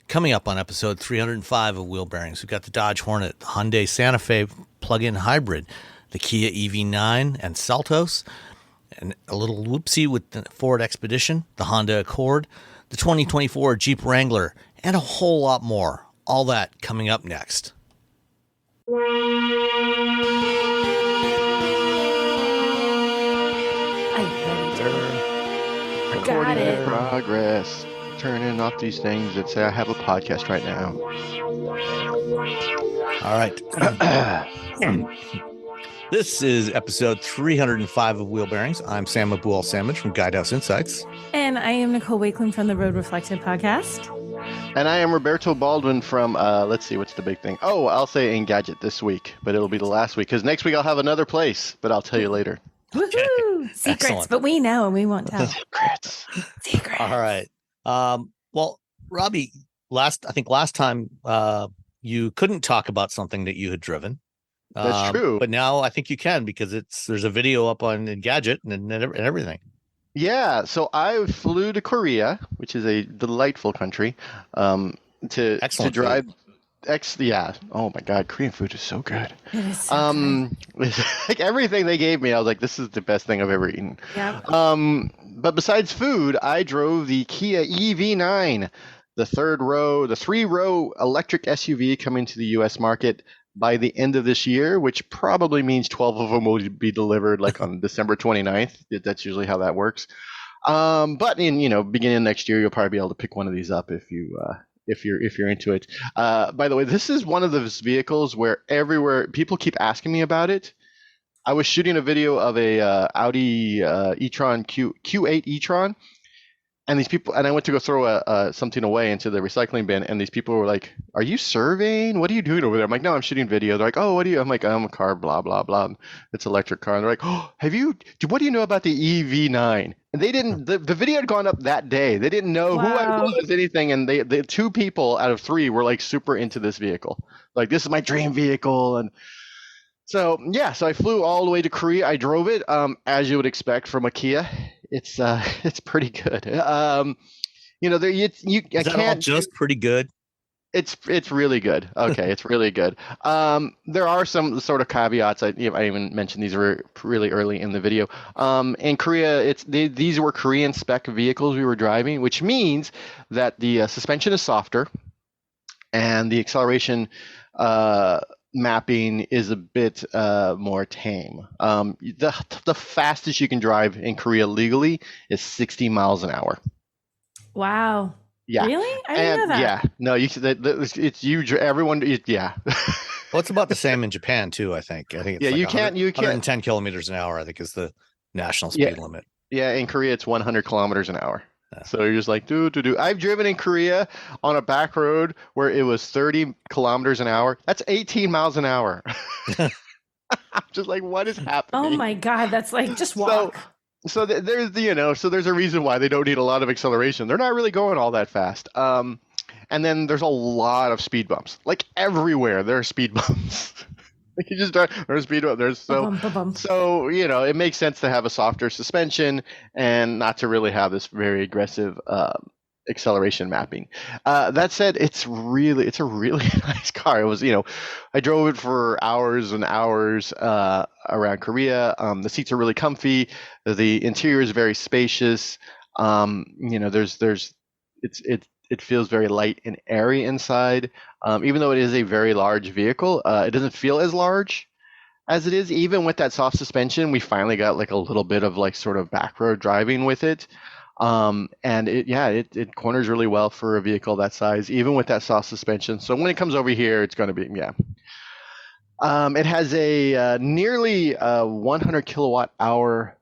Coming up on episode 305 of Wheel Bearings, we've got the Dodge Hornet, the Hyundai Santa Fe plug-in hybrid, the Kia EV9 and Seltos, and a little whoopsie with the Ford Expedition, the Honda Accord, the 2024 Jeep Wrangler, and a whole lot more. All that coming up next. Recording in progress. Turning off these things that say I have a podcast right now. All right. This is episode 305 of Wheel Bearings. I'm Sam Abu-Al-Samad from Guidehouse Insights. And I am Nicole Wakeland from the Road Reflected podcast. And I am Roberto Baldwin from, let's see, what's the big thing? Oh, I'll say Engadget this week, but it'll be the last week because next week I'll have another place, but I'll tell you later. Woohoo! Secrets, excellent. But we know and we won't tell. Secrets. All right. Well, Robbie, last time you couldn't talk about something that you had driven. That's true. But now I think you can because there's a video up on Engadget and everything. Yeah. So I flew to Korea, which is a delightful country, to drive. Yeah. Oh my God, Korean food is so good. It is so good. Like everything they gave me, I was like, this is the best thing I've ever eaten. Yeah. But besides food, I drove the Kia EV9, the three-row electric SUV coming to the U.S. market by the end of this year, which probably means 12 of them will be delivered like on December 29th. That's usually how that works. But in beginning of next year, you'll probably be able to pick one of these up if you're into it. By the way, this is one of those vehicles where everywhere people keep asking me about it. I was shooting a video of a Audi e-tron Q8 e-tron, and these people, and I went to go throw something away into the recycling bin, and these people were like, "Are you surveying? What are you doing over there?" I'm like, "No, I'm shooting video." They're like, "Oh, what do you?" I'm like, "I'm a car, blah blah blah. It's an electric car." And they're like, "Oh, what do you know about the EV9?" And they didn't. The video had gone up that day. They didn't know who I was, anything, and the two people out of three were like super into this vehicle. Like, this is my dream vehicle, and so yeah. So I flew all the way to Korea. I drove it, as you would expect from a Kia. It's pretty good. Is that all just pretty good? It's really good. Okay, it's really good. There are some sort of caveats. I even mentioned these were really early in the video. In Korea, these were Korean spec vehicles we were driving, which means that the suspension is softer, and the acceleration mapping is a bit more tame. The fastest you can drive in Korea legally is 60 miles an hour. Wow. Yeah. Really? I didn't know that. Yeah. No, it's huge. Everyone. Yeah. Well, it's about the same in Japan too. I think. It's you can't. 110 kilometers an hour, I think, is the national speed limit. Yeah. In Korea, it's 100 kilometers an hour. So you're just like, do. I've driven in Korea on a back road where it was 30 kilometers an hour. That's 18 miles an hour. I'm just like, what is happening? Oh my God. That's like, just walk. So there's a reason why they don't need a lot of acceleration. They're not really going all that fast. And then there's a lot of speed bumps. Like everywhere there are speed bumps. You just drive, there's speed bump. So it makes sense to have a softer suspension and not to really have this very aggressive acceleration mapping. That said, it's a really nice car. It was, I drove it for hours and hours around Korea. The seats are really comfy. The interior is very spacious. It feels very light and airy inside. Even though it is a very large vehicle, it doesn't feel as large as it is. Even with that soft suspension, we finally got like a little bit of like sort of back road driving with it. And it corners really well for a vehicle that size, even with that soft suspension. So when it comes over here, it's going to be, it has a nearly 100 kilowatt hour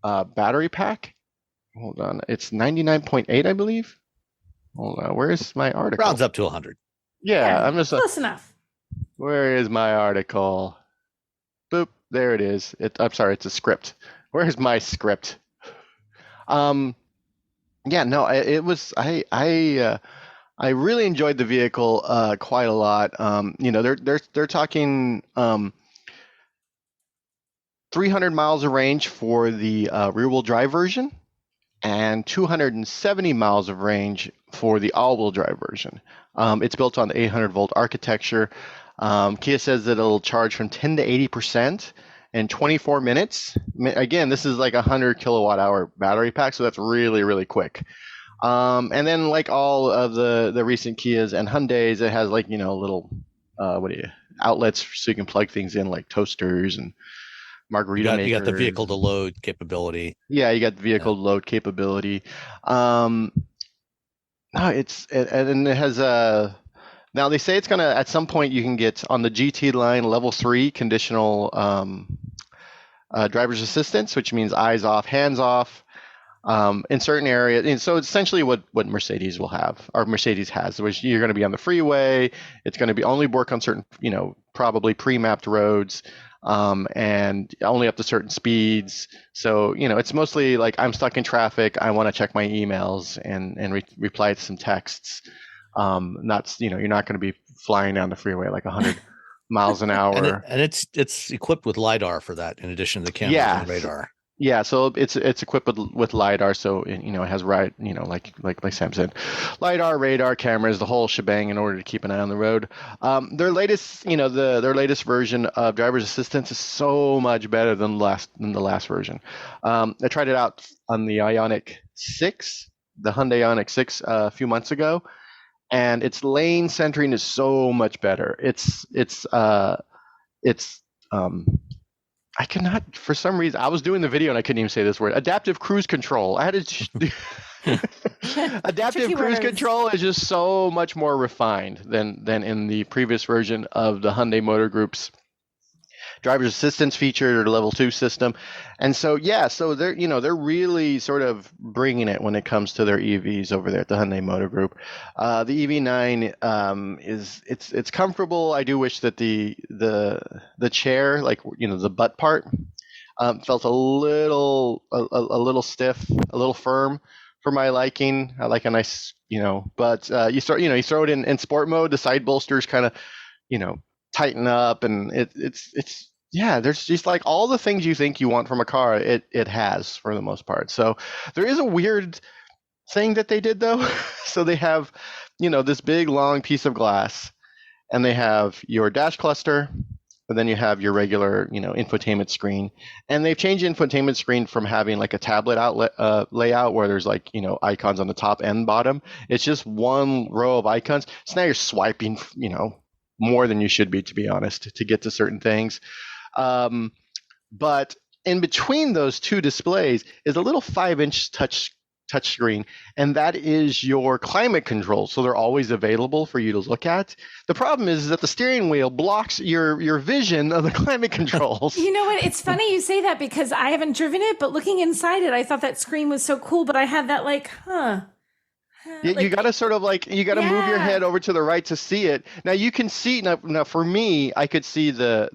battery pack. Hold on. It's 99.8, I believe. Hold on. Where's my article? Rounds up to 100. Yeah, I'm just close enough. Where is my article? Boop. There it is. I'm sorry. It's a script. Where's my script? It was. I really enjoyed the vehicle quite a lot. They're talking 300 miles of range for the rear-wheel drive version, and 270 miles of range for the all-wheel drive version. It's built on the 800-volt architecture. Kia says that it'll charge from 10 to 80% in 24 minutes. Again, this is like a 100 kilowatt hour battery pack, so that's really, really quick. And then, like all of the recent Kias and Hyundais, it has like, little outlets so you can plug things in, like toasters and margarita makers. You got the vehicle to load capability. Yeah, you got the vehicle to load capability. No, and it has now they say it's gonna, at some point you can get on the GT line level 3 conditional driver's assistance, which means eyes off, hands off. In certain areas, and so it's essentially what Mercedes will have, or Mercedes has, which you're going to be on the freeway. It's going to be only work on certain, probably pre-mapped roads, and only up to certain speeds. So, it's mostly like I'm stuck in traffic. I want to check my emails and reply to some texts. Not, you're not going to be flying down the freeway like 100 miles an hour. And it's equipped with LiDAR for that, in addition to the camera and radar. Yeah, so it's equipped with LiDAR, so it has like Sam said, LiDAR, radar, cameras, the whole shebang in order to keep an eye on the road. Their latest, their latest version of driver's assistance is so much better than the last version. I tried it out on the Hyundai Ioniq 6 a few months ago, and its lane centering is so much better. I cannot, for some reason, I was doing the video and I couldn't even say this word. Adaptive cruise control. I had to. Adaptive cruise control is just so much more refined than in the previous version of the Hyundai Motor Group's driver's assistance feature or level 2 system. And so, so they're really sort of bringing it when it comes to their EVs over there at the Hyundai Motor Group. The EV9 it's comfortable. I do wish that the chair, like, the butt part, felt a little stiff, a little firm for my liking. I like a nice, but you throw it in sport mode, the side bolsters kind of, tighten up, and there's just like all the things you think you want from a car, it has for the most part. So there is a weird thing that they did though. So they have, this big long piece of glass, and they have your dash cluster, but then you have your regular, infotainment screen. And they've changed the infotainment screen from having like a tablet outlet layout where there's like, icons on the top and bottom. It's just one row of icons. So now you're swiping, more than you should be, to be honest, to get to certain things. But in between those two displays is a little 5-inch touch screen, and that is your climate control. So they're always available for you to look at. The problem is that the steering wheel blocks your vision of the climate controls. You know what? It's funny you say that because I haven't driven it, but looking inside it, I thought that screen was so cool, but I had that you got to sort of move your head over to the right to see it. Now you can see, now for me, I could see the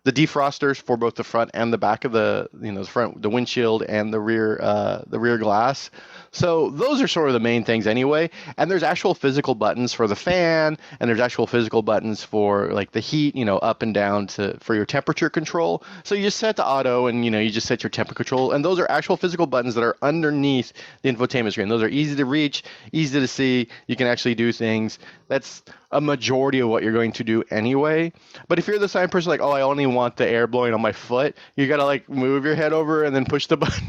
defrosters for both the front and the back of the front, the windshield and the rear glass. So those are sort of the main things anyway. And there's actual physical buttons for the fan, and there's actual physical buttons for like the heat, up and down for your temperature control. So you just set to auto, and you just set your temperature control, and those are actual physical buttons that are underneath the infotainment screen. Those are easy to reach, easy to see. You can actually do things. That's a majority of what you're going to do anyway. But if you're the kind of person like, oh, I only want the air blowing on my foot, you got to move your head over and then push the button.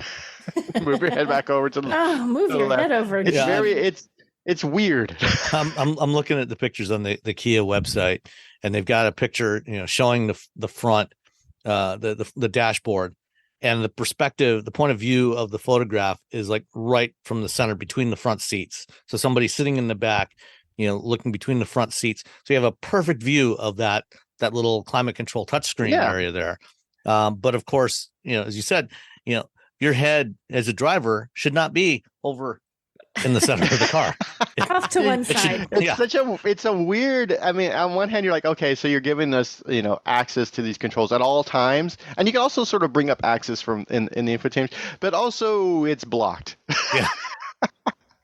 Move your head back over to the head over. It's weird. I'm looking at the pictures on the Kia website, and they've got a picture, showing the front, the dashboard, and the perspective, the point of view of the photograph is like right from the center between the front seats. So somebody sitting in the back, looking between the front seats. So you have a perfect view of that little climate control touchscreen area there. But of course, as you said, your head as a driver should not be over in the center of the car. Off to one side. It's a weird, I mean, on one hand, you're like, okay, so you're giving us, access to these controls at all times. And you can also sort of bring up access from in the infotainment, but also it's blocked. Yeah.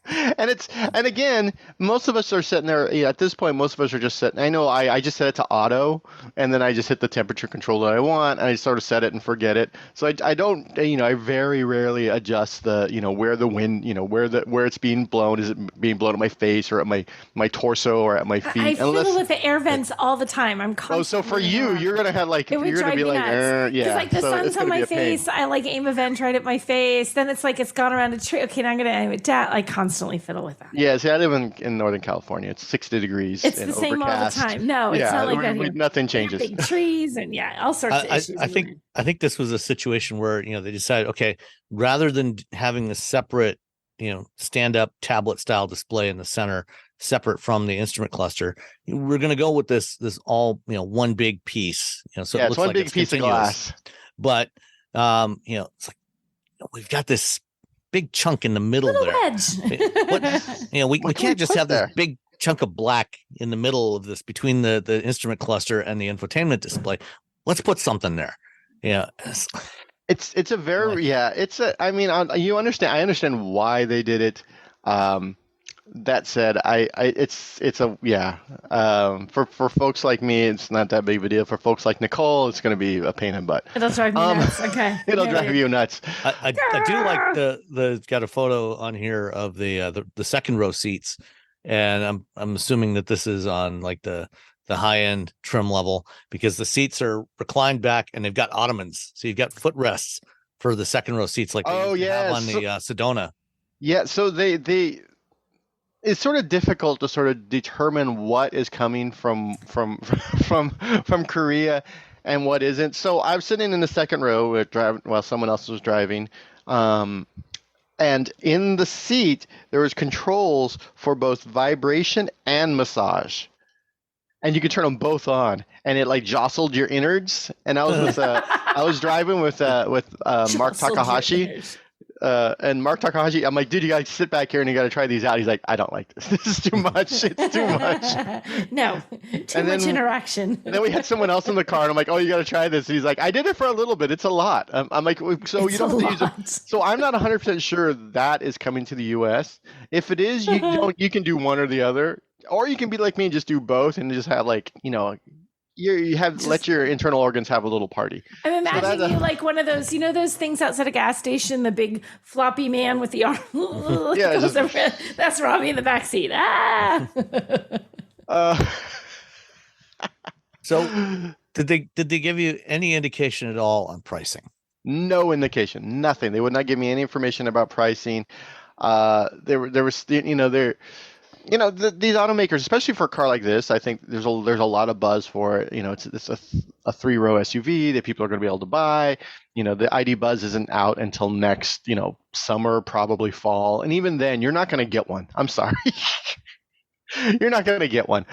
And again, most of us are sitting there, at this point, most of us are just sitting. I know I just set it to auto, and then I just hit the temperature control that I want, and I sort of set it and forget it. So I don't, I very rarely adjust the, where the wind, where it's being blown. Is it being blown at my face or at my torso or at my feet? I fiddle with the air vents all the time. I'm constantly. Oh, so for you, you're gonna have like, you're gonna be like, yeah. It's like the sun's on my face. I like aim a vent right at my face. Then it's like it's gone around a tree. Okay, now I'm gonna aim it down. I constantly fiddle with that. Yeah, see, I live in Northern California. It's 60 degrees. It's the same overcast. all the time. No, it's not like that here. Nothing changes. Big trees and all sorts of issues. I think this was a situation where they decided, okay, rather than having the separate stand-up tablet style display in the center, separate from the instrument cluster, we're going to go with this all one big piece. So it looks one like big it's piece continuous. of glass. But it's like we've got this big chunk in the middle Little there. Wedge. We can't just have this big chunk of black in the middle of this between the instrument cluster and the infotainment display. Let's put something there. Yeah. It's a very I mean, you understand. I understand why they did it. That said, for folks like me, it's not that big of a deal. For folks like Nicole, it's going to be a pain in the butt. It'll drive me nuts. Okay. It'll drive you nuts. I do like the got a photo on here of the second row seats, and I'm assuming that this is on like the high end trim level, because the seats are reclined back and they've got ottomans, so you've got footrests for the second row seats, like they have on the Sedona. Yeah, so they it's sort of difficult to sort of determine what is coming from Korea and what isn't. So I was sitting in the second row while someone else was driving, and in the seat there was controls for both vibration and massage. And you could turn them both on, and it like jostled your innards. And I was driving with Mark Takahashi, and Mark Takahashi. I'm like, dude, you gotta sit back here and you gotta try these out. He's like, I don't like this. This is too much. It's too much. No, too much interaction. And then we had someone else in the car, and I'm like, oh, you gotta try this. And he's like, I did it for a little bit. It's a lot. I'm like, so you don't have to use it. So I'm not 100% sure that is coming to the U.S. If it is, you can do one or the other. Or you can be like me and just do both and just have like, let your internal organs have a little party. I'm imagining you like one of those, those things outside a gas station, the big floppy man with the arm. That's Robbie in the backseat. So did they give you any indication at all on pricing? No indication, nothing. They would not give me any information about pricing. These automakers, especially for a car like this, I think there's a lot of buzz for it. It's a 3-row SUV that people are going to be able to buy. The ID Buzz isn't out until next, summer, probably fall, and even then, you're not going to get one. I'm sorry. You're not going to get one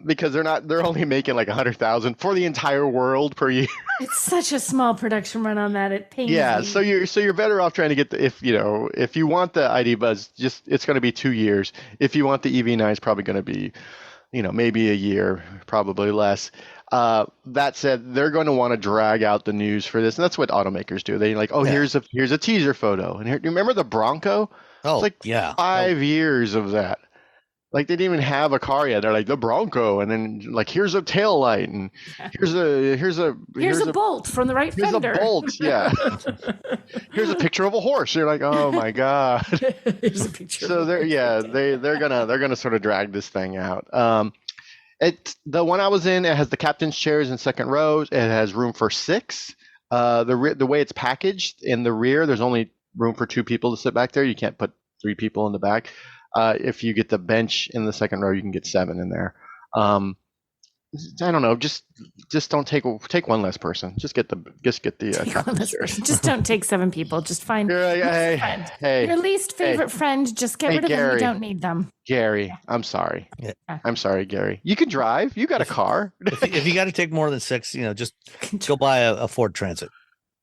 because they're only making like 100,000 for the entire world per year. It's such a small production run on that. It pains me. So you're better off trying to get if you want the ID Buzz, it's going to be 2 years. If you want the EV9, it's probably going to be, maybe a year, probably less. That said, they're going to want to drag out the news for this, and that's what automakers do. They like, here's a teaser photo, and here, remember the Bronco? Oh, it's like 5 years of that. Like they didn't even have a car yet. They're like the Bronco, and then like here's a tail light, and here's a bolt from the right fender. Here's a bolt, yeah. Here's a picture of a horse. You're like, oh my god. Here's a picture. So they're gonna sort of drag this thing out. It's the one I was in. It has the captain's chairs in second rows. It has room for 6. The way it's packaged in the rear, there's only room for 2 people to sit back there. You can't put 3 people in the back. If you get the bench in the second row, you can get 7 in there. I don't know. Just don't take one less person. Just get the one less person. Just don't take 7 people. Just find your least favorite friend. Just get rid of them. You don't need them. Gary, I'm sorry. Yeah. I'm sorry, Gary. You can drive. You got a car. if you got to take more than 6, just go buy a Ford Transit.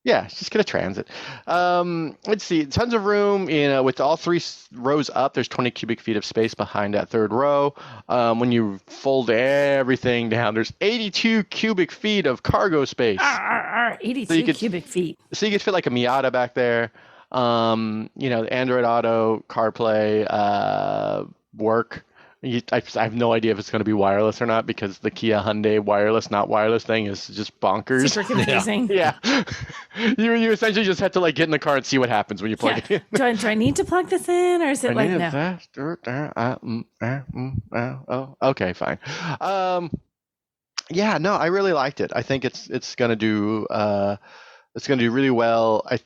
Yeah, just get a Transit. Let's see, tons of room. With all 3 rows up, there's 20 cubic feet of space behind that third row. When you fold everything down, there's 82 cubic feet of cargo space. 82 cubic feet. So you could fit like a Miata back there. Android Auto, CarPlay, work. I have no idea if it's going to be wireless or not because the Kia Hyundai wireless, not wireless thing is just bonkers. Super confusing. Yeah. you essentially just have to like get in the car and see what happens when you plug it in. Do I need to plug this in, or is it like no? Oh, okay, fine. Yeah, no, I really liked it. I think it's going to do really well. I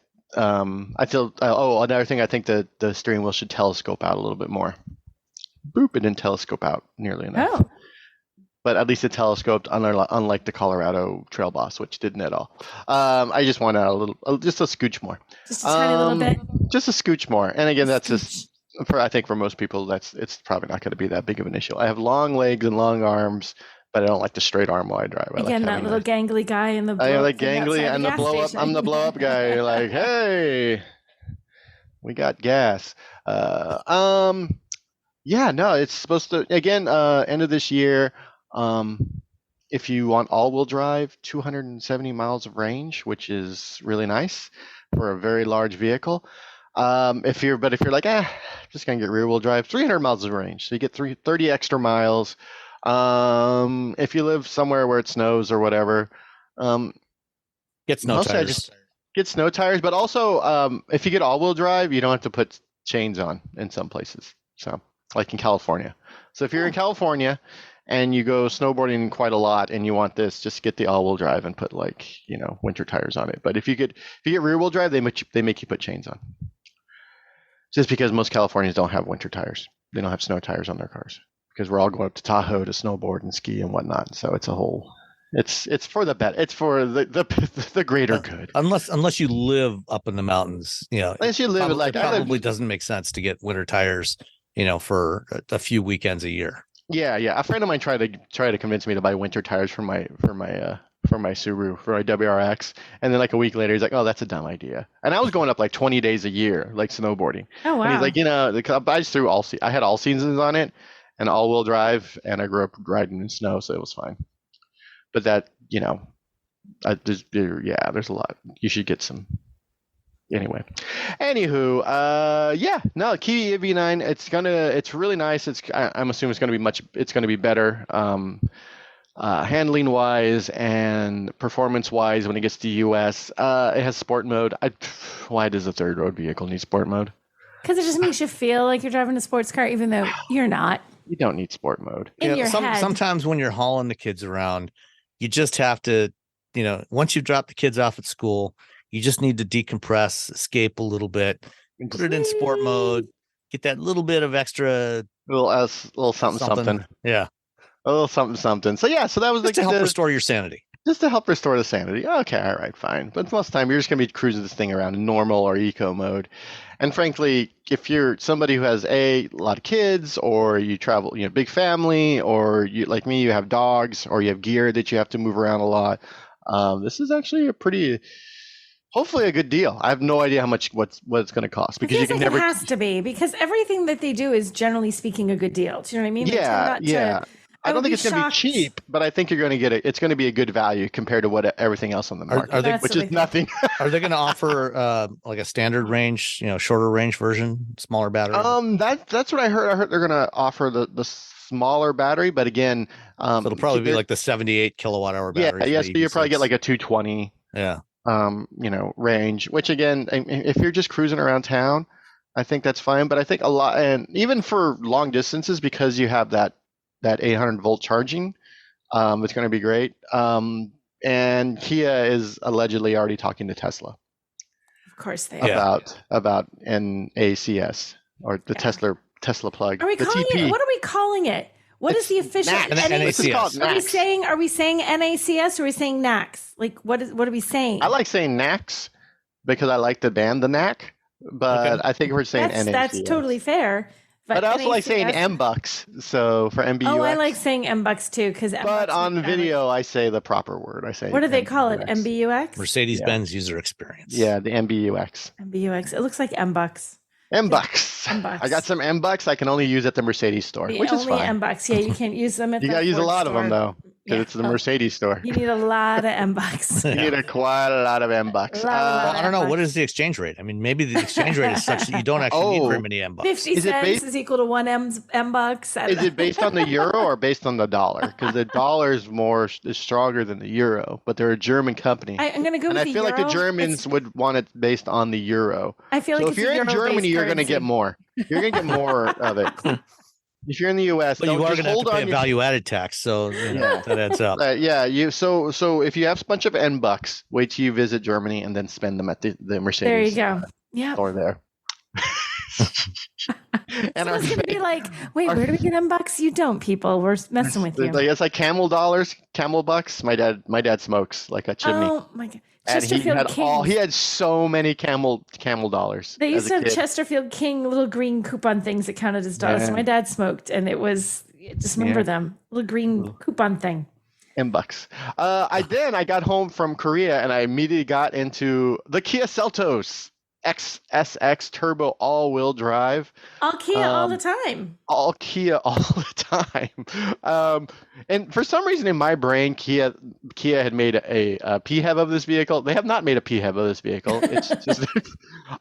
feel. Another thing, I think the steering wheel should telescope out a little bit more. Boop! It didn't telescope out nearly enough. Oh. But at least it telescoped, unlike the Colorado Trail Boss, which didn't at all. I just want just a scooch more. Just a tiny little bit. Just a scooch more. And again, that's just I think for most people, it's probably not going to be that big of an issue. I have long legs and long arms, but I don't like the straight arm while I drive. Again, that little gangly guy in the. I like gangly and the blow up. I'm the blow up guy. Like, hey, we got gas. Yeah, no, it's supposed to, again, end of this year. If you want all-wheel drive, 270 miles of range, which is really nice for a very large vehicle. If you're like, just gonna get rear-wheel drive, 300 miles of range, so you get 30 extra miles. If you live somewhere where it snows or whatever, get snow tires. Get snow tires, but also if you get all-wheel drive, you don't have to put chains on in some places. So. Like in California. So if you're in California and you go snowboarding quite a lot and you want this, just get the all-wheel drive and put winter tires on it. But if you get rear-wheel drive, they make you put chains on. Just because most Californians don't have winter tires. They don't have snow tires on their cars because we're all going up to Tahoe to snowboard and ski and whatnot. So it's a whole. It's for the bet. It's for the greater good. Unless you live up in the mountains, Unless you live it probably doesn't make sense to get winter tires. For a few weekends a year. Yeah. A friend of mine tried to convince me to buy winter tires for my Subaru, for my WRX, and then like a week later he's like, "Oh, that's a dumb idea." And I was going up like 20 days a year, like snowboarding. Oh wow! And he's like, I just threw I had all seasons on it, and all-wheel drive, and I grew up riding in snow, so it was fine. But that, there's a lot. You should get some. Anyway, Kia EV9. It's really nice. I'm assuming it's gonna be better, handling wise and performance wise when it gets to the US. It has sport mode. Why does a third road vehicle need sport mode? Because it just makes you feel like you're driving a sports car, even though you're not. You don't need sport mode. In your head. Sometimes when you're hauling the kids around, you just have to, once you drop the kids off at school, you just need to decompress, escape a little bit, put it in sport mode, get that little bit of extra, little something. Yeah, a little something. So so that was just to help restore your sanity. Just to help restore the sanity. Okay, all right, fine. But most of the time, you're just gonna be cruising this thing around in normal or eco mode. And frankly, if you're somebody who has a lot of kids, or you travel, big family, or you like me, you have dogs, or you have gear that you have to move around a lot, this is actually hopefully a good deal. I have no idea how much what it's going to cost because you can never. It has to be because everything that they do is generally speaking a good deal. Do you know what I mean? Yeah. I don't think it's going to be cheap, but I think you're going to get it. It's going to be a good value compared to everything else on the market, which is nothing. Are they going to offer like a standard range, shorter range version, smaller battery? That's what I heard. I heard they're going to offer the smaller battery, but again, so it'll probably be like the 78 kilowatt hour battery. Yeah, so you'll probably get like a 220. Yeah. Range, which again, if you're just cruising around town, I think that's fine. But I think a lot, and even for long distances, because you have that 800 volt charging, it's going to be great. And Kia is allegedly already talking to Tesla. Of course they are. About NACS or the Tesla plug. Are we calling it? What are we calling it? What is the official NACS? Are we saying NACS or are we saying NACS? Like what are we saying? I like saying NACS because I like the band, the NAC, but I think we're saying NACS. That's totally fair. But I also like saying MBUX, so for MBUX. Oh, I like saying MBUX too, but on video I say the proper word. I say. What do they call it? MBUX? Mercedes-Benz user experience. Yeah, the MBUX. MBUX. It looks like MBUX. MBUX. I got some MBUX I can only use at the Mercedes store, which is fine. Only MBUX. Yeah, you can't use them at you got to use a lot of them, though. because it's the Mercedes store. You need a lot of M-Bucks. You need quite a lot of M-Bucks. Well, I don't know. What is the exchange rate? I mean, maybe the exchange rate is such that you don't actually need very many M-Bucks. 50 cents is equal to one M-Bucks. Is it based on the euro or based on the dollar? Because the dollar is stronger than the euro, but they're a German company. I'm going to go with the euro. And I feel like the Germans would want it based on the euro. I feel like if you're in Germany, you're going to get more. You're going to get more of it. If you're in the U.S., but you are going to have to pay a value-added tax, so that adds up. So if you have a bunch of N-Bucks, wait till you visit Germany and then spend them at the Mercedes. There you go. Store there. And it's going to be like, wait, where do we get M-Bucks? You don't, people. We're messing with you. It's like camel dollars, camel bucks. My dad smokes like a chimney. Oh my God. And he had so many camel dollars. They used to have Chesterfield King little green coupon things that counted as dollars. Yeah. So my dad smoked, and it was just remember them little green coupon thing. M-Bucks. I got home from Korea and I immediately got into the Kia Seltos XSX turbo all-wheel drive. All Kia all the time. All Kia all the time. And for some reason in my brain, Kia had made a PHEV of this vehicle. They have not made a PHEV of this vehicle. It's just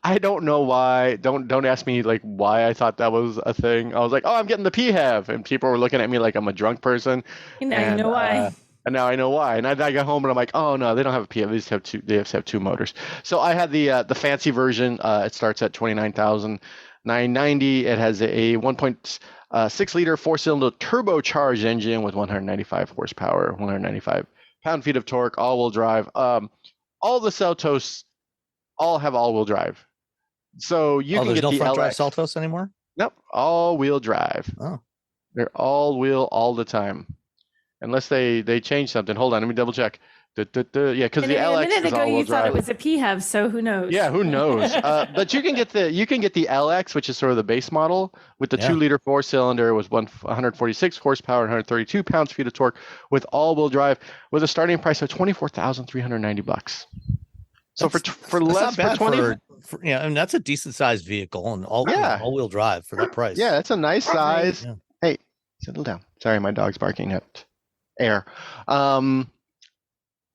I don't know why. Don't ask me like why I thought that was a thing. I was like, oh, I'm getting the PHEV, and people were looking at me like I'm a drunk person. You know why. And now I know why. And I got home and I'm like, oh no, they don't have a PHEV. They just have two motors. So I had the fancy version. It starts at $29,990. It has a 1.6 liter 4-cylinder turbocharged engine with 195 horsepower, 195 pound-feet of torque, all-wheel drive. All the Seltos all have all-wheel drive. So you can get no the front drive LX. Seltos anymore? Nope, all-wheel drive. Oh, they're all-wheel all the time. Unless they change something. Hold on, let me double check. Yeah, because the LX a minute is ago all-wheel you thought drive. it was a PHEV, so who knows? Yeah, who knows? But you can get the LX, which is sort of the base model, with the 2-liter 4-cylinder with 146 horsepower, 132 pounds-feet of torque, with all-wheel drive, with a starting price of $24,390. So for less for 20, and that's a decent sized vehicle and all-wheel drive for that price. Yeah, that's a nice size. Yeah. Hey, settle down. Sorry, my dog's barking at air. For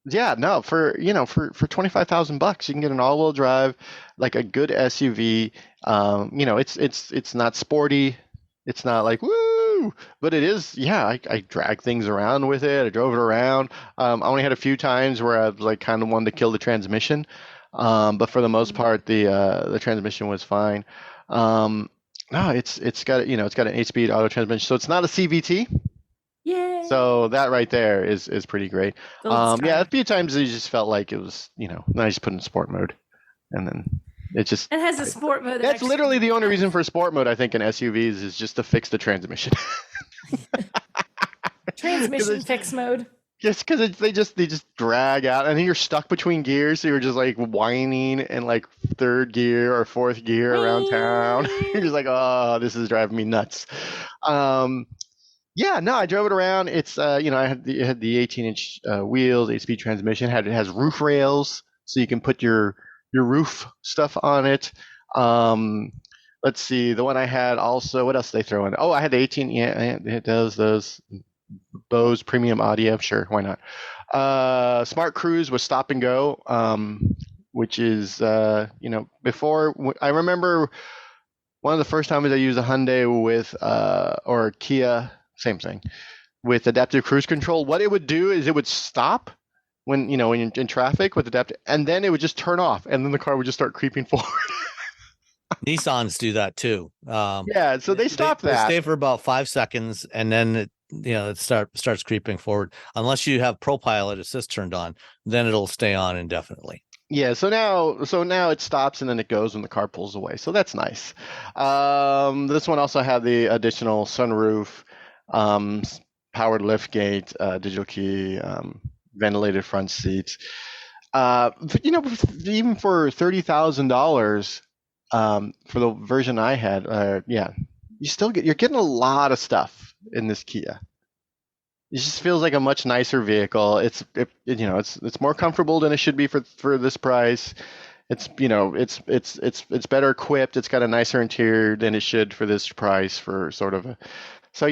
$25,000 you can get an all-wheel drive, like a good SUV. It's not sporty, it's not like woo, but it is. I drag things around with it. I drove it around. I only had a few times where I was like kind of wanted to kill the transmission, but for the most part the transmission was fine. It's got an 8-speed auto transmission, so it's not a CVT. Yeah. So that right there is pretty great. A few times it just felt like it was, I just put in sport mode, and then it has a sport mode. That's literally the only reason for sport mode, I think, in SUVs is just to fix the transmission. Transmission fix mode. Just because they just drag out, and then you're stuck between gears, so you're just like whining in like third gear or fourth gear around town. You're just like, oh, this is driving me nuts. I drove it around. It's it had the 18-inch wheels, 8-speed transmission. It has roof rails, so you can put your roof stuff on it. Let's see, the one I had also. What else did they throw in? Oh, I had the 18. Yeah, it does those. Bose premium audio, sure, why not? Smart Cruise was stop and go, which is before. I remember one of the first times I used a Hyundai with or Kia. Same thing, with adaptive cruise control. What it would do is it would stop when you're in traffic with adaptive, and then it would just turn off, and then the car would just start creeping forward. Nissans do that too. So they stop that. They stay for about 5 seconds, and then it starts creeping forward. Unless you have ProPilot Assist turned on, then it'll stay on indefinitely. Yeah, so now it stops and then it goes when the car pulls away. So that's nice. This one also had the additional sunroof, powered liftgate, digital key, ventilated front seats. Even for $30,000, for the version I had, you're getting a lot of stuff in this Kia. It just feels like a much nicer vehicle. It's more comfortable than it should be for this price. It's better equipped. It's got a nicer interior than it should for this price for sort of a. So I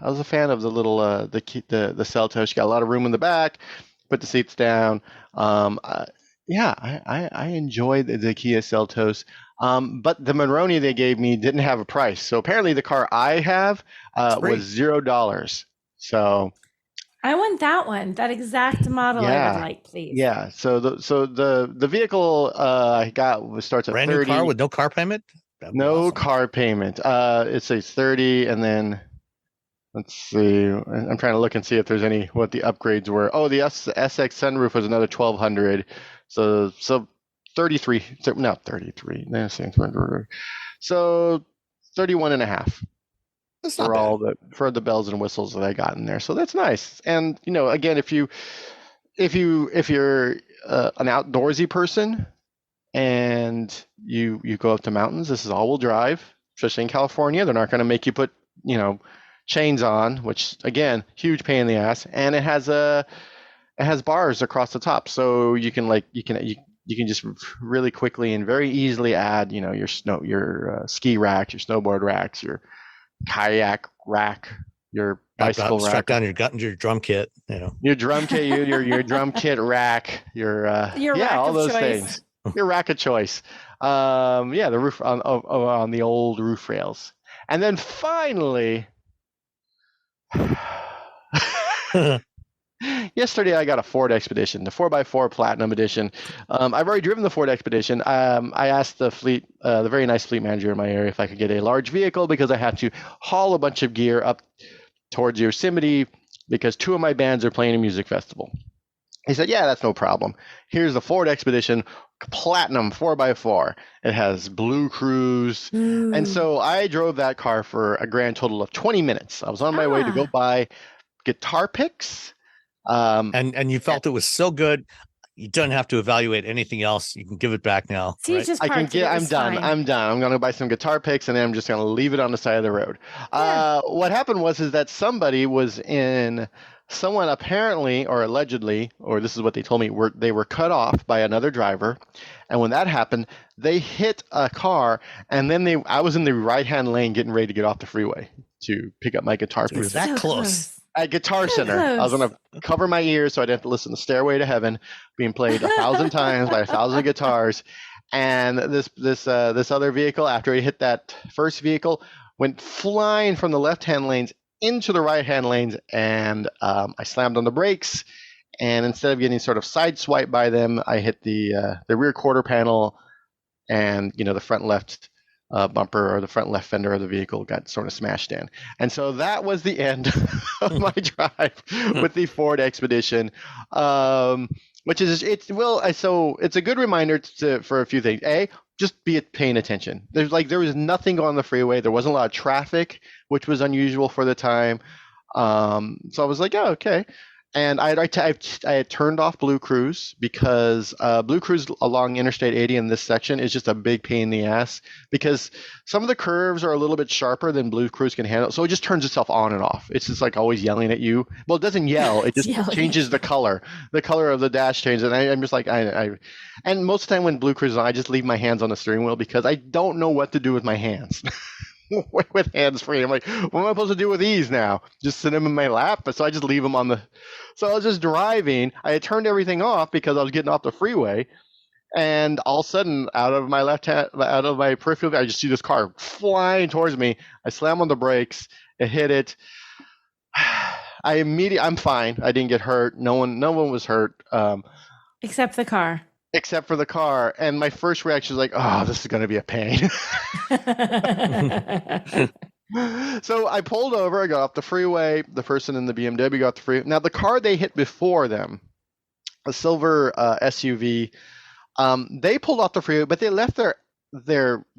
a fan of the little the Seltos. You got a lot of room in the back. Put the seats down. I enjoyed the Kia Seltos. But the Monroney they gave me didn't have a price. So apparently the car I have was $0. So I want that one, that exact model. I would like, please. Yeah. So the vehicle I got starts at brand 30. New car with no car payment. No awesome. Car payment. It says 30, and then let's see. I'm trying to look and see if there's what the upgrades were. Oh, the SX sunroof was another $1,200. So 33. Not 33. So 31 and a half. That's not bad. For the bells and whistles that I got in there. So that's nice. And again, if you're an outdoorsy person and you go up to mountains, this is all-wheel drive, especially in California. They're not going to make you put chains on, which again, huge pain in the ass. And it has bars across the top, so you can just really quickly and very easily add your ski racks, your snowboard racks, your kayak rack, your bicycle rack, strap down your drum kit, your drum kit, your drum kit rack, your rack all those things, your rack of choice. The roof on the old roof rails, and then finally. Yesterday, I got a Ford Expedition, the 4x4 Platinum Edition. I've already driven the Ford Expedition. I asked the very nice fleet manager in my area, if I could get a large vehicle because I had to haul a bunch of gear up towards Yosemite because 2 of my bands are playing a music festival. He said, yeah, that's no problem. Here's the Ford Expedition Platinum 4x4. It has Blue Cruise. And so I drove that car for a grand total of 20 minutes. I was on my way to go buy guitar picks. And you felt it was so good, you don't have to evaluate anything else. You can give it back now. So right? I'm done. I'm going to buy some guitar picks, and then I'm just going to leave it on the side of the road. Yeah. What happened was that someone apparently or allegedly, or this is what they told me, they were cut off by another driver, and when that happened, they hit a car, and then I was in the right-hand lane getting ready to get off the freeway to pick up my guitar picks. It was that close. At Guitar Center. I was going to cover my ears so I didn't have to listen to Stairway to Heaven being played 1,000 times by 1,000 guitars. And this other vehicle, after he hit that first vehicle, went flying from the left-hand lanes into the right-hand lanes, and I slammed on the brakes. And instead of getting sort of sideswiped by them, I hit the rear quarter panel, and the front left bumper or the front left fender of the vehicle got sort of smashed in. And so that was the end of my drive with the Ford Expedition, which is so it's a good reminder for a few things. A, just be paying attention. There was nothing on the freeway. There wasn't a lot of traffic, which was unusual for the time. So I was like, oh, okay. And I had turned off Blue Cruise because Blue Cruise along Interstate 80 in this section is just a big pain in the ass because some of the curves are a little bit sharper than Blue Cruise can handle. So it just turns itself on and off. It's just like always yelling at you. Well, it doesn't yell. It just changes the color. The color of the dash changes. And I'm just like, and most of the time when Blue Cruise is on, I just leave my hands on the steering wheel because I don't know what to do with my hands. With hands free. I'm like, what am I supposed to do with these now? Just sit them in my lap? But so I just leave them on the. So I was just driving. I had turned everything off because I was getting off the freeway, and all of a sudden, out of my peripheral, I just see this car flying towards me. I slam on the brakes. It hit it. I'm fine. I didn't get hurt. No one was hurt. Except the car. Except for the car. And my first reaction was like, oh, this is going to be a pain. So I pulled over. I got off the freeway. The person in the BMW got the freeway. Now, the car they hit before them, a silver SUV, they pulled off the freeway, but they left the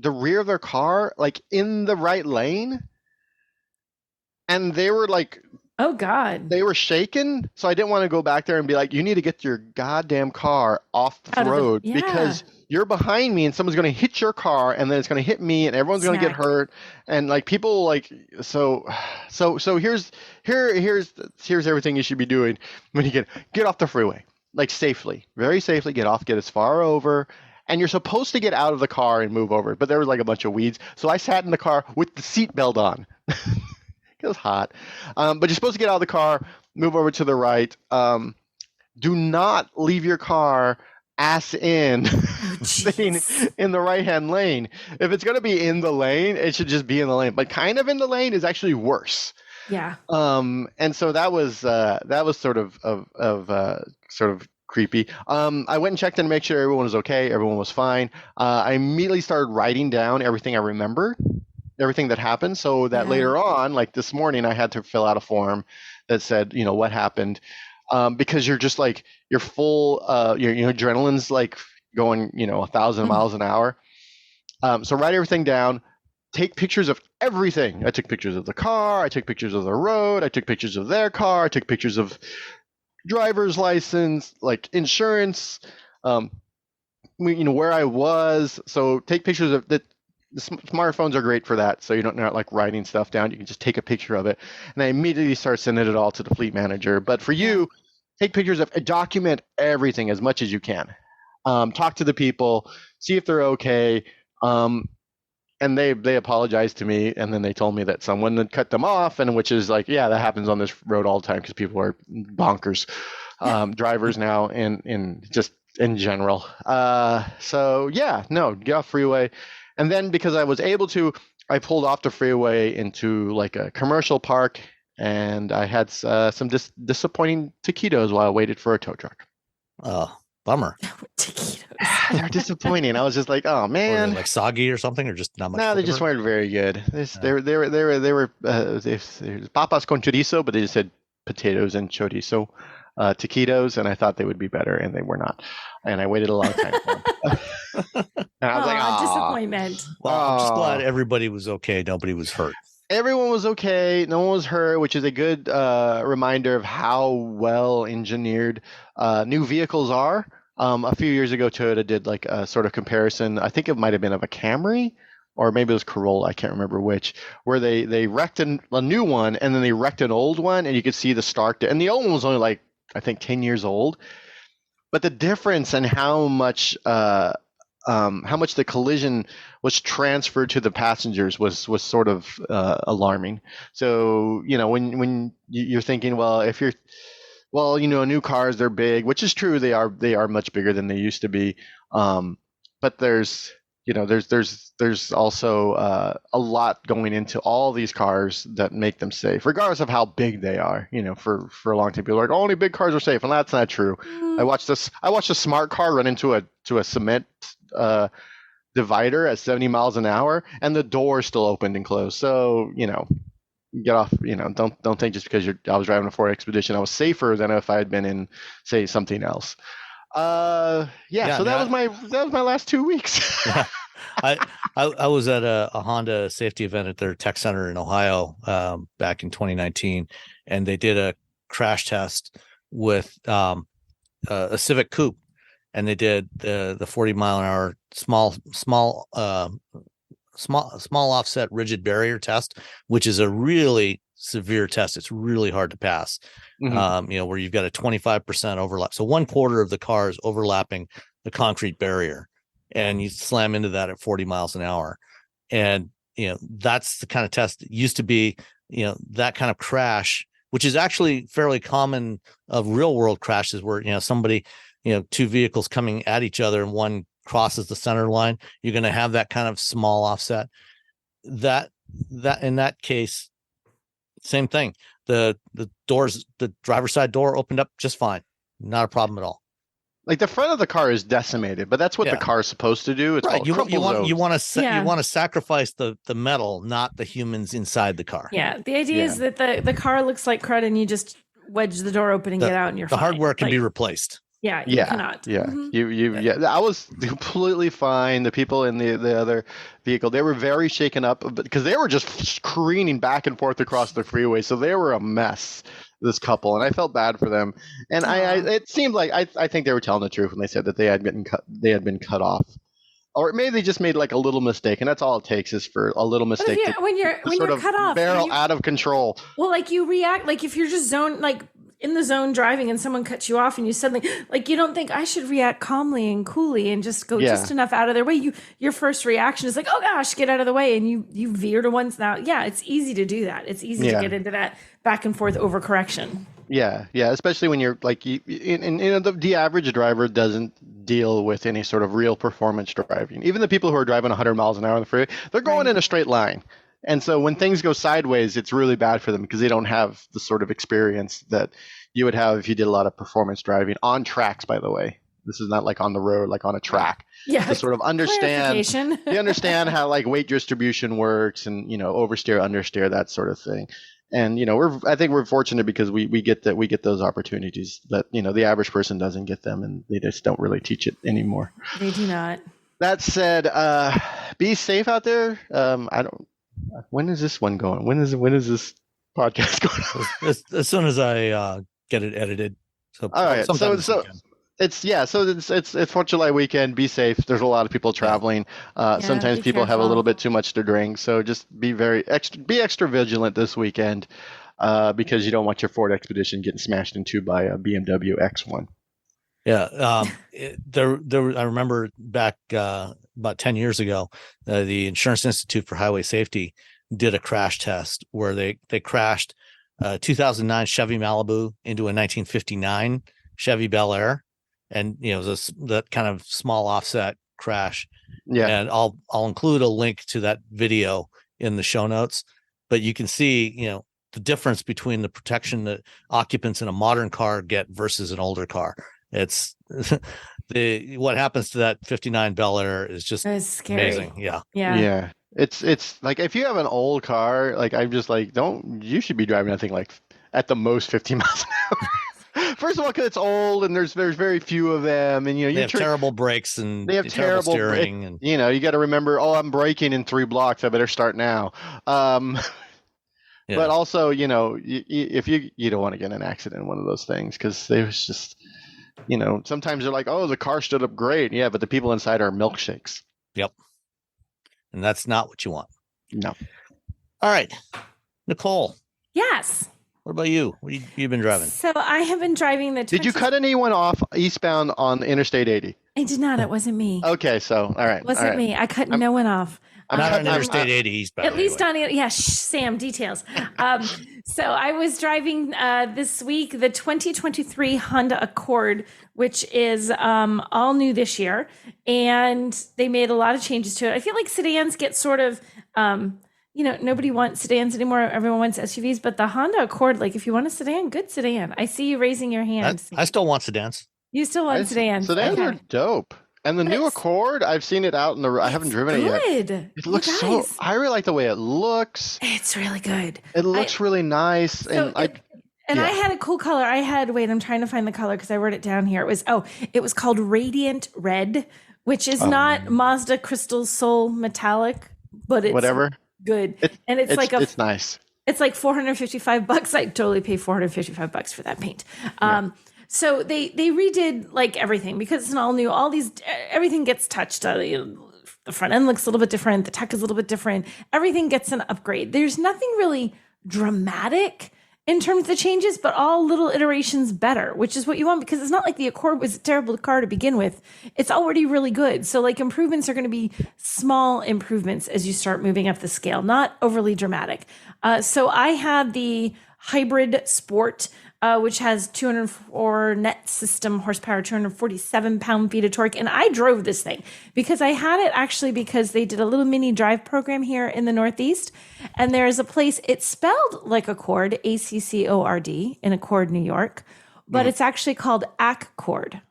rear of their car like in the right lane. And they were like, oh, God. They were shaken. So I didn't want to go back there and be like, you need to get your goddamn car off the road because you're behind me and someone's going to hit your car and then it's going to hit me and everyone's going to get hurt. And like people like, so here's everything you should be doing when you get off the freeway, like safely, very safely get as far over. And you're supposed to get out of the car and move over. But there was like a bunch of weeds. So I sat in the car with the seatbelt on. It was hot. But you're supposed to get out of the car, move over to the right. Do not leave your car ass in, sitting in the right-hand lane. If it's going to be in the lane, it should just be in the lane. But kind of in the lane is actually worse. Yeah. And so that was sort of creepy. I went and checked in to make sure everyone was okay. Everyone was fine. I immediately started writing down everything I remember, everything that happened, so that later on, like this morning, I had to fill out a form that said, what happened. Because you're just like, you're full, your adrenaline's like going, 1,000 miles an hour. So write everything down, take pictures of everything. I took pictures of the car, I took pictures of the road, I took pictures of their car, I took pictures of driver's license, like insurance, where I was. So take pictures of that. The smartphones are great for that, so you're not like writing stuff down. You can just take a picture of it, and I immediately start sending it all to the fleet manager. But for you, take pictures of, document everything as much as you can. Talk to the people, see if they're okay. And they apologized to me, and then they told me that someone had cut them off, and which is like, that happens on this road all the time because people are bonkers drivers now, in just in general. Get off freeway. And then because I was able to, I pulled off the freeway into like a commercial park, and I had some disappointing taquitos while I waited for a tow truck. Oh, bummer. Taquitos. They're disappointing. I was just like, oh man. Were they like soggy or something, or just not much? No, flavor? they just weren't very good. They were papas con chorizo, but they just said potatoes and chorizo. Taquitos, and I thought they would be better, and they were not. And I waited a long time for them. And I was like, disappointment. Well, I'm just glad everybody was okay. Nobody was hurt. Everyone was okay. No one was hurt, which is a good reminder of how well engineered new vehicles are. A few years ago, Toyota did like a sort of comparison. I think it might have been of a Camry, or maybe it was Corolla, I can't remember which, where they wrecked a new one, and then they wrecked an old one, and you could see the stark, and the old one was only like, I think 10 years old. But the difference in how much the collision was transferred to the passengers was sort of alarming. So, when you're thinking, new cars, they're big, which is true. They are much bigger than they used to be. But there's also a lot going into all these cars that make them safe, regardless of how big they are. For a long time, people are like, only big cars are safe, and that's not true. I watched a smart car run into a cement divider at 70 miles an hour, and the door still opened and closed. So get off. Don't think just because I was driving a Ford Expedition, I was safer than if I had been in, say, something else. So that was my last 2 weeks. Yeah. I was at a Honda safety event at their tech center in Ohio back in 2019, and they did a crash test with a Civic Coupe, and they did the 40 mile an hour small offset rigid barrier test, which is a really severe test. It's really hard to pass. Mm-hmm. Where you've got a 25% overlap. So 1/4 of the car is overlapping the concrete barrier, and you slam into that at 40 miles an hour. And, that's the kind of test that used to be, that kind of crash, which is actually fairly common of real world crashes where, somebody, two vehicles coming at each other and one crosses the center line. You're going to have that kind of small offset. That in that case, same thing. The driver's side door opened up just fine. Not a problem at all. Like the front of the car is decimated, but that's what the car is supposed to do. It's right. You want to sacrifice the metal, not the humans inside the car. Yeah. The idea is that the car looks like crud, and you just wedge the door open and get out, and you're fine. The hardware can be replaced. Yeah, you cannot. Yeah, mm-hmm. I was completely fine. The people in the other vehicle, they were very shaken up because they were just careening back and forth across the freeway, so they were a mess. This couple, and I felt bad for them. And it seemed like I think they were telling the truth when they said that they had been cut off, or maybe they just made like a little mistake, and that's all it takes is for a little mistake when you're cut off, barrel out of control. Well, like you react like if you're just zoned like. in the zone driving and someone cuts you off and you suddenly, like, you don't think I should react calmly and coolly and just go just enough out of their way. Your first reaction is like, oh gosh, get out of the way. And you veer to one now. Yeah, it's easy to do that. It's easy to get into that back and forth overcorrection. Yeah, especially when you're like, the average driver doesn't deal with any sort of real performance driving. Even the people who are driving 100 miles an hour on the freeway, they're going in a straight line. And so when things go sideways, it's really bad for them because they don't have the sort of experience that you would have if you did a lot of performance driving on tracks, by the way. This is not like on the road, like on a track. Yeah. To sort of understand, you understand how like weight distribution works and, oversteer, understeer, that sort of thing. And, I think we're fortunate because we get those opportunities that, the average person doesn't get them, and they just don't really teach it anymore. They do not. That said, be safe out there. When is this one going? When is this podcast going? As soon as I get it edited. So all right. So it's 4th of July weekend. Be safe. There's a lot of people traveling. Sometimes people have a little bit too much to drink. So just be extra vigilant this weekend because you don't want your Ford Expedition getting smashed into by a BMW X1. Yeah. I remember back about 10 years ago, the Insurance Institute for Highway Safety did a crash test where they crashed 2009 Chevy Malibu into a 1959 Chevy Bel Air. And, that kind of small offset crash. Yeah. And I'll include a link to that video in the show notes. But you can see, the difference between the protection that occupants in a modern car get versus an older car. It's what happens to that 59 Bel Air is just amazing. Yeah. It's like if you have an old car, like I'm just like, you should be driving that thing like at the most 50 miles an hour. First of all, because it's old and there's very few of them, and they have terrible brakes and they have terrible steering, and you got to remember, I'm braking in 3 blocks, I better start now. But also, if you don't want to get in an accident in one of those things, because there's just, sometimes they're like, oh, the car stood up great, but the people inside are milkshakes. Yep, and that's not what you want. No. All right, Nicole. Yes. What about you? What have you been driving? So I have been driving the... Did you cut anyone off eastbound on Interstate 80? I did not. It wasn't me. Okay, so, all right. It wasn't me. I cut no one off. I'm not on Interstate 80 eastbound. At least on... Yeah, Sam, details. So I was driving this week the 2023 Honda Accord, which is all new this year. And they made a lot of changes to it. I feel like sedans get sort of... nobody wants sedans anymore. Everyone wants SUVs, but the Honda Accord, like if you want a sedan, good sedan. I see you raising your hand. I still want sedans. You still want sedans. Sedans are dope. And the new Accord, I've seen it out I haven't driven it yet. It looks I really like the way it looks. It's really good. It looks really nice. So I had a cool color. I'm trying to find the color because I wrote it down here. It was called Radiant Red, which is not Mazda Crystal Soul Metallic, but it's whatever. Good. It's nice. It's like $455. I'd totally pay $455 for that paint. So they redid like everything because it's an all new. Everything gets touched. The front end looks a little bit different. The tech is a little bit different. Everything gets an upgrade. There's nothing really dramatic in terms of the changes, but all little iterations better, which is what you want because it's not like the Accord was a terrible car to begin with. It's already really good. So like improvements are going to be small improvements as you start moving up the scale, not overly dramatic. So I had the Hybrid Sport, which has 204 net system horsepower, 247 pound-feet of torque. And I drove this thing because I had it actually because they did a little mini drive program here in the Northeast. And there's a place, it's spelled like Accord, ACCORD, in Accord, New York, but it's actually called Accord.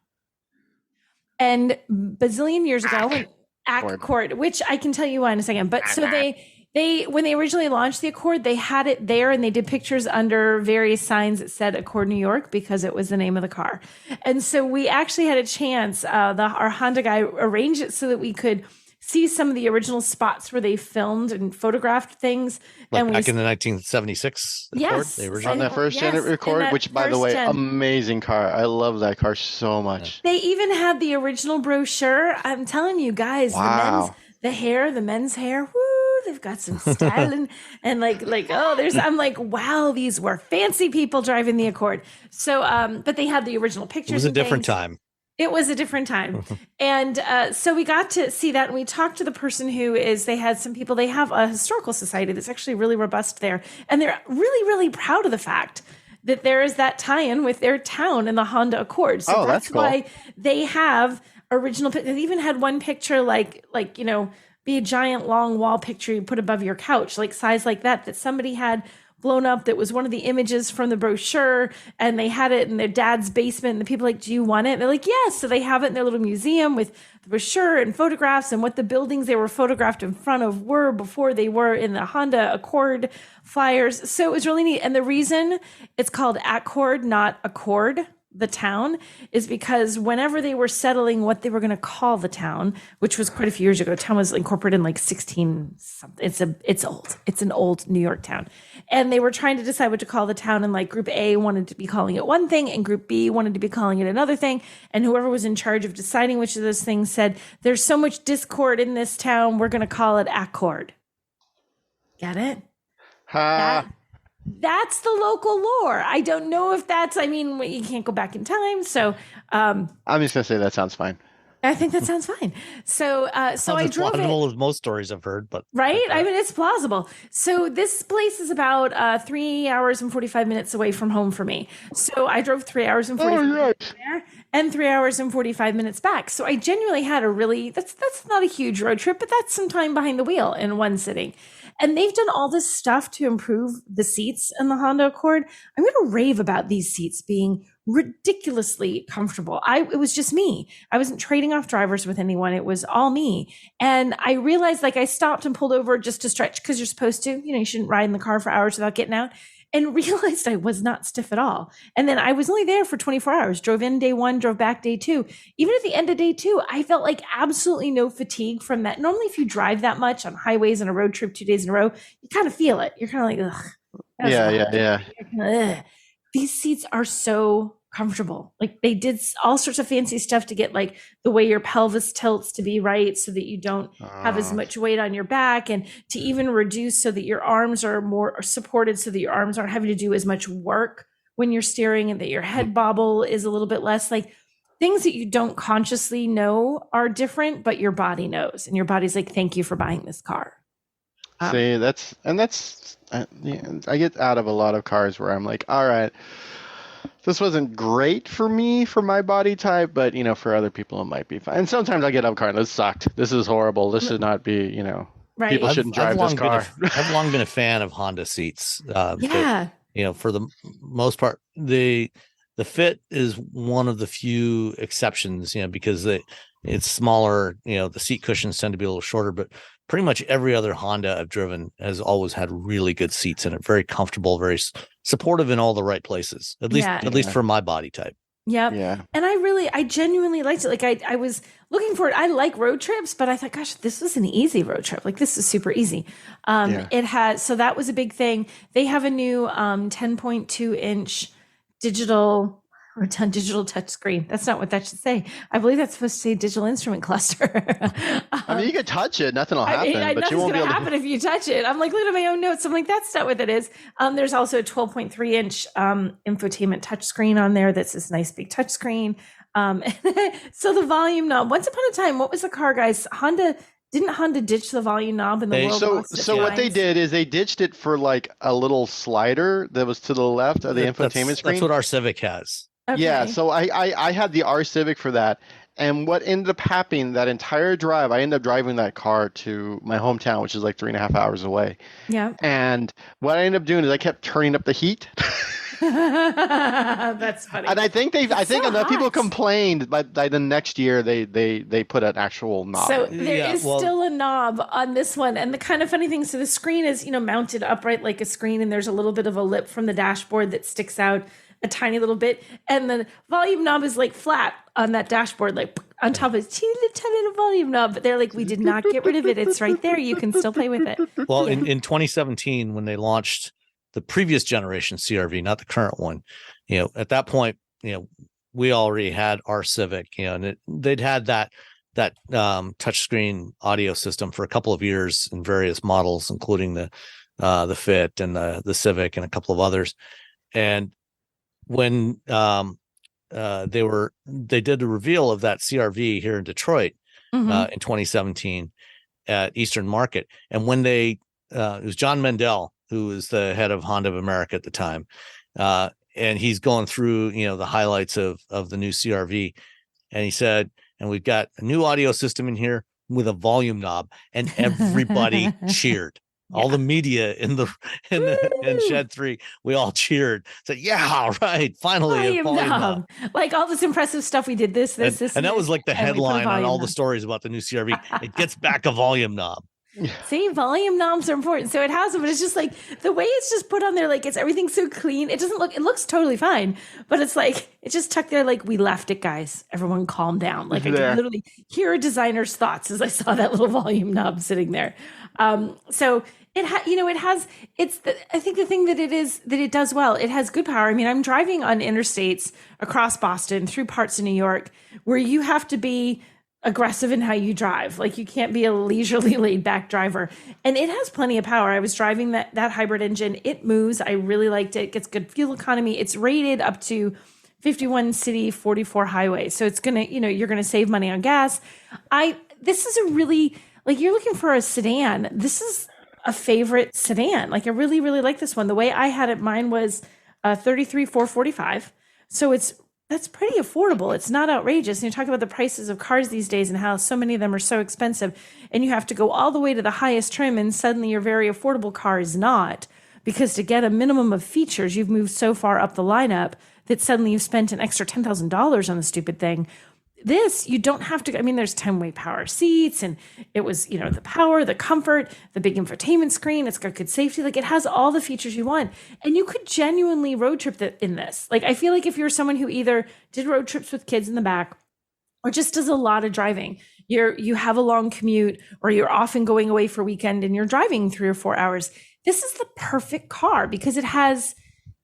And bazillion years ago, Accord, which I can tell you why in a second. But so they when they originally launched the Accord, they had it there and they did pictures under various signs that said Accord New York because it was the name of the car. And so we actually had a chance, our Honda guy arranged it so that we could see some of the original spots where they filmed and photographed things. Like back in the 1976 Accord? Yes. The original? On that first gen Accord, which by the way, amazing car. I love that car so much. They even had the original brochure. I'm telling you guys, the men's hair, woo, they've got some style and like, oh, I'm like, wow, these were fancy people driving the Accord. So, but they had the original pictures. It was a different time. It was a different time. And so we got to see that, and we talked to the person they have a historical society that's actually really robust there. And they're really, really proud of the fact that there is that tie-in with their town and the Honda Accord. So that's cool. Why they have original, they even had one picture like, be a giant long wall picture you put above your couch, like size like that somebody had blown up. That was one of the images from the brochure, and they had it in their dad's basement, and the people were like, do you want it? And they're like, yes. So they have it in their little museum with the brochure and photographs and what the buildings they were photographed in front of were before they were in the Honda Accord flyers. So it was really neat. And the reason it's called Accord, not Accord, the town, is because whenever they were settling what they were going to call the town, which was quite a few years ago, the town was incorporated in like 16 something. It's old. It's an old New York town. And they were trying to decide what to call the town. And like Group A wanted to be calling it one thing, and Group B wanted to be calling it another thing. And whoever was in charge of deciding which of those things said, there's so much discord in this town, we're going to call it Accord. Get it? That's the local lore. I don't know if you can't go back in time. So I'm just going to say that sounds fine. I think that sounds fine. So I drove plausible as most stories I've heard, but right. I mean, it's plausible. So this place is about 3 hours and 45 minutes away from home for me. So I drove 3 hours and 45 minutes there and 3 hours and 45 minutes back. So I genuinely had that's not a huge road trip, but that's some time behind the wheel in one sitting. And they've done all this stuff to improve the seats in the Honda Accord. I'm going to rave about these seats being ridiculously comfortable. It was just me. I wasn't trading off drivers with anyone. It was all me. And I realized, I stopped and pulled over just to stretch, because you're supposed to, you shouldn't ride in the car for hours without getting out, and realized I was not stiff at all. And then I was only there for 24 hours, drove in day one, drove back day two. Even at the end of day two, I felt like absolutely no fatigue from that. Normally, if you drive that much on highways on a road trip 2 days in a row, you kind of feel it. You're kind of like, ugh. Yeah. These seats are so comfortable. Like, they did all sorts of fancy stuff to get like the way your pelvis tilts to be right, so that you don't have as much weight on your back, and to even reduce so that your arms are more supported, so that your arms aren't having to do as much work when you're steering, and that your head bobble is a little bit less. Like, things that you don't consciously know are different, but your body knows, and your body's like, thank you for buying this car. See, I get out of a lot of cars where I'm like, all right, this wasn't great for me, for my body type, but for other people it might be fine. And sometimes I get out of a car and this sucked. This is horrible. This should not be, right. People shouldn't drive this car. I've long been a fan of Honda seats. Yeah. But, for the most part, the fit is one of the few exceptions, because it's smaller, the seat cushions tend to be a little shorter, but pretty much every other Honda I've driven has always had really good seats in it. Very comfortable, very supportive in all the right places, at least for my body type. Yep. Yeah. And I genuinely liked it. Like, I was looking for it. I like road trips, but I thought, gosh, this was an easy road trip. Like, this is super easy. It has, so that was a big thing. They have a new 10.2 inch digital touchscreen. That's not what that should say. I believe that's supposed to say digital instrument cluster. I mean, you could touch it. Nothing will happen. But you won't be able to happen if you touch it. I'm like, look at my own notes. I'm like, that's not what that is. There's also a 12.3 inch infotainment touchscreen on there. That's this nice big touchscreen. So the volume knob. Once upon a time, what was the car, guys? Didn't Honda ditch the volume knob in the world? So what they did is they ditched it for like a little slider that was to the left of the infotainment screen. That's what our Civic has. Okay. Yeah, so I had the R Civic for that. And what ended up happening that entire drive, I ended up driving that car to my hometown, which is like 3.5 hours away. Yeah. And what I ended up doing is I kept turning up the heat. That's funny. And I think enough people complained, but by the next year they put an actual knob. So there is still a knob on this one. And the kind of funny thing, so the screen is, mounted upright like a screen, and there's a little bit of a lip from the dashboard that sticks out a tiny little bit, and the volume knob is like flat on that dashboard, like on top of a teeny little volume knob. But they're like, we did not get rid of it. It's right there. You can still play with it. Well, in 2017, when they launched the previous generation CRV, not the current one, at that point, we already had our Civic, and they'd had that touchscreen audio system for a couple of years in various models, including the Fit and the Civic and a couple of others. And when they did a reveal of that CRV here in Detroit in 2017 at Eastern Market, and when it was John Mendel, who was the head of Honda of America at the time, and he's going through the highlights of the new CRV, and he said, and we've got a new audio system in here with a volume knob, and everybody cheered. All the media in Shed 3, we all cheered. Said, "Yeah, right! Finally, a volume knob." Like all this impressive stuff we did. This, and that was like the headline on all the stories about the new CRV. It gets back a volume knob. See, volume knobs are important. So it has them, but it's just like the way it's just put on there, like everything's so clean. It looks totally fine, but it's like, it's just tucked there. Like, we left it, guys. Everyone calm down. Like, I could literally hear a designer's thoughts as I saw that little volume knob sitting there. So I think the thing that it does well, it has good power. I mean, I'm driving on interstates across Boston through parts of New York where you have to be aggressive in how you drive. Like, you can't be a leisurely laid back driver, and it has plenty of power. I was driving that hybrid engine. It moves. I really liked it. It gets good fuel economy. It's rated up to 51 city, 44 highway. So it's going to, you're going to save money on gas. This is a really, like, you're looking for a sedan. This is a favorite sedan. Like, I really, really like this one. The way I had it, mine was 33,445. So that's pretty affordable. It's not outrageous. And you talk about the prices of cars these days and how so many of them are so expensive, and you have to go all the way to the highest trim, and suddenly your very affordable car is not, because to get a minimum of features, you've moved so far up the lineup that suddenly you've spent an extra $10,000 on the stupid thing. This, you don't have to, I mean, there's 10-way power seats, and it was, the power, the comfort, the big infotainment screen. It's got good safety. Like, it has all the features you want. And you could genuinely road trip in this. Like, I feel like if you're someone who either did road trips with kids in the back or just does a lot of driving, you have a long commute, or you're often going away for a weekend and you're driving 3 or 4 hours, this is the perfect car, because it has,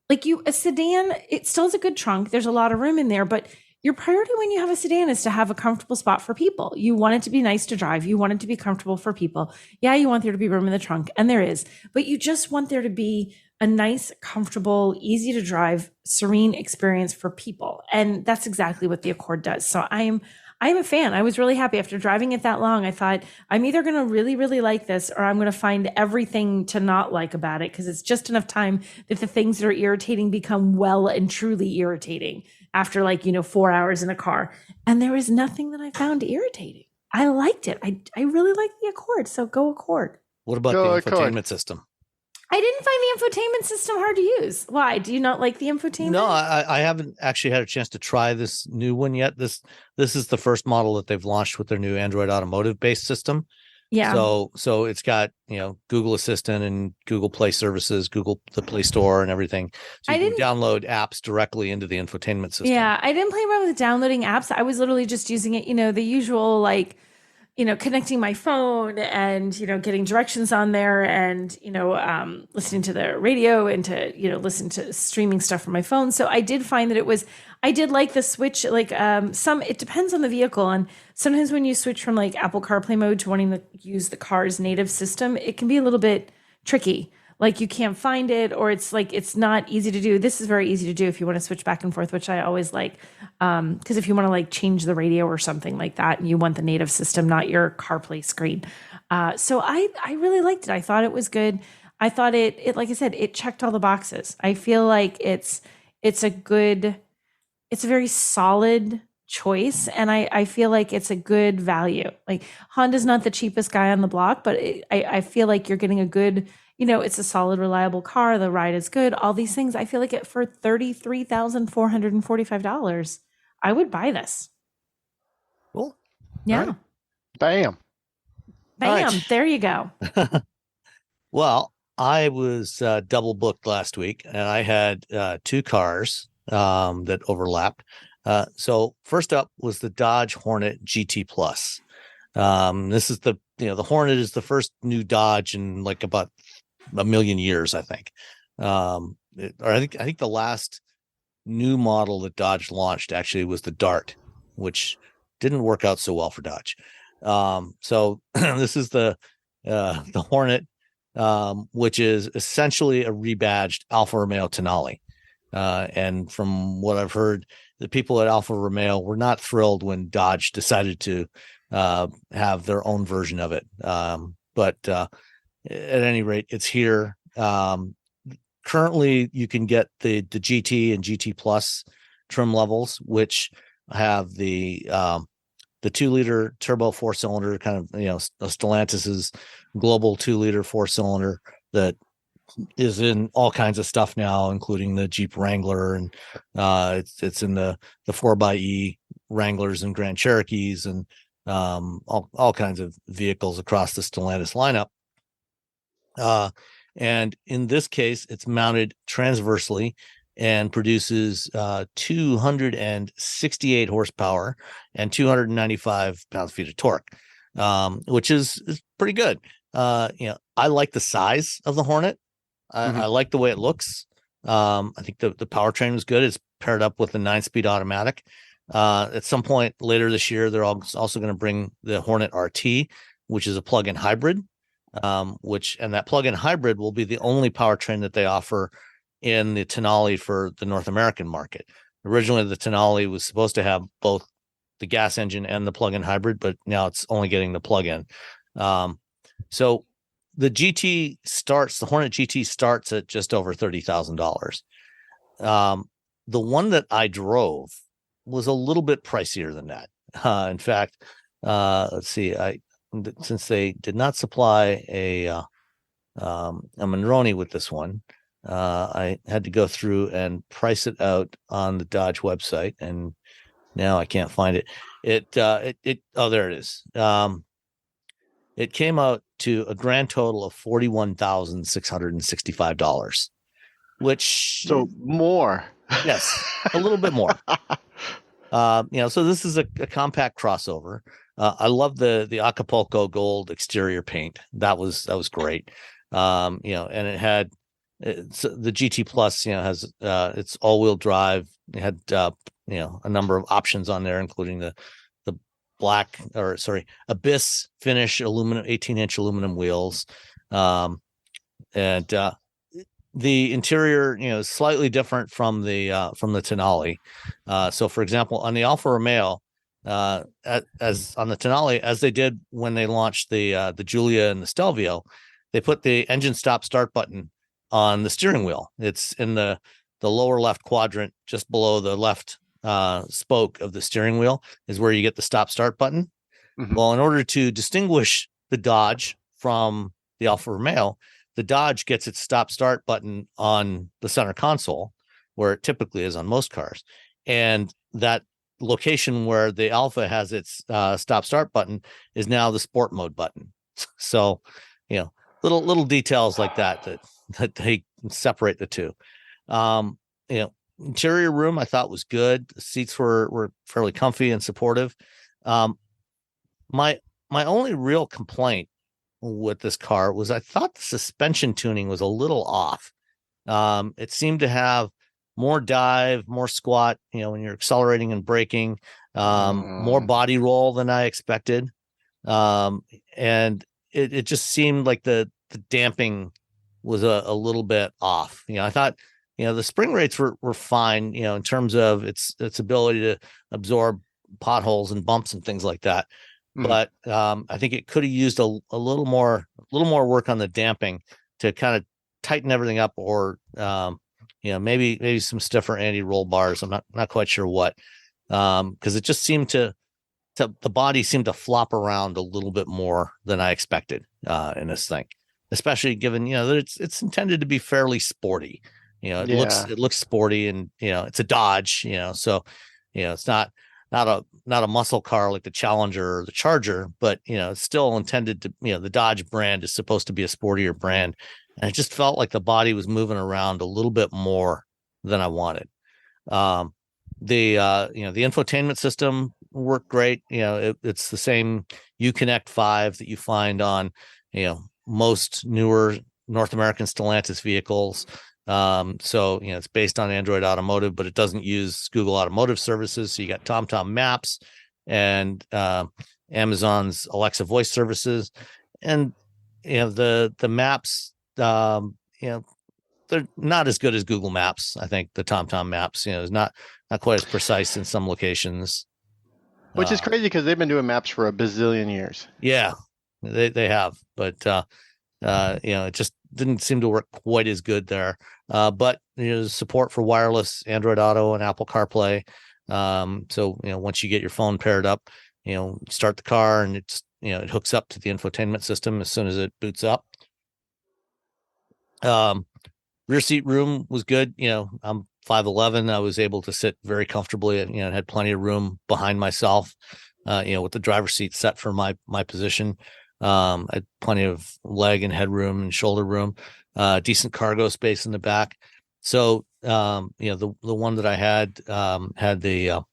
like, a sedan, it still has a good trunk. There's a lot of room in there, but your priority when you have a sedan is to have a comfortable spot for people. You want it to be nice to drive. You want it to be comfortable for people. Yeah, you want there to be room in the trunk, and there is, but you just want there to be a nice, comfortable, easy to drive, serene experience for people. And that's exactly what the Accord does. So I'm a fan. I was really happy after driving it that long. I thought, I'm either going to really, really like this, or I'm going to find everything to not like about it, because it's just enough time that the things that are irritating become well and truly irritating after 4 hours in a car. And there was nothing that I found irritating. I liked it. I really like the Accord. So go Accord. What about the infotainment system? I didn't find the infotainment system hard to use. Why? Do you not like the infotainment? No, I haven't actually had a chance to try this new one yet. This is the first model that they've launched with their new Android Automotive based system. Yeah. So it's got, Google Assistant and Google Play services, the Play Store and everything. So you can download apps directly into the infotainment system. Yeah, I didn't play around with downloading apps. I was literally just using it, the usual, connecting my phone and, getting directions on there, and, listening to the radio and to, listen to streaming stuff from my phone. So I did find that I did like the switch, it depends on the vehicle. And sometimes when you switch from Apple CarPlay mode to wanting to use the car's native system, it can be a little bit tricky. Like, you can't find it, or it's not easy to do. This is very easy to do if you want to switch back and forth, which I always like. Because if you want to change the radio or something like that, and you want the native system, not your CarPlay screen. So I really liked it. I thought it was good. I thought it like I said, it checked all the boxes. I feel like it's a very solid choice, and I feel like it's a good value. Like, Honda's not the cheapest guy on the block, but I feel like you're getting a good, it's a solid, reliable car. The ride is good. All these things. I feel like for $33,445, I would buy this. Cool. Yeah. Right. Bam. Right. There you go. Well, I was double booked last week, and I had 2 cars that overlapped. So first up was the Dodge Hornet GT Plus. This is the Hornet is the first new Dodge in about a million years, I think. I think the last new model that Dodge launched actually was the Dart, which didn't work out so well for Dodge. So this is the Hornet, which is essentially a rebadged Alfa Romeo Tonale. And from what I've heard, the people at Alfa Romeo were not thrilled when Dodge decided to have their own version of it. But at any rate, it's here. Currently, you can get the GT and GT Plus trim levels, which have the 2-liter turbo 4-cylinder, kind of, Stellantis's global 2-liter 4-cylinder that is in all kinds of stuff now, including the Jeep Wrangler, and it's in the 4xe Wranglers and Grand Cherokees, and all kinds of vehicles across the Stellantis lineup. And in this case, it's mounted transversely and produces 268 horsepower and 295 pound-feet of torque, which is pretty good. I like the size of the Hornet. I like the way it looks. I think the powertrain was good. It's paired up with the 9-speed automatic. At some point later this year, they're also going to bring the Hornet RT, which is a plug-in hybrid. And that plug-in hybrid will be the only powertrain that they offer in the Tonale for the North American market. Originally, the Tonale was supposed to have both the gas engine and the plug-in hybrid, but now it's only getting the plug-in. So the Hornet GT starts at just over $30,000. The one that I drove was a little bit pricier than that. In fact, let's see, since they did not supply a Monroney with this one, I had to go through and price it out on the Dodge website, and now I can't find it. There it is. It came out to a grand total of $41,665, which more. Yes, a little bit more. So this is a compact crossover. I love the Acapulco gold exterior paint. That was great. And it had the GT Plus, has it's all-wheel drive. It had a number of options on there, including the Abyss finish aluminum 18-inch aluminum wheels. And the interior, is slightly different from the Tonale. So for example, on the Alfa Romeo, as on the Tonale, as they did when they launched the Giulia and the Stelvio, they put the engine start button on the steering wheel. It's in the lower left quadrant, just below the left spoke of the steering wheel is where you get the start button. Well, in order to distinguish the Dodge from the Alfa Romeo, the Dodge gets its start button on the center console, where it typically is on most cars, and that location where the Alfa has its start button is now the sport mode button. So, little details like that they separate the two. Interior room I thought was good. The seats were fairly comfy and supportive. My only real complaint with this car was I thought the suspension tuning was a little off. It seemed to have more dive, more squat, when you're accelerating and braking, more body roll than I expected. And it just seemed like the damping was a little bit off. I thought, the spring rates were fine, in terms of its ability to absorb potholes and bumps and things like that. But I think it could have used a little more work on the damping to kind of tighten everything up, or maybe some stiffer anti-roll bars. I'm not quite sure what, because it just seemed the body seemed to flop around a little bit more than I expected in this thing, especially given that it's intended to be fairly sporty. It looks sporty, and it's a Dodge. So it's not a muscle car like the Challenger or the Charger, but it's still intended to, the Dodge brand is supposed to be a sportier brand, and it just felt like the body was moving around a little bit more than I wanted. The infotainment system worked great. It's the same Uconnect 5 that you find on most newer North American Stellantis vehicles. So it's based on Android Automotive, but it doesn't use Google Automotive Services. So you got TomTom Maps and Amazon's Alexa voice services, and the maps. They're not as good as Google Maps. I think the TomTom maps, is not quite as precise in some locations. Which is crazy because they've been doing maps for a bazillion years. Yeah, they have, but it just didn't seem to work quite as good there. But support for wireless Android Auto and Apple CarPlay. So once you get your phone paired up, start the car and it hooks up to the infotainment system as soon as it boots up. Rear seat room was good. I'm 5'11". I was able to sit very comfortably. It had plenty of room behind myself. With the driver's seat set for my position. I had plenty of leg and headroom and shoulder room. Decent cargo space in the back. So the one that I had the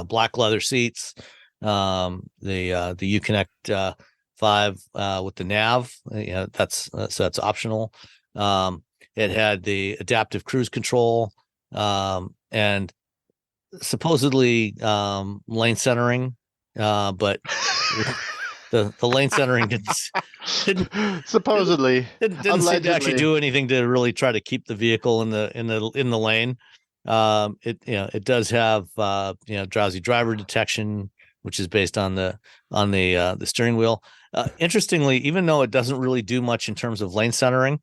black leather seats. The Uconnect 5 with the nav. That's optional. It had the adaptive cruise control, and supposedly lane centering, but the lane centering didn't supposedly didn't seem to actually do anything to really try to keep the vehicle in the lane. It does have drowsy driver detection, which is based on the steering wheel. Interestingly, even though it doesn't really do much in terms of lane centering,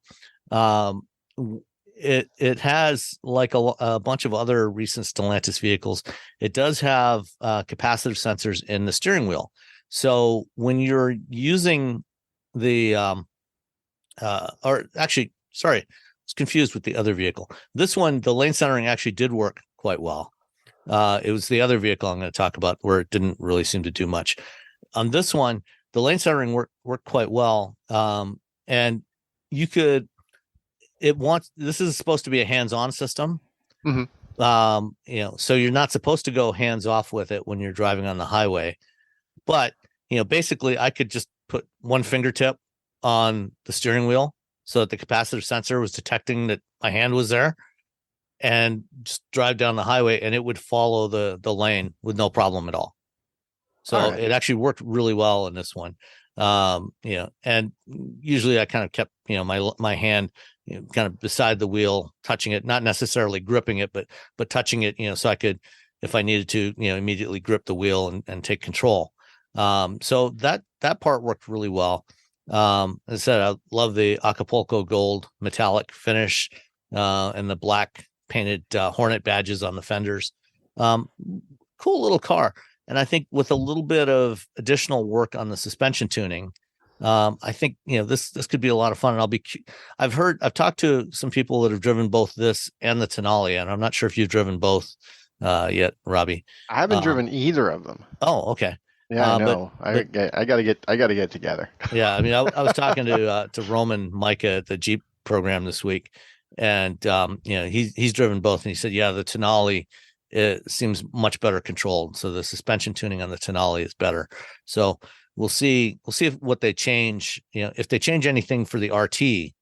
it has, like a bunch of other recent Stellantis vehicles, it does have capacitive sensors in the steering wheel. So when you're using the I was confused with the other vehicle. This one, the lane centering actually did work quite well. It was the other vehicle I'm going to talk about where it didn't really seem to do much. On this one, the lane centering worked quite well. And you could, this is supposed to be a hands-on system. Mm-hmm. So you're not supposed to go hands-off with it when you're driving on the highway. But, basically I could just put one fingertip on the steering wheel so that the capacitive sensor was detecting that my hand was there, and just drive down the highway and it would follow the lane with no problem at all. So It actually worked really well in this one. And usually I kind of kept, my hand, kind of beside the wheel, touching it, not necessarily gripping it, but touching it, so I could, if I needed to, immediately grip the wheel and take control. So that part worked really well. As I said, I love the Acapulco gold metallic finish, and the black painted Hornet badges on the fenders. Cool little car. And I think with a little bit of additional work on the suspension tuning, I think, this could be a lot of fun. And I've talked to some people that have driven both this and the Tenali, and I'm not sure if you've driven both yet, Robbie. I haven't driven either of them. Oh, okay. Yeah, I know. I gotta get together. Yeah, I mean, I was talking to Roman Micah at the Jeep program this week, and he's driven both, and he said, yeah, the Tenali, it seems much better controlled. So the suspension tuning on the Tenali is better. So we'll see if what they change, if they change anything for the RT,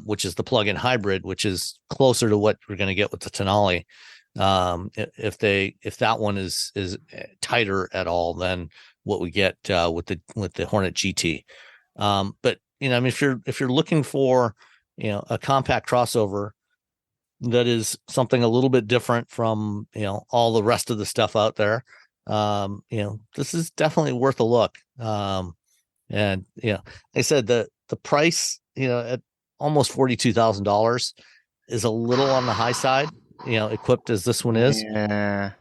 which is the plug-in hybrid, which is closer to what we're going to get with the Tenali. If that one is tighter at all than what we get with the Hornet GT. But I mean, if you're looking for a compact crossover that is something a little bit different from all the rest of the stuff out there, this is definitely worth a look. And I said the price at almost $42,000 is a little on the high side, equipped as this one is. Yeah.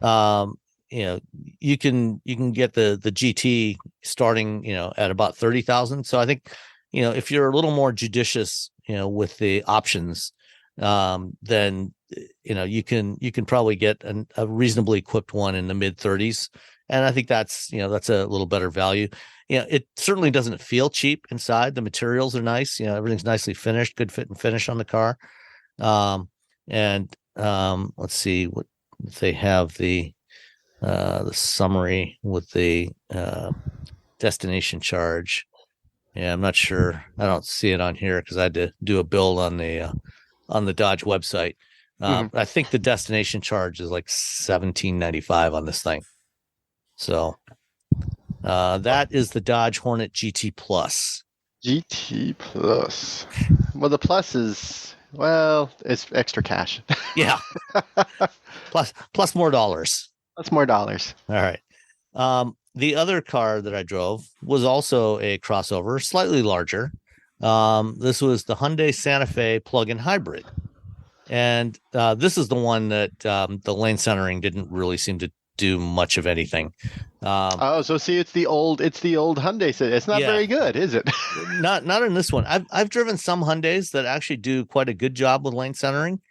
You can get the GT starting at about 30,000. So I think if you're a little more judicious with the options, then you can probably get a reasonably equipped one in the mid 30s, and I think that's a little better value. It certainly doesn't feel cheap inside. The materials are nice. Everything's nicely finished, good fit and finish on the car. And let's see what if they have the summary with the destination charge. Yeah, I'm not sure. I don't see it on here because I had to do a build on the Dodge website. I think the destination charge is like $17.95 on this thing. So that is the Dodge Hornet GT Plus. GT Plus. Well, the plus is, well, it's extra cash. Yeah. plus more dollars. That's more dollars. All right. The other car that I drove was also a crossover, slightly larger. This was the Hyundai Santa Fe plug-in hybrid. And this is the one that the lane centering didn't really seem to do much of anything. So see, it's the old Hyundai. It's not very good, is it? not in this one. I've driven some Hyundais that actually do quite a good job with lane centering.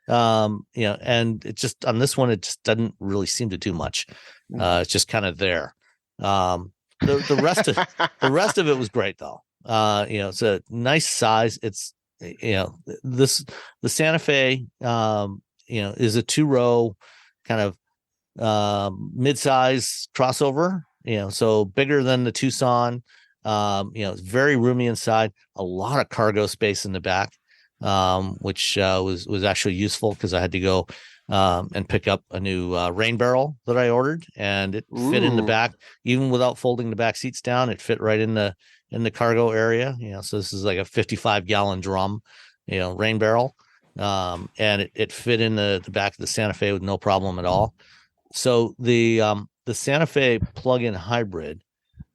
And it just on this one, it just doesn't really seem to do much. It's just kind of there. The rest of it was great though. It's a nice size. It's the Santa Fe is a 2-row kind of mid-size crossover, so bigger than the Tucson. It's very roomy inside, a lot of cargo space in the back, which was actually useful because I had to go and pick up a new rain barrel that I ordered, and it fit in the back even without folding the back seats down. It fit right in the cargo area. So this is like a 55-gallon drum, rain barrel, and it fit in the back of the Santa Fe with no problem at all. So the Santa Fe plug-in hybrid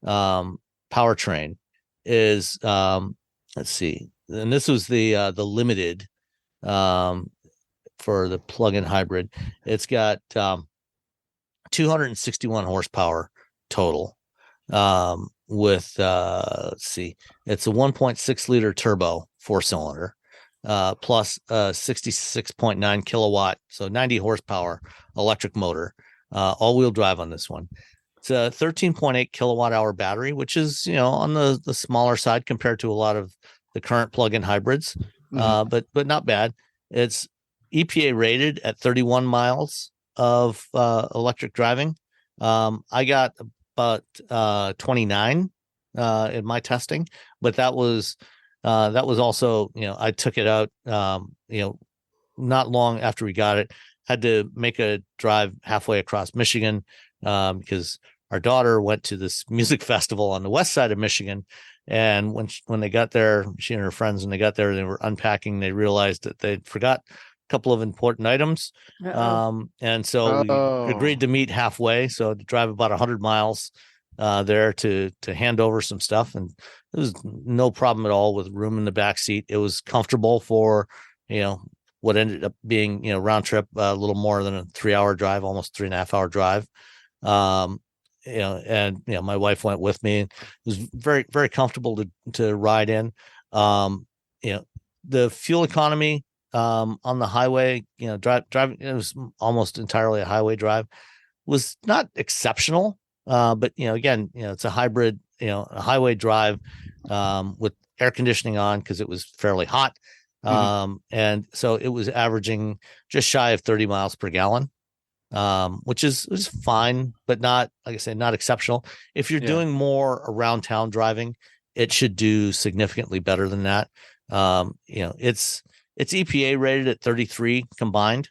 powertrain is let's see, and this was the limited for the plug-in hybrid. It's got 261 horsepower total, with let's see, it's a 1.6 liter turbo 4-cylinder, plus a 66.9 kilowatt, so 90 horsepower electric motor, all-wheel drive on this one. It's a 13.8 kilowatt hour battery, which is on the smaller side compared to a lot of the current plug-in hybrids, but not bad. It's EPA rated at 31 miles of electric driving. I got about 29 in my testing, but that was also, I took it out, not long after we got it. Had to make a drive halfway across Michigan because our daughter went to this music festival on the west side of Michigan. And when they got there, she and her friends, when they got there, they were unpacking. They realized that they'd forgot a couple of important items. And so we agreed to meet halfway. So to drive about 100 miles there to hand over some stuff. And it was no problem at all with room in the back seat. It was comfortable for, what ended up being, round trip, a little more than a 3-hour drive, almost 3.5-hour drive. And my wife went with me. It was very, very comfortable to ride in. The fuel economy on the highway, driving, it was almost entirely a highway drive, was not exceptional. But again, it's a hybrid, a highway drive with air conditioning on because it was fairly hot. And so it was averaging just shy of 30 miles per gallon, which is fine, but not, like I say, not exceptional. If you're doing more around town driving, it should do significantly better than that. It's EPA rated at 33 combined.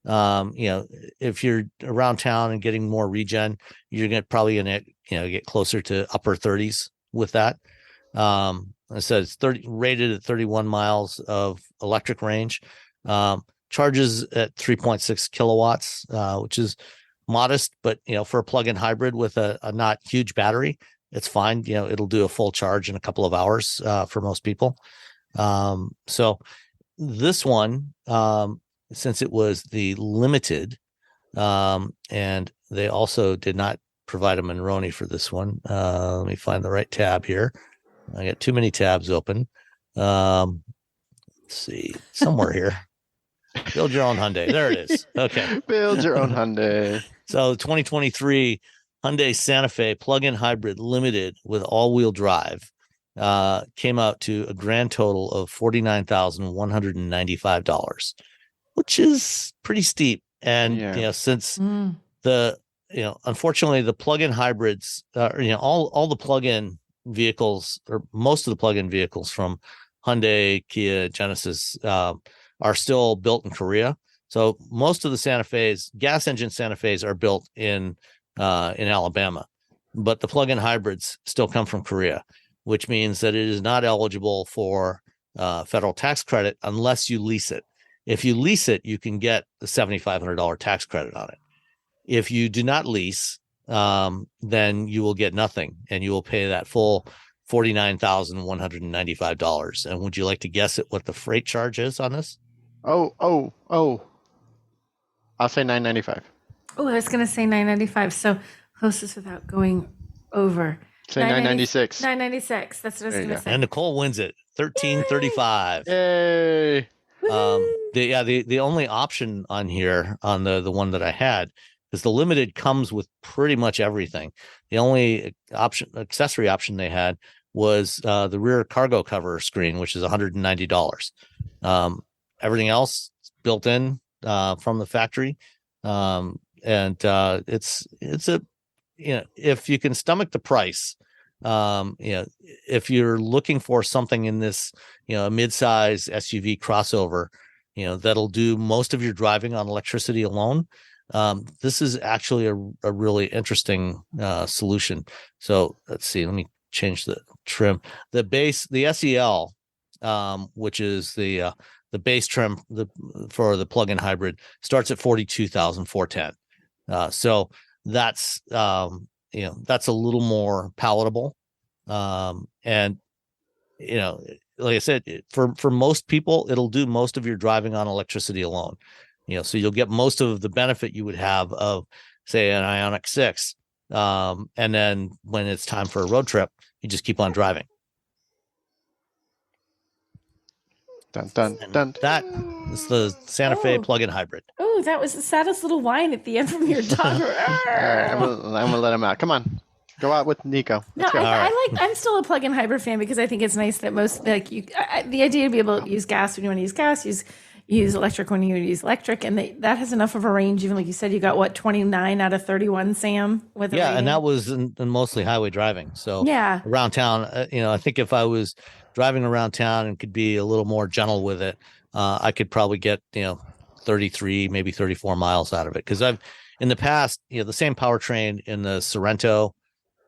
If you're around town and getting more regen, you're probably gonna get closer to upper 30s with that. So it's rated at 31 miles of electric range. Charges at 3.6 kilowatts, which is modest, but for a plug-in hybrid with a not huge battery, it's fine. It'll do a full charge in a couple of hours for most people. So this one, since it was the limited, and they also did not provide a Monroney for this one. Let me find the right tab here. I got too many tabs open. Let's see, somewhere here. Build your own Hyundai. There it is. Okay. Build your own Hyundai. So 2023 Hyundai Santa Fe plug-in hybrid limited with all-wheel drive came out to a grand total of $49,195, which is pretty steep. And since unfortunately the plug-in hybrids, all the plug-in vehicles, or most of the plug-in vehicles from Hyundai, Kia, Genesis are still built in Korea. So most of the Santa Fe's, gas engine Santa Fe's, are built in in Alabama, but the plug-in hybrids still come from Korea, which means that it is not eligible for federal tax credit unless you lease it. If you lease it, you can get the $7,500 tax credit on it. If you do not lease, then you will get nothing, and you will pay that full $49,195. And would you like to guess at what the freight charge is on this? Oh. I'll say $995. Oh, I was going to say $995. So closest without going over. Say $996. $996. That's what I was going to say. And Nicole wins it, $1,335. Yay! The only option on here on the one that I had is the limited comes with pretty much everything. The only accessory option they had was the rear cargo cover screen, which is $190. Everything else is built in from the factory, and it's a, if you can stomach the price, if you're looking for something in this, a mid-size SUV crossover, that'll do most of your driving on electricity alone. This is actually a really interesting solution. So let's see, let me change the trim. The base, the SEL, which is the base trim for the plug-in hybrid, starts at $42,410. So that's that's a little more palatable. And like I said, for most people, it'll do most of your driving on electricity alone. So you'll get most of the benefit you would have of, say, an Ioniq 6. And then when it's time for a road trip, you just keep on driving. Dun, dun, dun. That is the Santa Fe plug-in hybrid. Oh, that was the saddest little whine at the end from your dog. All right, I'm gonna let him out. Come on, go out with Nico. No, I'm still a plug-in hybrid fan because I think it's nice that most the idea to be able to use gas when you want to use gas, use electric when you use electric, and that has enough of a range. Even like you said, you got what 29 out of 31, Sam, with a rating? And that was in mostly highway driving. So around town, I think if I was driving around town and could be a little more gentle with it, I could probably get 33, maybe 34 miles out of it. Because I've in the past, the same powertrain in the Sorento.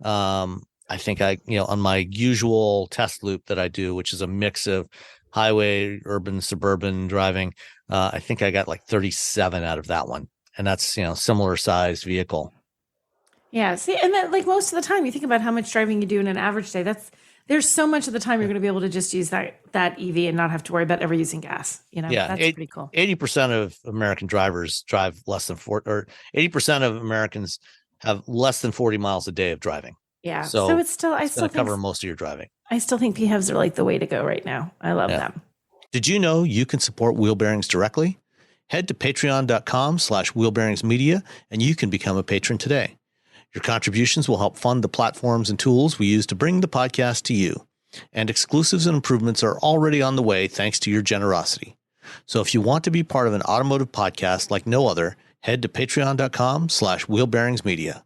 I think on my usual test loop that I do, which is a mix of highway, urban, suburban driving, I think I got like 37 out of that one, and that's similar sized vehicle. Yeah, see, and that, like, most of the time, you think about how much driving you do in an average day. There's so much of the time you're going to be able to just use that EV and not have to worry about ever using gas. That's pretty cool. 80% of American drivers drive less than 40, or 80% of Americans have less than 40 miles a day of driving. Yeah, so it's still cover most of your driving. I still think PHEVs are like the way to go right now. I love them. Did you know you can support Wheel Bearings directly? Head to patreon.com/wheelbearingsmedia and you can become a patron today. Your contributions will help fund the platforms and tools we use to bring the podcast to you. And exclusives and improvements are already on the way thanks to your generosity. So if you want to be part of an automotive podcast like no other, head to patreon.com/wheelbearingsmedia.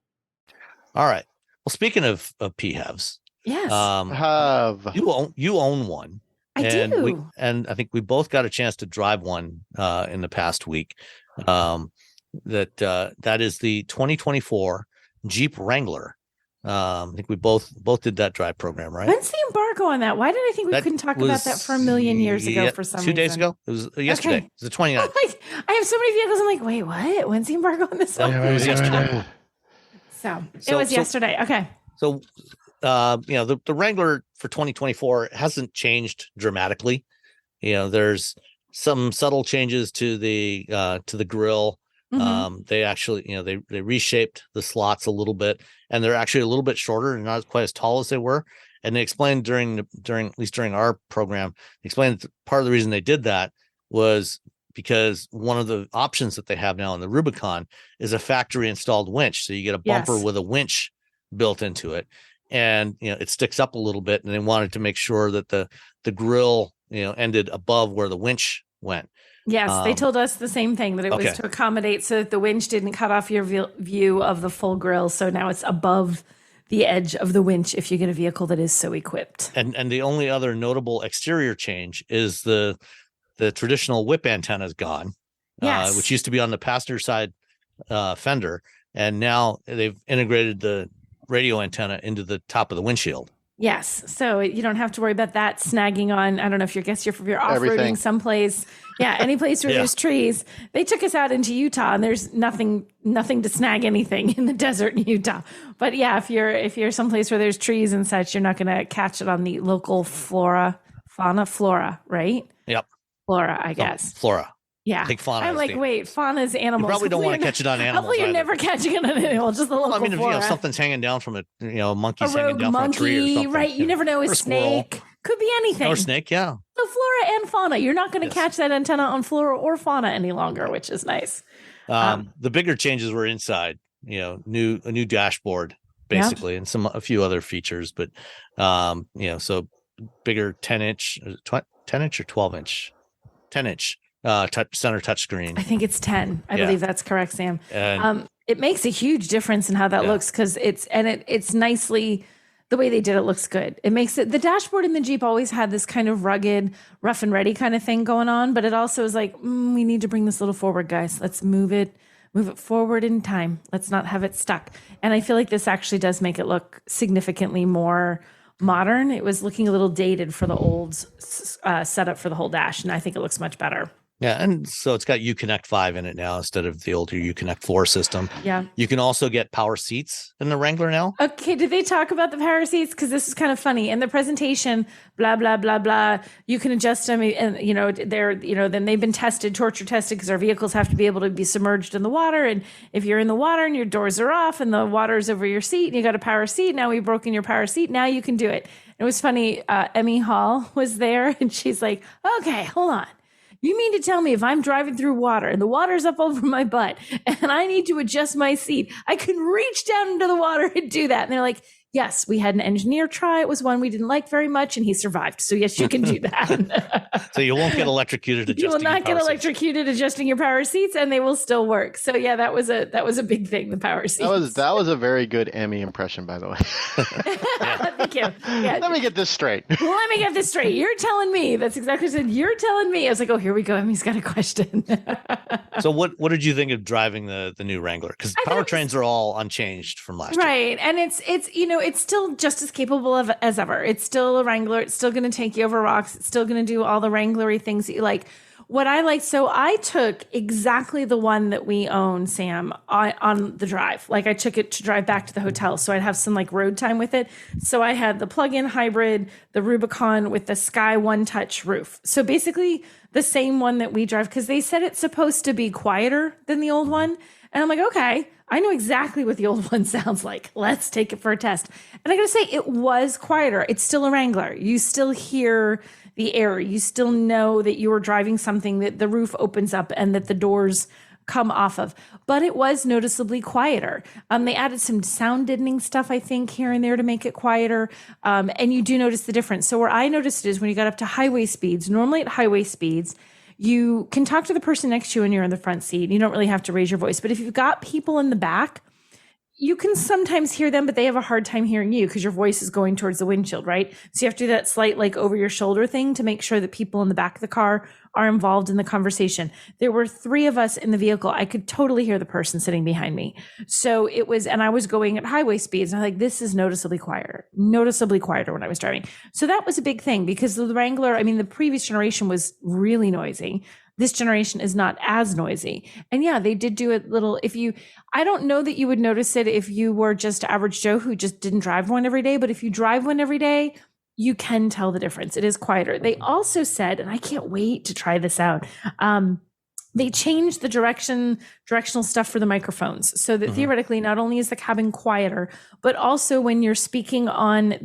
All right. Well, speaking of PHEVs, yes, you own one. I do. And I think we both got a chance to drive one in the past week. That is the 2024 Jeep Wrangler. I think we both did that drive program, right? When's the embargo on that? Why did I think we couldn't talk about that for a million years ago for some reason? 2 days ago? It was yesterday. Okay. It was the 29th. I have so many vehicles. I'm like, wait, what? When's the embargo on this one? It was yesterday. So it was yesterday. Okay. So, the Wrangler for 2024 hasn't changed dramatically. There's some subtle changes to the grille. Mm-hmm. They actually, they reshaped the slots a little bit, and they're actually a little bit shorter and not quite as tall as they were. And they explained during our program, explained that part of the reason they did that was because one of the options that they have now in the Rubicon is a factory installed winch. So you get a bumper with a winch built into it, and it sticks up a little bit. And they wanted to make sure that the grill ended above where the winch went. Yes, they told us the same thing, that it was to accommodate so that the winch didn't cut off your view of the full grill. So now it's above the edge of the winch if you get a vehicle that is so equipped. And the only other notable exterior change is the traditional whip antenna is gone, which used to be on the passenger side fender. and now they've integrated the radio antenna into the top of the windshield. Yes. So you don't have to worry about that snagging on, I don't know if if you're off-roading Everything. someplace. Yeah. Any place where there's trees. They took us out into Utah and there's nothing to snag anything in the desert in Utah. But yeah, if you're someplace where there's trees and such, you're not going to catch it on the local flora, right? Yep. Flora, I guess. Flora. Yeah. I think fauna. I'm like, wait, fauna's animals. You probably don't want to catch it on animals. Hopefully you're either. never catching it on an animal, just the local Well, I mean, flora. if something's hanging down from a monkey's A hanging rogue down monkey, from a tree or something. right? You never know. A Or squirrel. snake. Could be anything. Or snake, yeah. So flora and fauna. You're not going to catch that antenna on flora or fauna any longer, which is nice. The bigger changes were inside. A new dashboard basically, and a few other features. But so bigger 10-inch or 12-inch, 10-inch center touchscreen. I think it's 10. I believe that's correct, Sam. And it makes a huge difference in how that looks because it's nicely. The way they did it looks good. It makes it, the dashboard in the Jeep always had this kind of rugged, rough and ready kind of thing going on, but it also is like, we need to bring this a little forward, guys. Let's move it forward in time. Let's not have it stuck. And I feel like this actually does make it look significantly more modern. It was looking a little dated for the old setup for the whole dash, and I think it looks much better. yeah, and so it's got Uconnect 5 in it now instead of the older Uconnect 4 system. Yeah. You can also get power seats in the Wrangler now. Okay, did they talk about the power seats? Because this is kind of funny. In the presentation, blah, blah, blah, blah, you can adjust them. And, then they've been torture tested, because our vehicles have to be able to be submerged in the water. And if you're in the water and your doors are off and the water's over your seat and you got a power seat, now we've broken your power seat. Now you can do it. It was funny. Emmy Hall was there and she's like, okay, hold on. You mean to tell me if I'm driving through water and the water's up over my butt and I need to adjust my seat, I can reach down into the water and do that? And they're like, yes, we had an engineer try. It was one we didn't like very much, and he survived. So yes, you can do that. So you won't get electrocuted adjusting. You will not get electrocuted seats. Adjusting your power seats, and they will still work. So yeah, that was a big thing. The power seats. That was a very good Emmy impression, by the way. Thank you. Yeah. Let me get this straight. Let me get this straight. You're telling me. That's exactly what I said. You're telling me. I was like, oh, here we go. Emmy's got a question. So what did you think of driving the new Wrangler? Because powertrains are all unchanged from last year. Right. And it's still just as capable as ever. It's still a Wrangler. It's still going to take you over rocks. It's still going to do all the Wranglery things that you like. What I like, so I took exactly the one that we own, Sam, on the drive. Like I took it to drive back to the hotel, so I'd have some like road time with it. So I had the plug-in hybrid, the Rubicon with the Sky One Touch roof. So basically the same one that we drive, because they said it's supposed to be quieter than the old one. And I'm like, okay, I know exactly what the old one sounds like. Let's take it for a test. And I gotta say, it was quieter. It's still a Wrangler. You still hear the air. You still know that you are driving something that the roof opens up and that the doors come off of. But it was noticeably quieter. They added some sound deadening stuff, I think, here and there to make it quieter. And you do notice the difference. So where I noticed it is when you got up to highway speeds, normally at highway speeds, you can talk to the person next to you when you're in the front seat. You don't really have to raise your voice. But if you've got people in the back, you can sometimes hear them, but they have a hard time hearing you because your voice is going towards the windshield, right? So you have to do that slight like over your shoulder thing to make sure that people in the back of the car are involved in the conversation. There were 3 of us in the vehicle. I could totally hear the person sitting behind me. So it was, and I was going at highway speeds. And I'm like, this is noticeably quieter when I was driving. So that was a big thing because the Wrangler, I mean, the previous generation was really noisy. This generation is not as noisy. And yeah, they did do a little, I don't know that you would notice it if you were just average Joe who just didn't drive one every day, but if you drive one every day, you can tell the difference. It is quieter. They also said, and I can't wait to try this out, they changed the directional stuff for the microphones so that theoretically, not only is the cabin quieter, but also when you're speaking on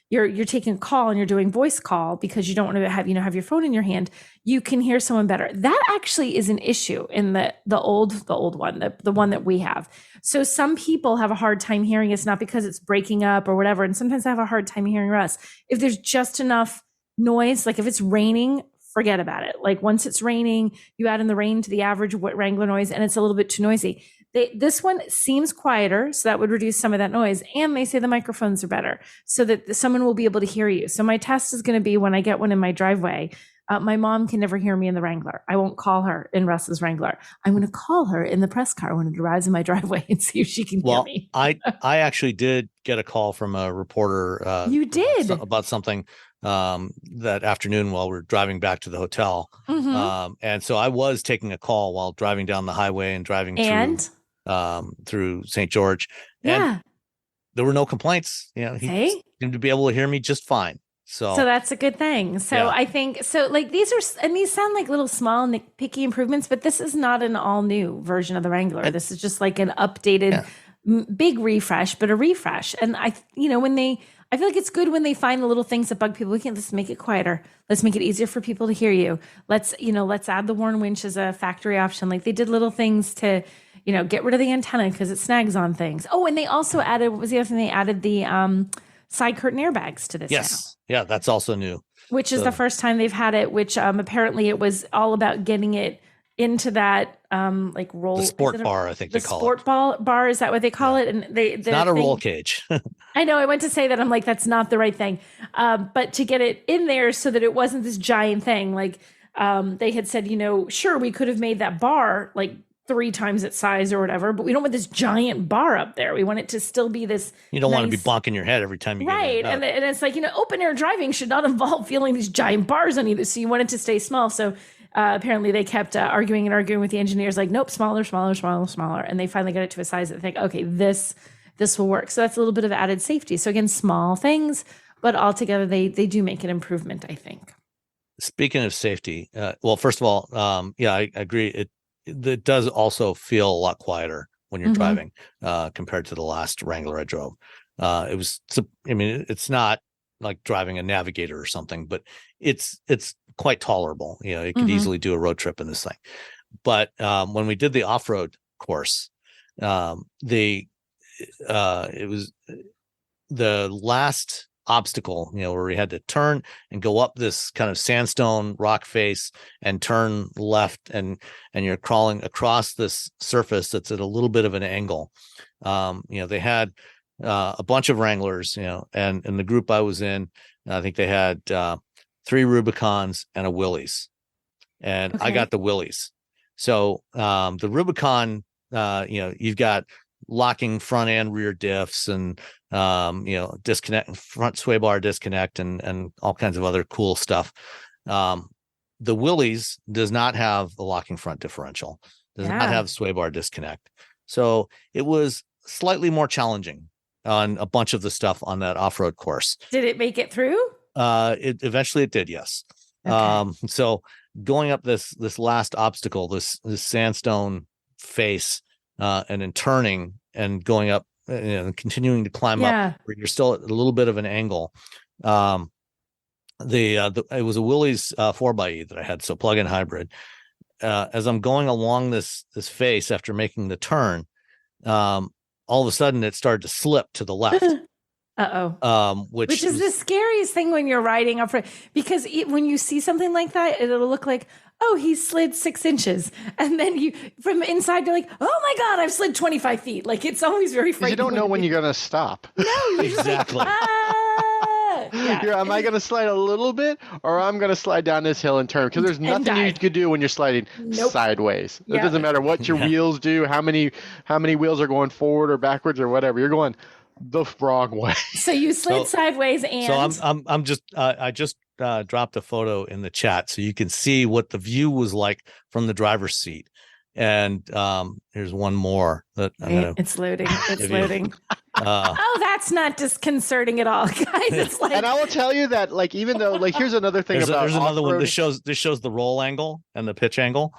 you're taking a call and you're doing voice call because you don't want to have your phone in your hand, you can hear someone better. That actually is an issue in the old one, the one that we have. So some people have a hard time hearing us, not because it's breaking up or whatever. And sometimes I have a hard time hearing us. If there's just enough noise, like if it's raining, forget about it. Like once it's raining, you add in the rain to the average Wrangler noise and it's a little bit too noisy. This one seems quieter, so that would reduce some of that noise. And they say the microphones are better so that someone will be able to hear you. So my test is going to be when I get one in my driveway, My mom can never hear me in the Wrangler. I won't call her in Russ's Wrangler. I'm going to call her in the press car when it arrives in my driveway and see if she can hear me. I actually did get a call from a reporter. You did? About something that afternoon while we were driving back to the hotel. And so I was taking a call while driving down the highway and driving through St. George. And there were no complaints. He seemed to be able to hear me just fine. So that's a good thing. So I think like these sound like little small nitpicky improvements, but this is not an all new version of the Wrangler. This is just like an updated big refresh, but a refresh. And I feel like it's good when they find the little things that bug people. Let's make it quieter. Let's make it easier for people to hear you. Let's add the Warn winch as a factory option. Like they did little things to, get rid of the antenna because it snags on things. Oh, and they also added, what was the other thing? They added the side curtain airbags to this now. Yeah, that's also new. Which is the first time they've had it, which apparently it was all about getting it into that like roll. The sport bar, I think they call it. The sport bar, is that what they call it? And it's not a roll cage. I know, I went to say that. I'm like, that's not the right thing. But to get it in there so that it wasn't this giant thing, like they had said, sure, we could have made that bar like 3 times its size or whatever, but we don't want this giant bar up there. We want it to still be this. You don't want to be bonking your head every time you get it. And it's like, open air driving should not involve feeling these giant bars on either. So you want it to stay small. So apparently they kept arguing with the engineers, like, nope, smaller. And they finally got it to a size that they think, okay, this will work. So that's a little bit of added safety. So again, small things, but altogether they do make an improvement, I think. Speaking of safety, well, first of all, I agree. It does also feel a lot quieter when you're driving compared to the last Wrangler I drove. It's not like driving a Navigator or something, but it's quite tolerable. It could easily do a road trip in this thing. But when we did the off-road course, it was the last obstacle, where we had to turn and go up this kind of sandstone rock face and turn left, and you're crawling across this surface that's at a little bit of an angle. They had a bunch of Wranglers, and in the group I was in, I think they had 3 Rubicons and a Willys, and I got the Willys. So the Rubicon, you've got locking front and rear diffs and disconnect, front sway bar disconnect, and all kinds of other cool stuff. The Willys does not have a locking front differential, does not have sway bar disconnect. So it was slightly more challenging on a bunch of the stuff on that off-road course. Did it make it through? It eventually did, yes. Okay. So going up this last obstacle, this sandstone face, and then turning and going up, continuing to climb up, where you're still at a little bit of an angle. It was a Willys 4xe that I had, so plug-in hybrid. As I'm going along this face after making the turn, all of a sudden it started to slip to the left. Which is the scariest thing when you're riding off road, because when you see something like that, it'll look like, oh, he slid 6 inches, and then you from inside you're like, oh my god, I've slid 25 feet. Like, it's always very frightening. You don't know when you're gonna stop. No, exactly. Am I going to slide a little bit, or I'm going to slide down this hill and turn? Because there's nothing you could do when you're sliding sideways. It doesn't matter what your wheels do, how many wheels are going forward or backwards or whatever. You're going the wrong way. So you slid sideways, and I just dropped a photo in the chat so you can see what the view was like from the driver's seat. And here's one more that it's loading. It's loading. That's not disconcerting at all, guys. It's like, and I will tell you that, like, even though, like, here's another thing there's another one. This shows the roll angle and the pitch angle.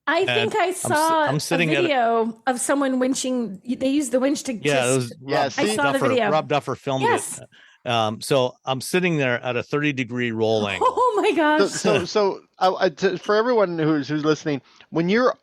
I think I saw a video of someone winching. They used the winch to I saw the video. Rob Duffer filmed it. So I'm sitting there at a 30-degree roll angle. Oh my gosh! So for everyone who's listening, when you're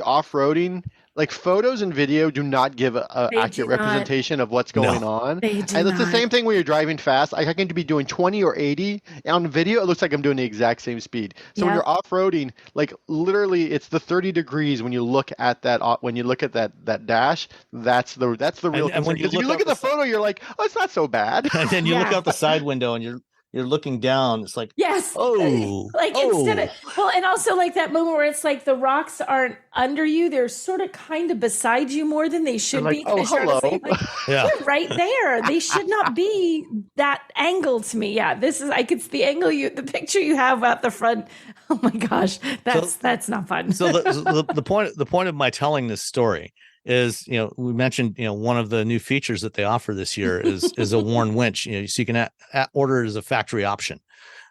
off-roading, like, photos and video do not give an accurate representation of what's going on. They do and it's the same thing when you're driving fast. I can be doing 20 or 80. On video, it looks like I'm doing the exact same speed. So when you're off-roading, like, literally, it's the 30 degrees when you look at that. When you look at that dash, that's the real. And when you look at the photo, you're like, oh, it's not so bad. And then you look out the side window and you're you're looking down. It's like, Yes. oh, Like instead of, well, and also like that moment where it's like the rocks aren't under you, they're sort of kind of beside you more than they should like, be. oh, 'Cause you're hello. honestly like, yeah. they're right there. They should not be that angle to me. Yeah, this is, I could see the angle the picture you have at the front. Oh my gosh, that's not fun. So the point of my telling this story is, we mentioned, one of the new features that they offer this year is a worn winch. So you can order it as a factory option.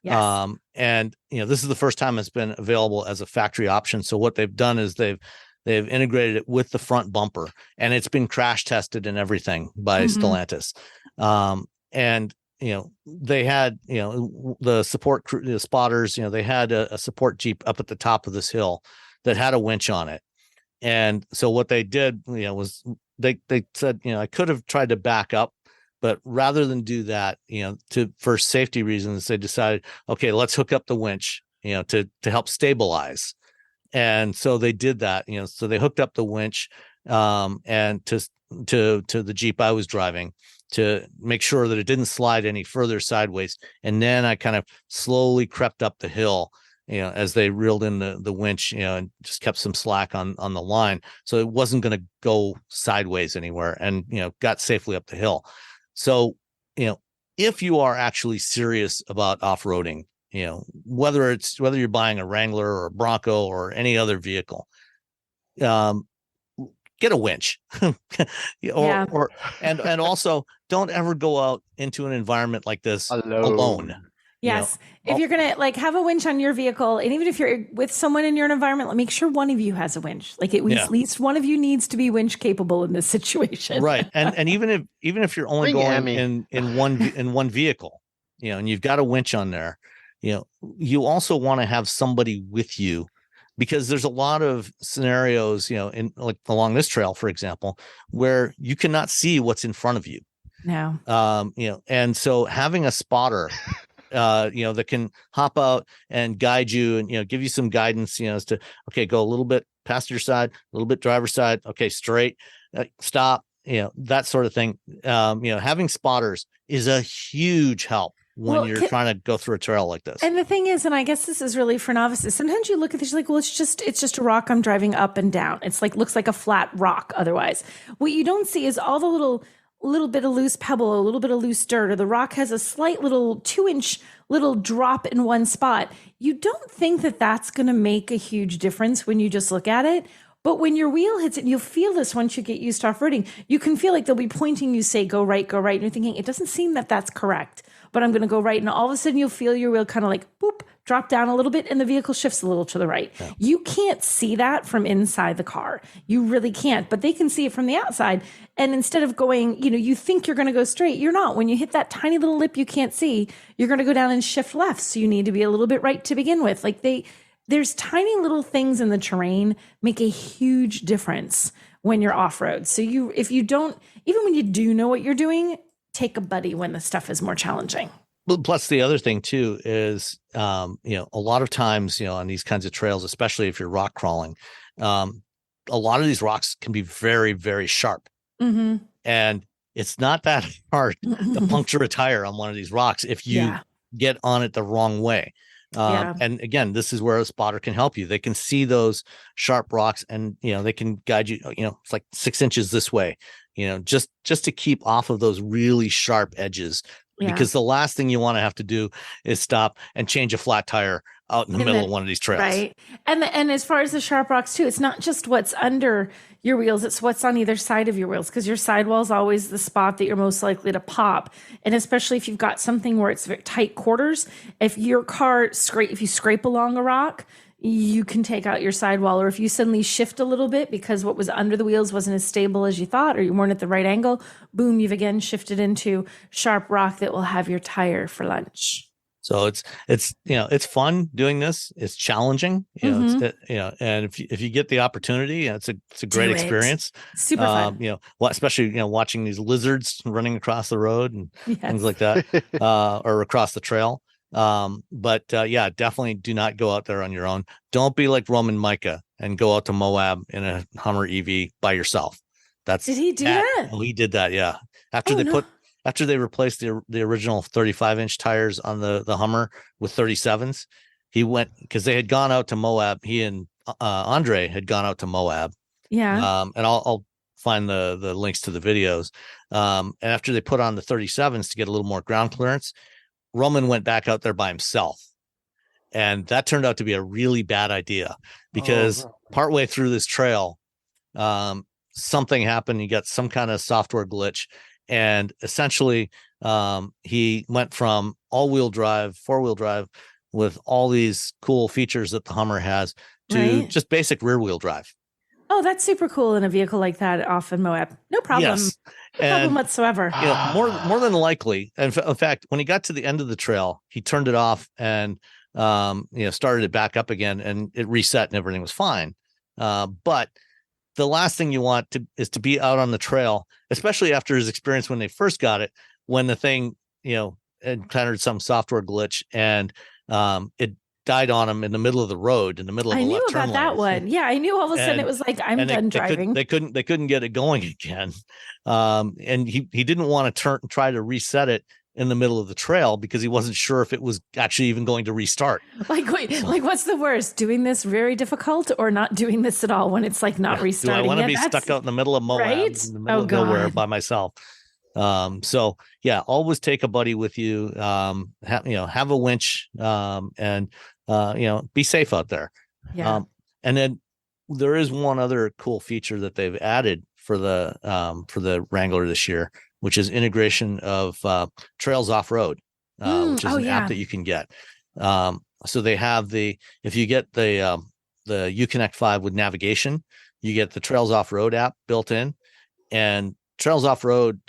Yes. And this is the first time it's been available as a factory option. So what they've done is they've integrated it with the front bumper, and it's been crash tested and everything by Stellantis. And they had the support crew, the spotters. They had a support Jeep up at the top of this hill that had a winch on it. And so what they did, was they said, I could have tried to back up, but rather than do that, for safety reasons, they decided, okay, let's hook up the winch, to help stabilize. And so they did that, so they hooked up the winch, and to the Jeep I was driving to make sure that it didn't slide any further sideways. And then I kind of slowly crept up the hill, as they reeled in the winch, and just kept some slack on the line. So it wasn't going to go sideways anywhere, and, got safely up the hill. So, if you are actually serious about off-roading, whether you're buying a Wrangler or a Bronco or any other vehicle, get a winch. And also don't ever go out into an environment like this alone. Yes. If you're going to like have a winch on your vehicle, and even if you're with someone in your environment, make sure one of you has a winch. Like at least one of you needs to be winch capable in this situation. Right. And even if you're only going in one vehicle, and you've got a winch on there, you also want to have somebody with you, because there's a lot of scenarios, in like along this trail, for example, where you cannot see what's in front of you. No. And so having a spotter that can hop out and guide you and, give you some guidance, as to, okay, go a little bit passenger side, a little bit driver's side. Okay, straight, stop, that sort of thing. Having spotters is a huge help when you're trying to go through a trail like this. And the thing is, and I guess this is really for novices, sometimes you look at this, you're like, well, it's just a rock I'm driving up and down. It's like, looks like a flat rock otherwise. What you don't see is all the little bit of loose pebble, a little bit of loose dirt, or the rock has a slight little 2-inch little drop in one spot. You don't think that that's going to make a huge difference when you just look at it. But when your wheel hits it, and you'll feel this once you get used to off-roading, you can feel like they'll be pointing you, say, go right. And you're thinking, it doesn't seem that that's correct, but I'm going to go right. And all of a sudden you'll feel your wheel kind of like, boop, drop down a little bit, and the vehicle shifts a little to the right. Yeah. You can't see that from inside the car. You really can't, but they can see it from the outside. And instead of going, you think you're going to go straight, you're not. When you hit that tiny little lip you can't see, you're going to go down and shift left. So you need to be a little bit right to begin with. Like there's tiny little things in the terrain make a huge difference when you're off-road. So if you don't, even when you do know what you're doing, take a buddy when the stuff is more challenging. Well, plus the other thing too is, a lot of times, on these kinds of trails, especially if you're rock crawling, a lot of these rocks can be very, very sharp. Mm-hmm. And it's not that hard to puncture a tire on one of these rocks if you get on it the wrong way. And again, this is where a spotter can help you. They can see those sharp rocks, and they can guide you. It's like 6 inches this way. Just to keep off of those really sharp edges, because the last thing you want to have to do is stop and change a flat tire out in the middle of one of these trails. Right. And as far as the sharp rocks too, it's not just what's under your wheels, it's what's on either side of your wheels, because your sidewall is always the spot that you're most likely to pop. And especially if you've got something where it's very tight quarters, if your car if you scrape along a rock, you can take out your sidewall. Or if you suddenly shift a little bit because what was under the wheels wasn't as stable as you thought, or you weren't at the right angle, boom, you've again shifted into sharp rock that will have your tire for lunch. So it's fun doing this. It's challenging, and if you get the opportunity, it's a great experience. Super fun. Especially watching these lizards running across the road and things like that, or across the trail. But definitely do not go out there on your own. Don't be like Roman Micah and go out to Moab in a Hummer EV by yourself. Did he do that? Oh, he did that. Yeah. after they replaced the original 35-inch tires on the Hummer with 37s, he went, because they had gone out to Moab. He and Andre had gone out to Moab. Yeah. And I'll find the links to the videos. And after they put on the 37s to get a little more ground clearance, Roman went back out there by himself. And that turned out to be a really bad idea, because partway through this trail, something happened. He got some kind of software glitch, and essentially he went from all-wheel drive, 4-wheel drive with all these cool features that the Hummer has to just basic rear-wheel drive. Oh, that's super cool in a vehicle like that off in Moab. No problem. Yes. No problem whatsoever. You know, more than likely, and in fact, when he got to the end of the trail, he turned it off and started it back up again, and it reset and everything was fine. But the last thing you want is to be out on the trail, especially after his experience when they first got it, when the thing, encountered some software glitch and it died on him in the middle of the road, in the middle of the left turn lane. I knew about that one. Yeah, I knew all of a sudden it was like, I'm done driving. They couldn't get it going again. And he didn't want to try to reset it in the middle of the trail because he wasn't sure if it was actually even going to restart. Like, wait, like what's the worst? Doing this very difficult or not doing this at all when it's like not restarting? Do I want to be stuck out in the middle of Moab, right? in the middle of nowhere by myself? So yeah, always take a buddy with you. Have a winch, and be safe out there. Yeah. And then there is one other cool feature that they've added for the Wrangler this year, which is integration of Trails Off-Road, which is an app that you can get. So they have if you get the Uconnect 5 with navigation, you get the Trails Off-Road app built in, and Trails Off-Road,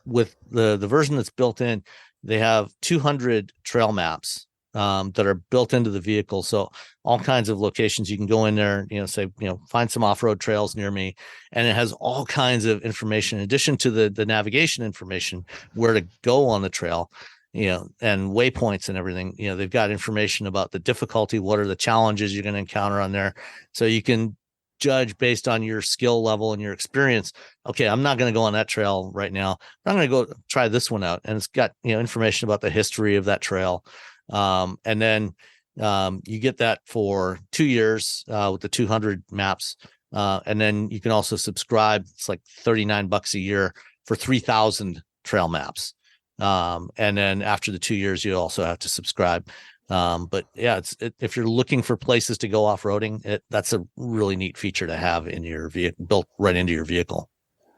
with the version that's built in, they have 200 trail maps that are built into the vehicle. So all kinds of locations you can go in there, say, find some off-road trails near me. And it has all kinds of information in addition to the navigation information, where to go on the trail, and waypoints and everything. They've got information about the difficulty. What are the challenges you're going to encounter on there? So you can judge based on your skill level and your experience. Okay, I'm not going to go on that trail right now. I'm going to go try this one out. And it's got, information about the history of that trail. And then you get that for 2 years with the 200 maps. And then you can also subscribe. It's like $39 a year for 3,000 trail maps. And then after the 2 years, you also have to subscribe. But yeah, if you're looking for places to go off-roading, that's a really neat feature to have in your vehicle, built right into your vehicle.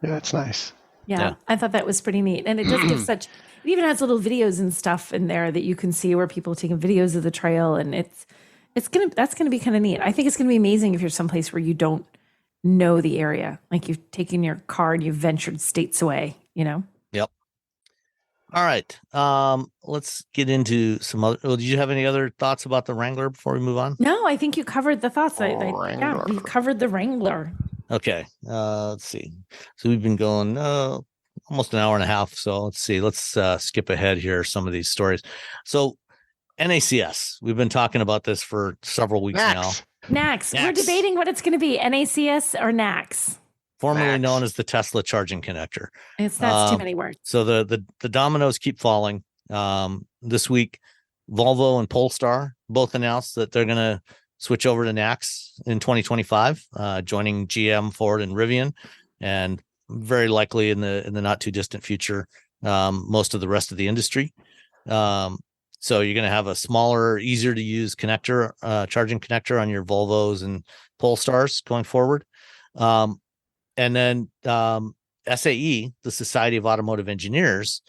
Yeah, that's nice. Yeah, I thought that was pretty neat. And it does give it even has little videos and stuff in there that you can see where people are taking videos of the trail. And that's going to be kind of neat. I think it's going to be amazing if you're someplace where you don't know the area, like you've taken your car and you've ventured states away, Yep. All right. Let's get into some other. Did you have any other thoughts about the Wrangler before we move on? No, I think you covered the thoughts. You covered the Wrangler. Okay. Let's see. So we've been going almost an hour and a half. So let's see. Let's skip ahead here. Some of these stories. So NACS. We've been talking about this for several weeks now. NACS. We're debating what it's going to be. NACS or NACS. Formerly known as the Tesla charging connector. That's too many words. So the dominoes keep falling. This week, Volvo and Polestar both announced that they're going to switch over to NACS in 2025, joining GM, Ford, and Rivian, and very likely in the not too distant future, most of the rest of the industry. So you're going to have a smaller, easier to use connector, charging connector on your Volvos and Polestars going forward. And then SAE, the Society of Automotive Engineers,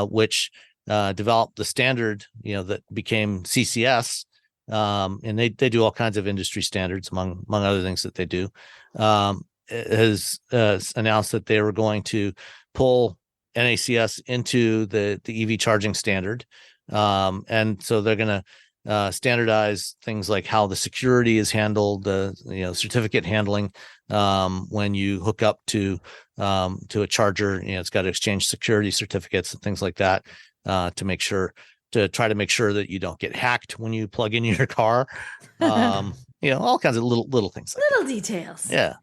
which developed the standard, that became CCS, and they do all kinds of industry standards among other things that they do, has announced that they were going to pull NACS into the EV charging standard. And so they're going to standardize things like how the security is handled, the certificate handling when you hook up to a charger. It's got to exchange security certificates and things like that to try to make sure that you don't get hacked when you plug in your car. All kinds of little things like little details. Yeah.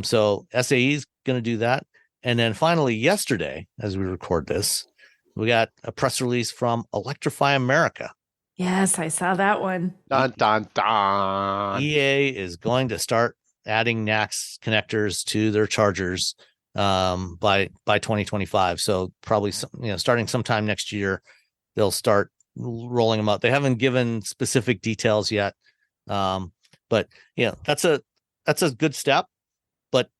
So SAE is going to do that, And then finally, yesterday, as we record this, we got a press release from Electrify America. Yes, I saw that one. Dun, dun, dun. EA is going to start adding NACS connectors to their chargers by 2025. So probably starting sometime next year, they'll start rolling them out. They haven't given specific details yet, but that's a good step. But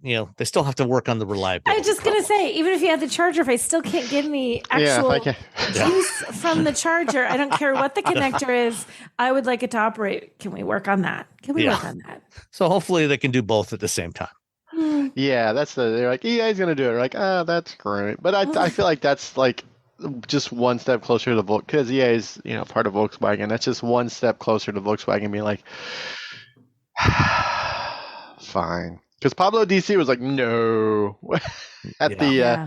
they still have to work on the reliability. I was just gonna say, even if you have the charger, if I still can't get any actual juice from the charger, I don't care what the connector is. I would like it to operate. Can we work on that? Work on that? So hopefully they can do both at the same time. Yeah, they're like, EA's gonna do it. They're like, that's great. But I feel like that's like just one step closer to Volkswagen, because EA is part of Volkswagen. That's just one step closer to Volkswagen being like, fine. Because Pablo DC was like, no, at the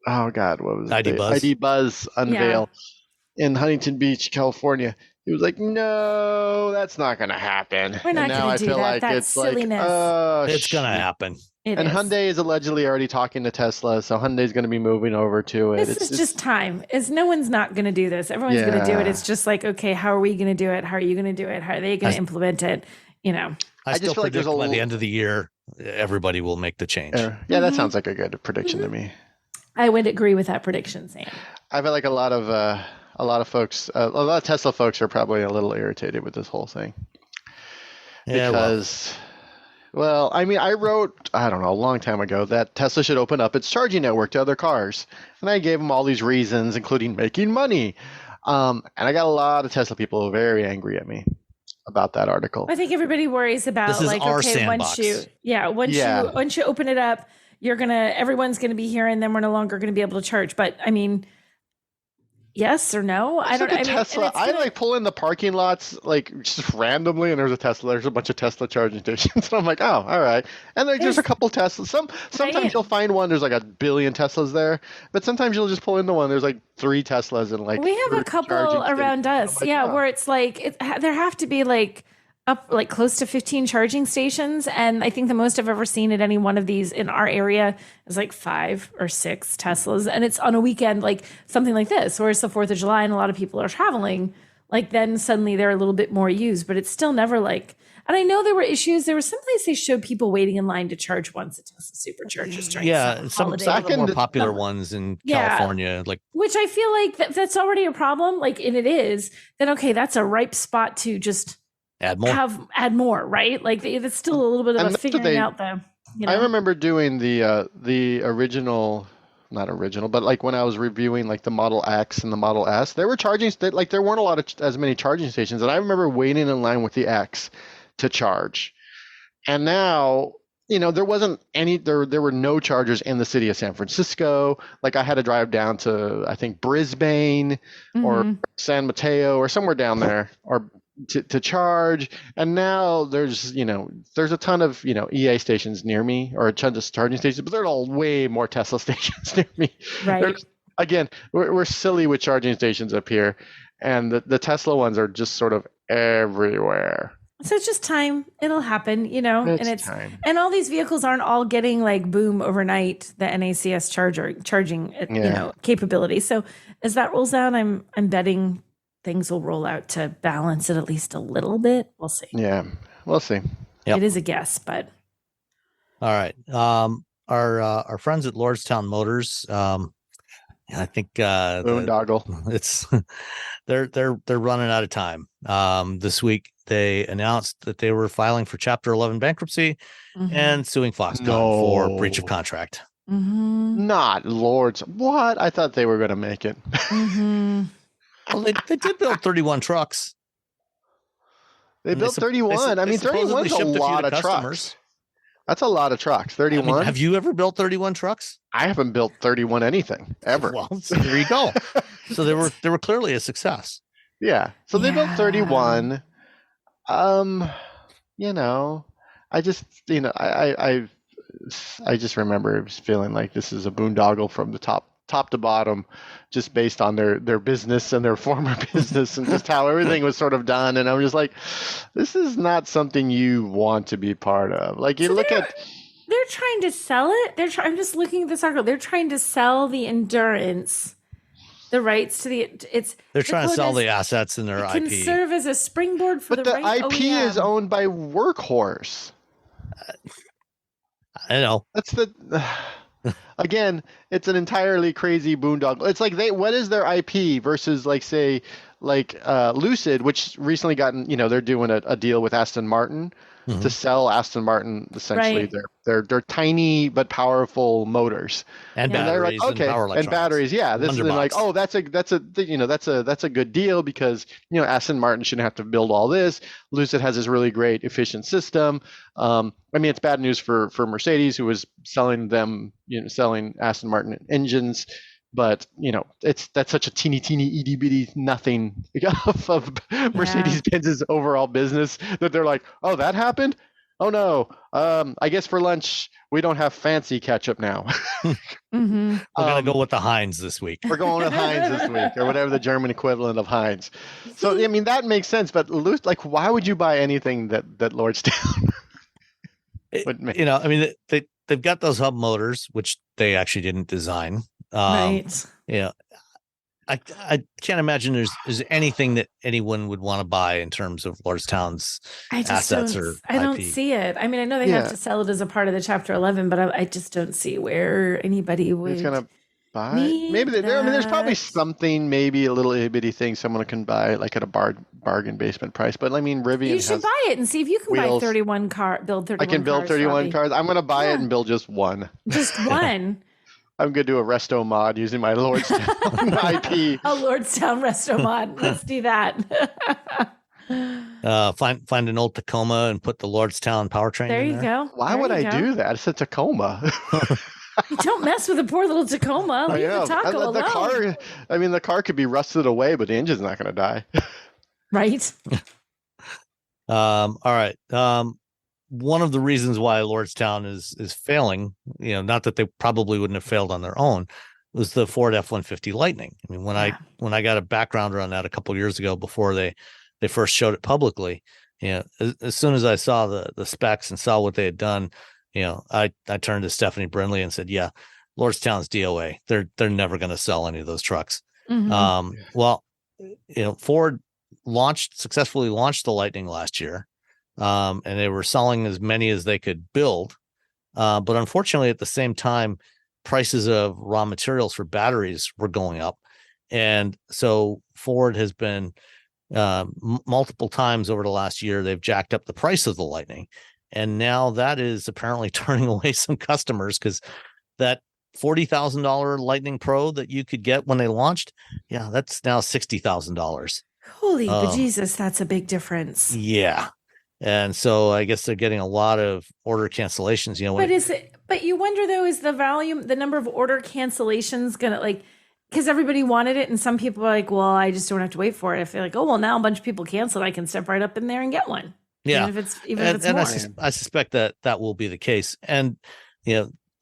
oh god, what was ID it? Buzz. ID Buzz unveil in Huntington Beach, California. He was like, no, that's not going to happen. We're not going to do that. Like that's silliness. It's going to happen. Hyundai is allegedly already talking to Tesla, so Hyundai's going to be moving over to it. This is just time. No one's not going to do this. Everyone's going to do it. It's just like, okay, how are we going to do it? How are you going to do it? How are they going to implement it? I still predict by the end of the year, everybody will make the change. Yeah, that sounds like a good prediction to me. I would agree with that prediction, Sam. I feel like a lot of folks, a lot of Tesla folks are probably a little irritated with this whole thing. Yeah, because, I wrote, I don't know, a long time ago that Tesla should open up its charging network to other cars. And I gave them all these reasons, including making money. And I got a lot of Tesla people very angry at me about that article. I think everybody worries about sandbox. once you open it up, everyone's gonna be here, and then we're no longer gonna be able to charge. But I mean, yes or no? Tesla. I pull in the parking lots just randomly, and there's a bunch of Tesla charging stations. And I'm like, oh, all right. And there's a couple Teslas. Sometimes you'll find one. There's like a billion Teslas there, but sometimes you'll just pull into one. There's like 3 Teslas and we have a couple around us. Where it's like there have to be up close to 15 charging stations, and I think the most I've ever seen at any one of these in our area is 5 or 6 Teslas, and it's on a weekend something like this, where it's the 4th of July and a lot of people are traveling. Then suddenly they're a little bit more used, but it's still never and I know there were issues. There was someplace they showed people waiting in line to charge once at Tesla Superchargers during some of the more popular ones in California, which I feel like that's already a problem. And it is. Then okay, that's a ripe spot to just add more, right? It's still a little bit of figuring out the. I remember doing the original, not original, but when I was reviewing the Model X and the Model S, there were charging there weren't a lot of as many charging stations, and I remember waiting in line with the X to charge. And now, there wasn't any, there were no chargers in the city of San Francisco. I had to drive down to, I think, Brisbane or San Mateo or somewhere down there or to charge. And now there's a ton of, EA stations near me, or a ton of charging stations, but there's all way more Tesla stations near me. Right. Again, we're silly with charging stations up here. And the Tesla ones are just sort of everywhere. So it's just time. It'll happen, It's time. And all these vehicles aren't all getting boom overnight, the NACS charging capability. So as that rolls out, I'm betting things will roll out to balance it at least a little bit. We'll see. Yeah, we'll see. Yep. It is a guess, but all right. Our friends at Lordstown Motors, I think boondoggle. It's they're running out of time. This week they announced that they were filing for Chapter 11 bankruptcy and suing Foxconn for breach of contract. Not Lords. What? I thought they were going to make it. Well, they did build 31 trucks. They built 31. I mean, 31's a lot of trucks. That's a lot of trucks. 31. I mean, have you ever built 31 trucks? I haven't built 31 anything ever. Well, so there you go. So they were clearly a success. Yeah. So they built 31. I just I just remember feeling like this is a boondoggle from the top to bottom, just based on their business and their former business and just how everything was sort of done. And I'm just like, this is not something you want to be part of. they're trying to sell it. I'm just looking at this article. They're trying to sell the Endurance, the rights to They're trying to sell is, the assets in their it can IP. serve as a springboard for But the the right IP OEM. is owned by Workhorse. I know. That's the again, it's an entirely crazy boondoggle. It's like what is their IP versus like say like Lucid, which recently gotten, they're doing a deal with Aston Martin to sell Aston Martin essentially Right. their tiny but powerful motors. And Yeah. And they're like, batteries and okay, power and electronics. batteries, yeah. This is like, Wonderbox. oh, that's a good deal because Aston Martin shouldn't have to build all this. Lucid has this really great efficient system. I mean, it's bad news for Mercedes, who was selling Aston Martin engines, but that's such a teeny itty bitty nothing of Mercedes Benz's overall business that they're like, oh, that happened. Oh no! I guess for lunch we don't have fancy ketchup now. Mm-hmm. We're gonna go with the Heinz this week. We're going with Heinz this week, or whatever the German equivalent of Heinz. So I mean that makes sense, but like, why would you buy anything that Lordstown would make? I mean, they've got those hub motors, which they actually didn't design. Right. Yeah. I can't imagine there's anything that anyone would want to buy in terms of Lordstown's assets or I don't IP. see it. I mean, I know they have to sell it as a part of the Chapter 11, but I just don't see where anybody would. Who's gonna buy? Maybe there's probably something, maybe a little itty bitty thing someone can buy like at a bargain basement price. But I mean, Rivian. You should buy it and see if you can wheels. buy 31 build 31. I can build 31 cars. I'm gonna buy it and build just one. Just one. I'm going to do a resto mod using my Lordstown IP. A Lordstown resto mod. Let's do that. Find an old Tacoma and put the Lordstown powertrain There in you go. Why would I do that? It's a Tacoma. You don't mess with a poor little Tacoma. Leave the taco alone. The car could be rusted away, but the engine's not going to die. Right. All right. One of the reasons why Lordstown is failing, not that they probably wouldn't have failed on their own, was the Ford F-150 Lightning. I mean, when I got a backgrounder on that a couple of years ago before they first showed it publicly, as soon as I saw the specs and saw what they had done, I turned to Stephanie Brindley and said, yeah, Lordstown's DOA. They're never going to sell any of those trucks. Mm-hmm. Ford successfully launched the Lightning last year. And they were selling as many as they could build. But unfortunately, at the same time, prices of raw materials for batteries were going up. And so Ford has been multiple times over the last year, they've jacked up the price of the Lightning. And now that is apparently turning away some customers because that $40,000 Lightning Pro that you could get when they launched, that's now $60,000. Holy bejesus, that's a big difference. Yeah. And so I guess they're getting a lot of order cancellations, But you wonder though, is the number of order cancellations gonna because everybody wanted it and some people are like, well, I just don't have to wait for it. If they're like, oh, well, now a bunch of people canceled, I can step right up in there and get one. Yeah. Even if it's more. I suspect that will be the case. And,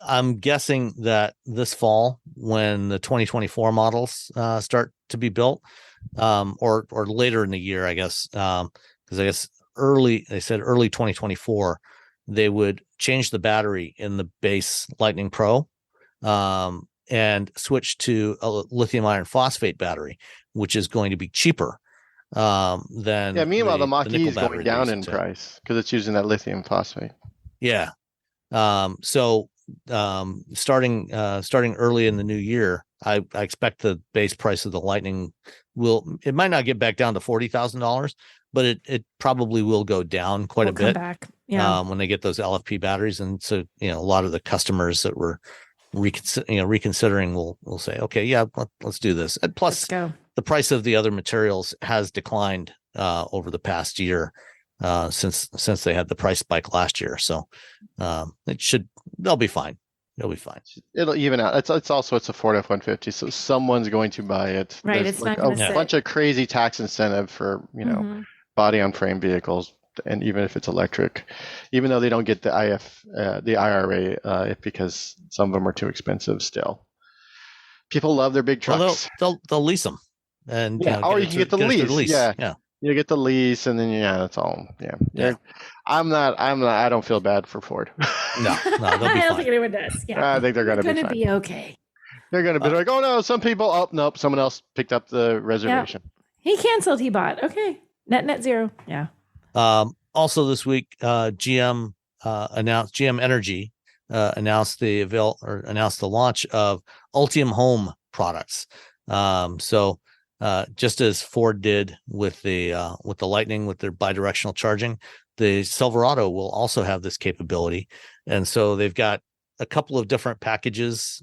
I'm guessing that this fall when the 2024 models start to be built or later in the year, I guess, because I guess they said early 2024, they would change the battery in the base Lightning Pro and switch to a lithium iron phosphate battery, which is going to be cheaper than. Yeah. Meanwhile, the Mach-E is going down in price because it's using that lithium phosphate. Yeah. So starting early in the new year, I expect the base price of the Lightning it might not get back down to $40,000. But it probably will go down quite a bit back. Yeah. When they get those LFP batteries. And so, a lot of the customers that were reconsidering will say, okay, yeah, let's do this. And plus, the price of the other materials has declined over the past year since they had the price spike last year. So they'll be fine. They'll be fine. It'll even out. It's a Ford F-150, so someone's going to buy it. Right. There's It's not going to a bunch of crazy tax incentive for body on frame vehicles, and even if it's electric, even though they don't get the IRA, because some of them are too expensive still. People love their big trucks. Well, they'll lease them, and or you can get the lease. Yeah. You get the lease, and then that's all. Yeah. I don't feel bad for Ford. No, they'll be I don't fine. think anyone does. Yeah. I think they're going to be fine. Okay. They're going to be like, oh no, some people. Oh nope, someone else picked up the reservation. He canceled. He bought. Okay. Net zero. Yeah. Also this week, GM Energy announced the launch of Ultium Home products. So just as Ford did with the Lightning with their bidirectional charging, the Silverado will also have this capability. And so they've got a couple of different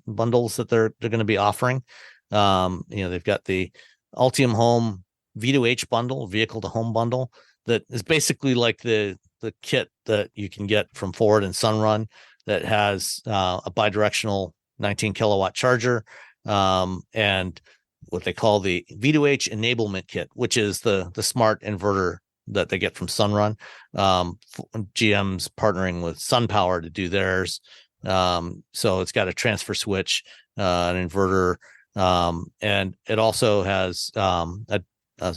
bundles that they're going to be offering. They've got the Ultium Home V2H bundle, vehicle to home bundle, that is basically like the kit that you can get from Ford and Sunrun that has a bidirectional 19 kilowatt charger and what they call the V2H enablement kit, which is the smart inverter that they get from Sunrun. GM's partnering with SunPower to do theirs. So it's got a transfer switch, an inverter, and it also has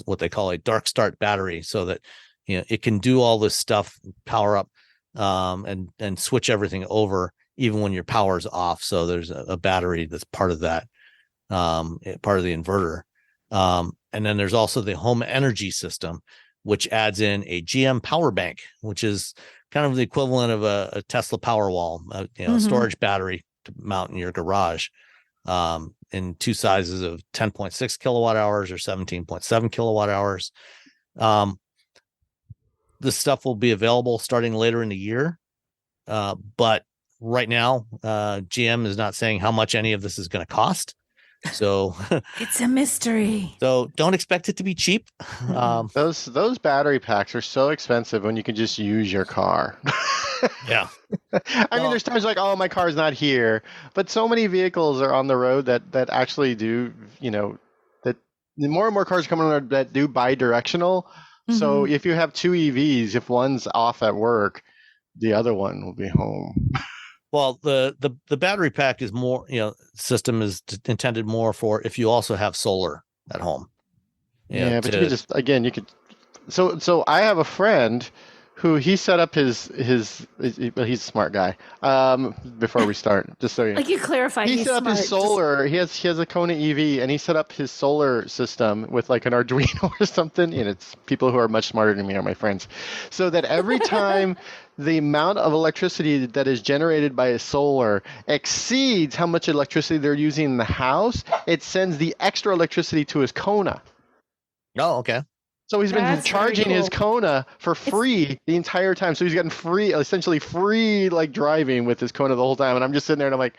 what they call a dark start battery, so that it can do all this stuff, power up, and switch everything over even when your power's off. So there's a battery that's part of that, part of the inverter. And then there's also the home energy system, which adds in a GM power bank, which is kind of the equivalent of a Tesla Powerwall, a storage battery to mount in your garage, in two sizes of 10.6 kilowatt hours or 17.7 kilowatt hours. This stuff will be available starting later in the year. But right now, GM is not saying how much any of this is going to cost. So it's a mystery. So don't expect it to be cheap. Those battery packs are so expensive when you can just use your car. Yeah. I mean, there's times like, oh, my car's not here, but so many vehicles are on the road that actually do, that more and more cars coming on that do bidirectional. Mm-hmm. So if you have two EVs, if one's off at work, the other one will be home. Well, the battery pack is more, system is intended more for if you also have solar at home. Yeah, but you could. So I have a friend who he set up his he's a smart guy. Before we start, just so you know. Like you clarify, he set up his solar. He has a Kona EV, and he set up his solar system with like an Arduino or something. And it's people who are much smarter than me are my friends, so that every time the amount of electricity that is generated by a solar exceeds how much electricity they're using in the house, it sends the extra electricity to his Kona. Oh, okay. So he's been charging his Kona for free the entire time. So he's gotten essentially free, like driving with his Kona the whole time. And I'm just sitting there and I'm like,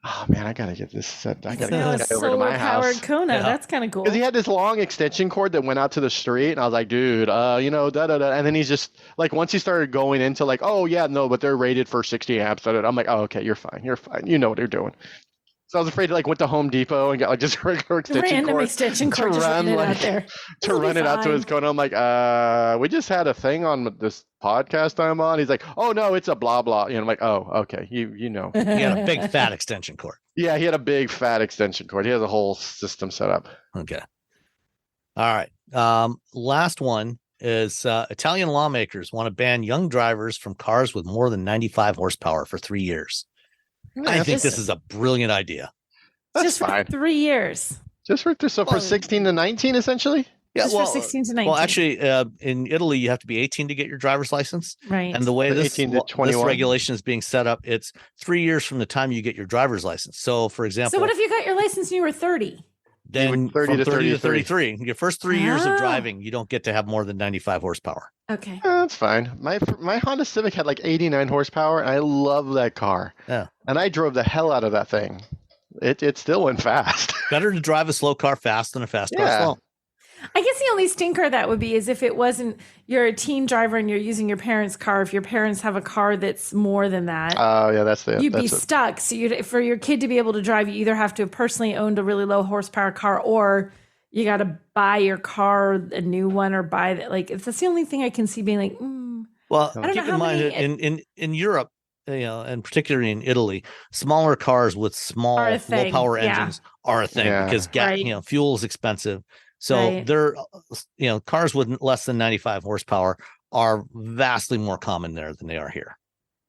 oh man, I gotta get this set. I gotta get this over to my house. Solar-powered Kona. Yeah. That's kind of cool. Because he had this long extension cord that went out to the street, and I was like, dude, And then he's just like, once he started going into like, oh yeah, no, but they're rated for 60 amps. I'm like, oh okay, you're fine. You know what you're doing. So I was afraid to went to Home Depot and got like just a regular extension cord to run it out there. To run it out to his Kona. I'm like, we just had a thing on this podcast I'm on. He's like, oh no, it's a blah blah. I'm like, oh okay, you know. He had a big fat extension cord. Yeah, he had a big fat extension cord. He has a whole system set up. Okay. All right. Last one is Italian lawmakers want to ban young drivers from cars with more than 95 horsepower for 3 years. I think this is a brilliant idea. That's just fine. For 3 years. Just for for 16 to 19, essentially. Yeah, for 16 to 19. Well, actually, in Italy, you have to be 18 to get your driver's license. Right. And the way this 18 to 21. This regulation is being set up, it's 3 years from the time you get your driver's license. So, for example, so what if you got your license and you were 30? Then 30 to 33. Your first 3 years of driving, you don't get to have more than 95 horsepower. Okay. That's fine. My Honda Civic had like 89 horsepower, and I love that car. Yeah. And I drove the hell out of that thing. It still went fast. Better to drive a slow car fast than a fast car slow. I guess the only stinker that would be is if it wasn't, you're a teen driver and you're using your parents' car. If your parents have a car that's more than that, oh yeah, you'd be stuck. So for your kid to be able to drive, you either have to have personally owned a really low horsepower car, or you got to buy your car a new one, or buy that. Like, if that's the only thing I can see being like, well, keep in mind in Europe, and particularly in Italy, smaller cars with small low power engines are a thing because fuel is expensive. So Right. they're, cars with less than 95 horsepower are vastly more common there than they are here.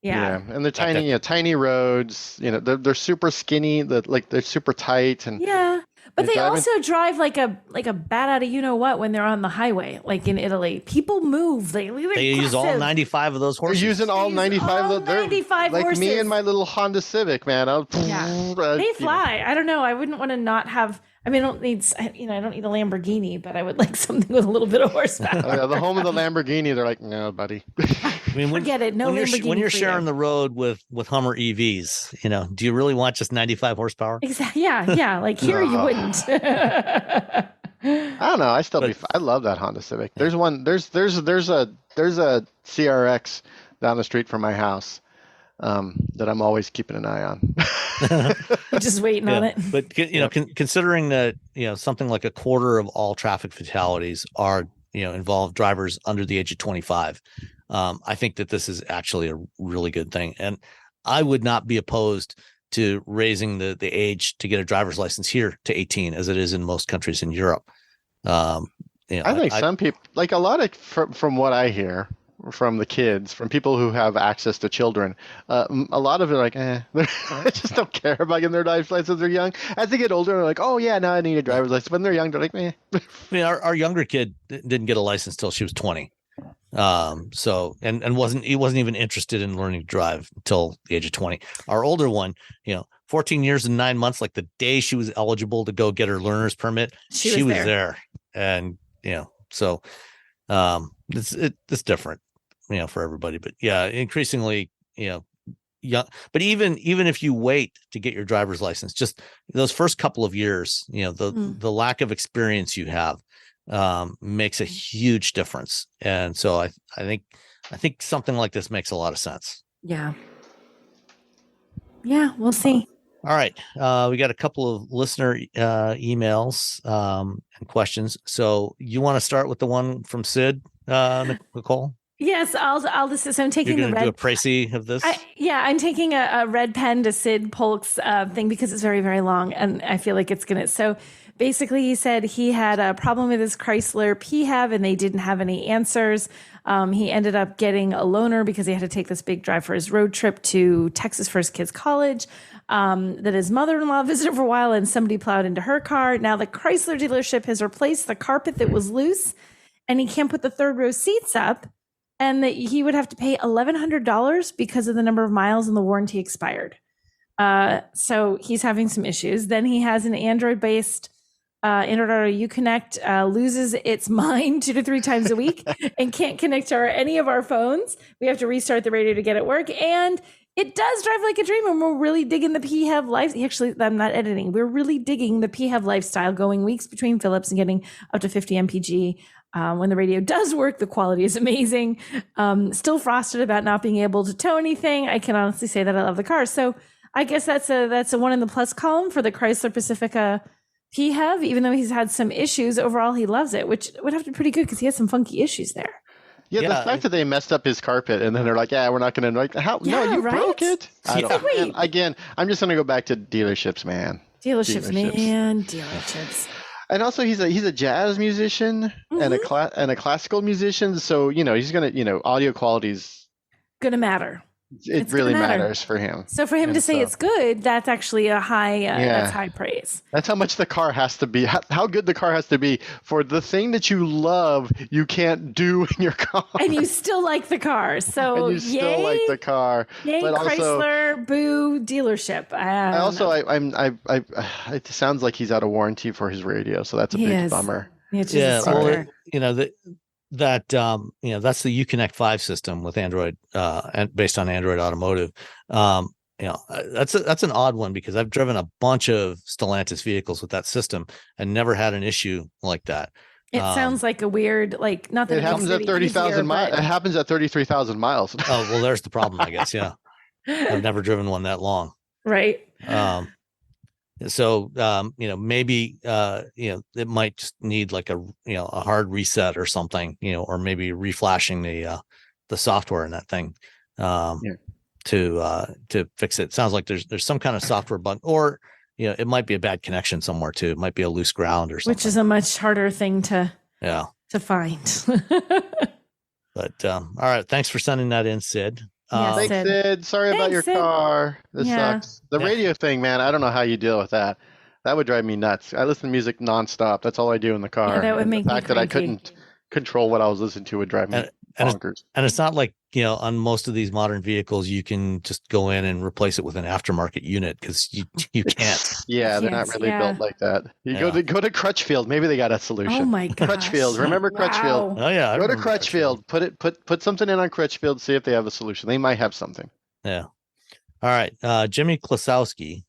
Yeah. And they're tiny, tiny roads. They're super skinny. They're super tight, and Yeah. But they driving- also drive like a bat out of what when they're on the highway, like in Italy. People move. They use all 95 of those horses. They're using all 95 of those. 95 like horses. me and my little Honda Civic, man. They fly. I don't know. I wouldn't want to not have. I mean, I don't need a Lamborghini, but I would like something with a little bit of horsepower. The home of the Lamborghini. They're like, no, buddy. I mean, Forget it. No Lamborghini. When you're sharing the road with Hummer EVs, do you really want just 95 horsepower? Exactly. Yeah. Like here, you wouldn't. I don't know. I love that Honda Civic. There's one. There's a CRX down the street from my house that I'm always keeping an eye on. Just waiting on it. But considering that something like a quarter of all traffic fatalities are involve drivers under the age of 25, I think that this is actually a really good thing, and I would not be opposed to raising the age to get a driver's license here to 18, as it is in most countries in Europe. I think some people, like a lot of from what I hear from the kids, from people who have access to children, a lot of it are like, they just don't care about getting their driver's license. They're young. As they get older, they're like, oh yeah, now I need a driver's license. When they're young, they're like, I mean, our younger kid didn't get a license till she was 20. So he wasn't even interested in learning to drive until the age of 20. Our older one, 14 years and 9 months, like the day she was eligible to go get her learner's permit, she was there. And so it's different, for everybody. But yeah, increasingly, young. But even if you wait to get your driver's license, just those first couple of years, the lack of experience you have makes a huge difference. And so I think something like this makes a lot of sense. Yeah, we'll see. All right. We got a couple of listener emails and questions. So you want to start with the one from Sid, Nicole? Yes, I'll assist. I'm taking You're the gonna red. do a précis of this. I'm taking a red pen to Sid Polk's thing because it's very, very long, and I feel like it's gonna. So basically, he said he had a problem with his Chrysler PHEV, and they didn't have any answers. He ended up getting a loaner because he had to take this big drive for his road trip to Texas for his kids' college. That his mother-in-law visited for a while, and somebody plowed into her car. Now the Chrysler dealership has replaced the carpet that was loose, and he can't put the third row seats up. And that he would have to pay $1,100 because of the number of miles and the warranty expired. So he's having some issues. Then he has an Android-based Android Auto Uconnect loses its mind 2 to 3 times a week and can't connect to any of our phones. We have to restart the radio to get it work. And it does drive like a dream, and we're really digging the PHEV life. Actually, I'm not editing. We're really digging the PHEV lifestyle, going weeks between Phillips and getting up to 50 mpg. When the radio does work, the quality is amazing. Still frosted about not being able to tow anything. I can honestly say that I love the car. So I guess that's a one in the plus column for the Chrysler Pacifica PHEV. Even though he's had some issues, overall he loves it, which would have to be pretty good because he has some funky issues there. Yeah, the fact that they messed up his carpet and then they're like, we're not going to like how? Yeah, no, you broke it. Again, I'm just going to go back to dealerships, man. Dealerships, man. Dealerships. And also, he's a jazz musician and a classical musician, so he's gonna audio quality's gonna matter. It really matters for him. So for him to say it's good, that's actually a high that's high praise. That's how much the car has to be. How good the car has to be for the thing that you love. You can't do in your car, and you still like the car. So and you still like the car. Yay, but Chrysler, boo, dealership. It sounds like he's out of warranty for his radio, so that's a big bummer. Well, that's the Uconnect 5 system with Android and based on Android Automotive. That's an odd one because I've driven a bunch of Stellantis vehicles with that system and never had an issue like that. It sounds like a weird, not that it happens at 30,000 miles. It happens at 33,000 miles. Oh, well, there's the problem, I guess. Yeah. I've never driven one that long. Right. So, maybe, it might just need like a hard reset or something, or maybe reflashing the software in that thing, to fix it. Sounds like there's some kind of software bug, or it might be a bad connection somewhere too. It might be a loose ground or something. Which is a much harder thing to find. But all right, thanks for sending that in, Sid. Thanks, Sid. Sorry about your car. This sucks. The radio thing, man, I don't know how you deal with that. That would drive me nuts. I listen to music nonstop. That's all I do in the car. Yeah, that would make the fact me that I couldn't control what I was listening to would drive me bonkers. And it's not like, on most of these modern vehicles, you can just go in and replace it with an aftermarket unit because you can't. Yeah, they're not really built like that. You go to Crutchfield. Maybe they got a solution. Oh my gosh. Crutchfield. Remember Crutchfield? Oh yeah. Go to Crutchfield. Put something in on Crutchfield. See if they have a solution. They might have something. Yeah. All right. Jimmy Klosowski.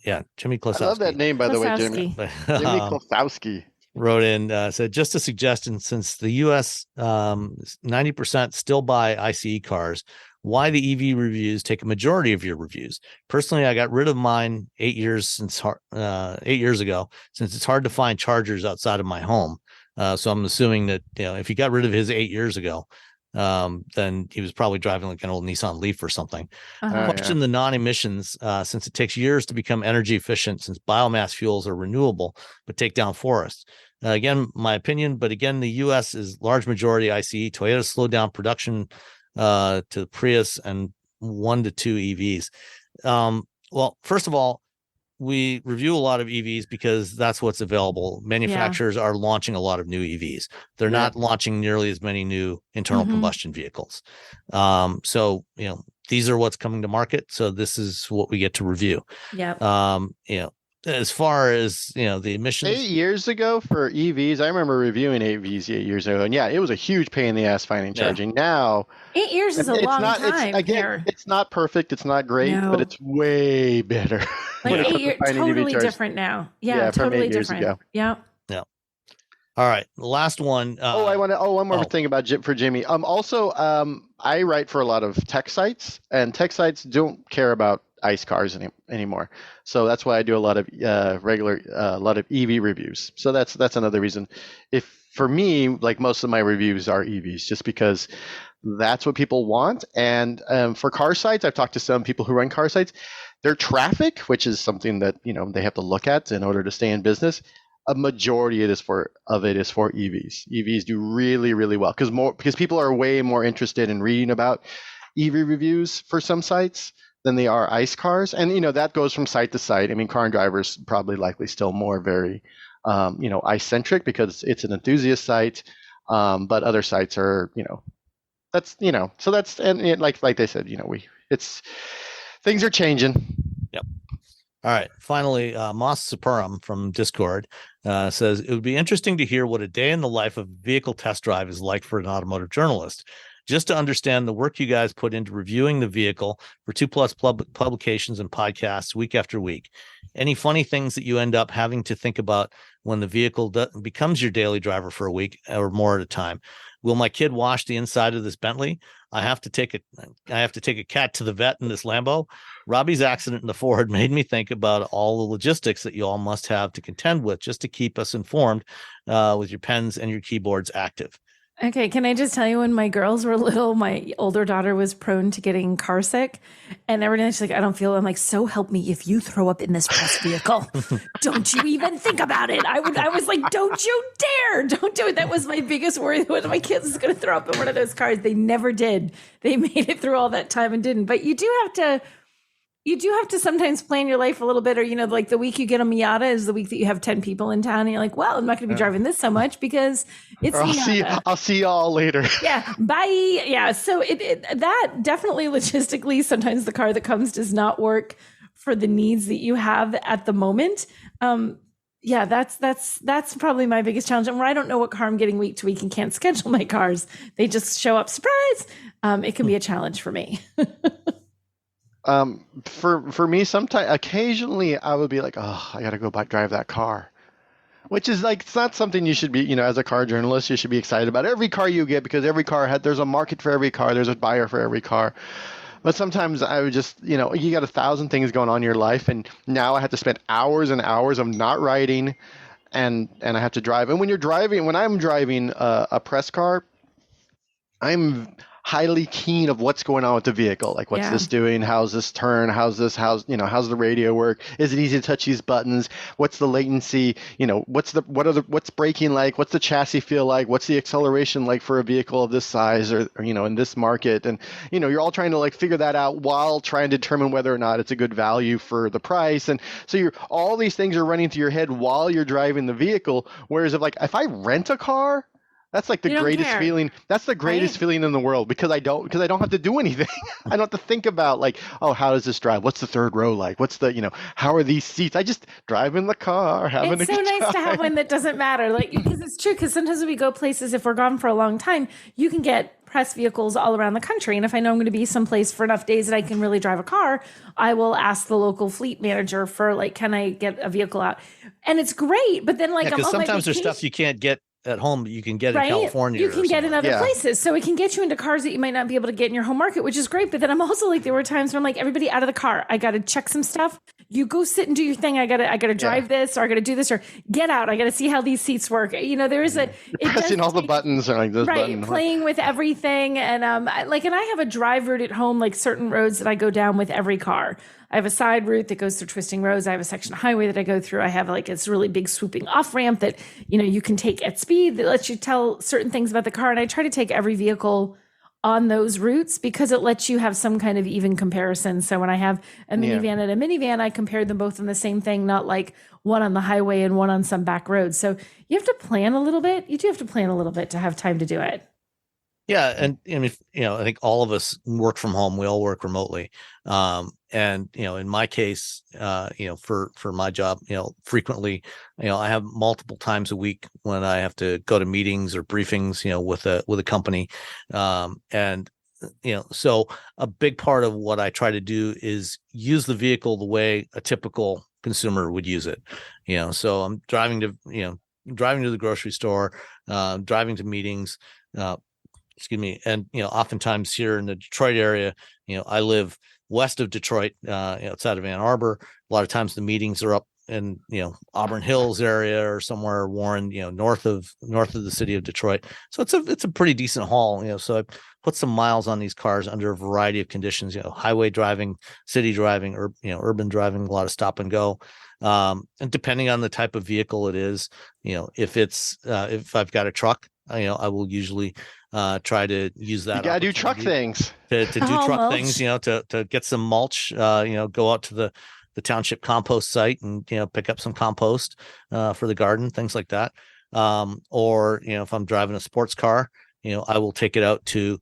Yeah, Jimmy Klosowski. I love that name, by the way, Jimmy. Jimmy Klosowski. Wrote in, said, just a suggestion, since the U.S. 90% still buy ICE cars, why the EV reviews take a majority of your reviews. Personally, I got rid of mine 8 years ago, since it's hard to find chargers outside of my home. So I'm assuming that, if he got rid of his 8 years ago, then he was probably driving like an old Nissan Leaf or something. Question the non-emissions, since it takes years to become energy efficient, since biomass fuels are renewable, but take down forests. Again, my opinion, but again, the U.S. is large majority ICE. Toyota slowed down production to Prius and 1 to 2 EVs. Well, first of all, we review a lot of EVs because that's what's available. Manufacturers are launching a lot of new EVs. They're not launching nearly as many new internal combustion vehicles. So, these are what's coming to market. So this is what we get to review. Yeah. As far as, the emissions. 8 years ago for EVs, I remember reviewing EVs 8 years ago. And yeah, it was a huge pain in the ass finding charging. Now, 8 years is a long time. It's not perfect. It's not great, but it's way better. Like 8 years, totally different now. Yeah, totally different. Yeah. All right. The last one. One more thing about for Jimmy. Also, I write for a lot of tech sites, and tech sites don't care about ICE cars anymore. So that's why I do a lot of a lot of EV reviews. So that's another reason. For me, like most of my reviews are EVs, just because that's what people want. And for car sites, I've talked to some people who run car sites. Their traffic, which is something that they have to look at in order to stay in business, a majority of it is for EVs. EVs do really, really well because people are way more interested in reading about EV reviews for some sites than they are ICE cars. And that goes from site to site. I mean, Car and Driver's probably likely still more very ICE centric because it's an enthusiast site. But other sites are, that's so that's like they said, things are changing. Yep. All right. Finally, Moss Superum from Discord says, it would be interesting to hear what a day in the life of a vehicle test drive is like for an automotive journalist, just to understand the work you guys put into reviewing the vehicle for 2+ publications and podcasts week after week. Any funny things that you end up having to think about when the vehicle becomes your daily driver for a week or more at a time? Will my kid wash the inside of this Bentley? I have to take a cat to the vet in this Lambo. Robbie's accident in the Ford made me think about all the logistics that you all must have to contend with just to keep us informed with your pens and your keyboards active. Okay, can I just tell you, when my girls were little, my older daughter was prone to getting car sick, and every night she's like, I don't feel it. I'm like, so help me, if you throw up in this press vehicle, don't you even think about it. I was like, don't you dare, don't do it. That was my biggest worry, one of my kids is going to throw up in one of those cars. They never did. They made it through all that time and didn't. But you do have to sometimes plan your life a little bit, or, like the week you get a Miata is the week that you have 10 people in town and you're like, well, I'm not going to be driving this so much because it's I'll see y'all later. Yeah. Bye. Yeah. So that definitely logistically, sometimes the car that comes does not work for the needs that you have at the moment. Yeah, that's probably my biggest challenge. And where I don't know what car I'm getting week to week and can't schedule my cars, they just show up, surprise. It can be a challenge for me. For me, occasionally I would be like, oh, I got to go drive that car, which is like, it's not something you should be, as a car journalist, you should be excited about every car you get, because every car there's a market for every car. There's a buyer for every car. But sometimes I would just, you got 1,000 things going on in your life. And now I have to spend hours and hours of not writing and I have to drive. And when I'm driving a press car, I'm highly keen of what's going on with the vehicle. Like, what's Yeah. this doing? How's this turn? How's the radio work? Is it easy to touch these buttons? What's the latency? What's braking like? What's the chassis feel like? What's the acceleration like for a vehicle of this size or in this market? And, you're all trying to like figure that out while trying to determine whether or not it's a good value for the price. And so all these things are running through your head while you're driving the vehicle. Whereas if I rent a car, that's like the greatest feeling. That's the greatest feeling in the world because I don't have to do anything. I don't have to think about like, oh, how does this drive? What's the third row like? What's the, how are these seats? I just drive in the car, having a good time. It's so nice to have one that doesn't matter. Like, because it's true. Because sometimes when we go places, if we're gone for a long time, you can get press vehicles all around the country. And if I know I'm going to be someplace for enough days that I can really drive a car, I will ask the local fleet manager for like, can I get a vehicle out? And it's great. But then like, because sometimes there's stuff you can't get at home, but you can get in California. You can get in other places. So it can get you into cars that you might not be able to get in your home market, which is great. But then I'm also like, there were times where I'm like, everybody out of the car. I got to check some stuff. You go sit and do your thing. I gotta drive this, or I gotta do this, or get out. I gotta see how these seats work. There is pressing all the buttons or like this button. Playing with everything. And and I have a drive route at home, like certain roads that I go down with every car. I have a side route that goes through twisting roads. I have a section of highway that I go through. I have like this really big swooping off ramp that, you can take at speed that lets you tell certain things about the car. And I try to take every vehicle on those routes because it lets you have some kind of even comparison. So when I have a minivan and a minivan, I compared them both on the same thing, not like one on the highway and one on some back road. So you have to plan a little bit. You do have to plan a little bit to have time to do it. Yeah. And I think all of us work from home. We all work remotely. And, in my case, for my job, frequently, I have multiple times a week when I have to go to meetings or briefings, with a company. So a big part of what I try to do is use the vehicle the way a typical consumer would use it. So I'm driving to the grocery store, driving to meetings, excuse me. And, oftentimes here in the Detroit area, I live west of Detroit, outside of Ann Arbor. A lot of times the meetings are up in, Auburn Hills area or somewhere, Warren, north of the city of Detroit. So it's a pretty decent haul, so I put some miles on these cars under a variety of conditions, highway driving, city driving, or, urban driving, a lot of stop and go. And depending on the type of vehicle it is, if I've got a truck, I will usually try to use that. You gotta do truck things. To do truck things, to get some mulch, go out to the township compost site and, pick up some compost for the garden, things like that. Or, if I'm driving a sports car, I will take it out to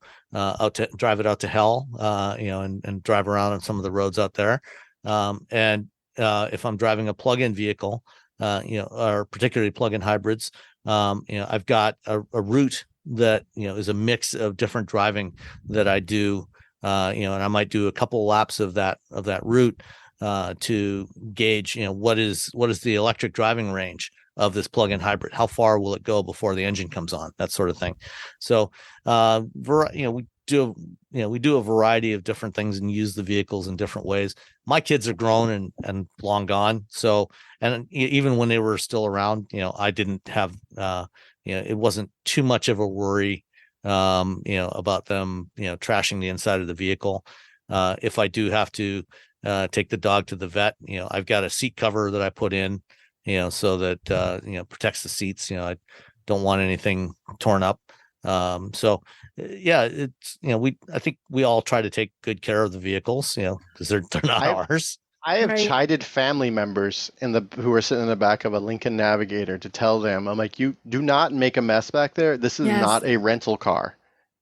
drive it out to hell, and drive around on some of the roads out there. And if I'm driving a plug-in vehicle, or particularly plug-in hybrids, I've got a route that, is a mix of different driving that I do, and I might do a couple laps of that route to gauge, what is the electric driving range of this plug-in hybrid? How far will it go before the engine comes on? That sort of thing. So, we do a variety of different things and use the vehicles in different ways. My kids are grown and long gone. So, and even when they were still around, I didn't have, it wasn't too much of a worry, about them, trashing the inside of the vehicle. If I do have to take the dog to the vet, I've got a seat cover that I put in, so that, protects the seats. I don't want anything torn up. It's, I think we all try to take good care of the vehicles, because they're not ours. I have chided family members who are sitting in the back of a Lincoln Navigator to tell them, I'm like, you do not make a mess back there. This is not a rental car.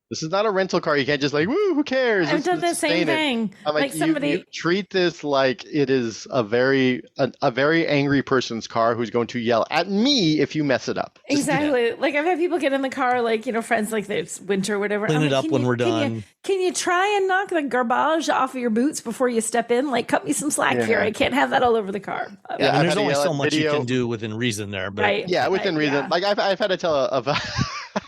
This is not a rental car. You can't just like, woo, who cares? I've done the same thing. I'm like you treat this like it is a very angry person's car who's going to yell at me if you mess it up. Exactly. Like I've had people get in the car, like, friends, like it's winter or whatever. Clean it up when we're done. Can you try and knock the garbage off of your boots before you step in? Like, cut me some slack here. I can't have that all over the car. And there's only so much you can do within reason there. But within reason. Like I've had to tell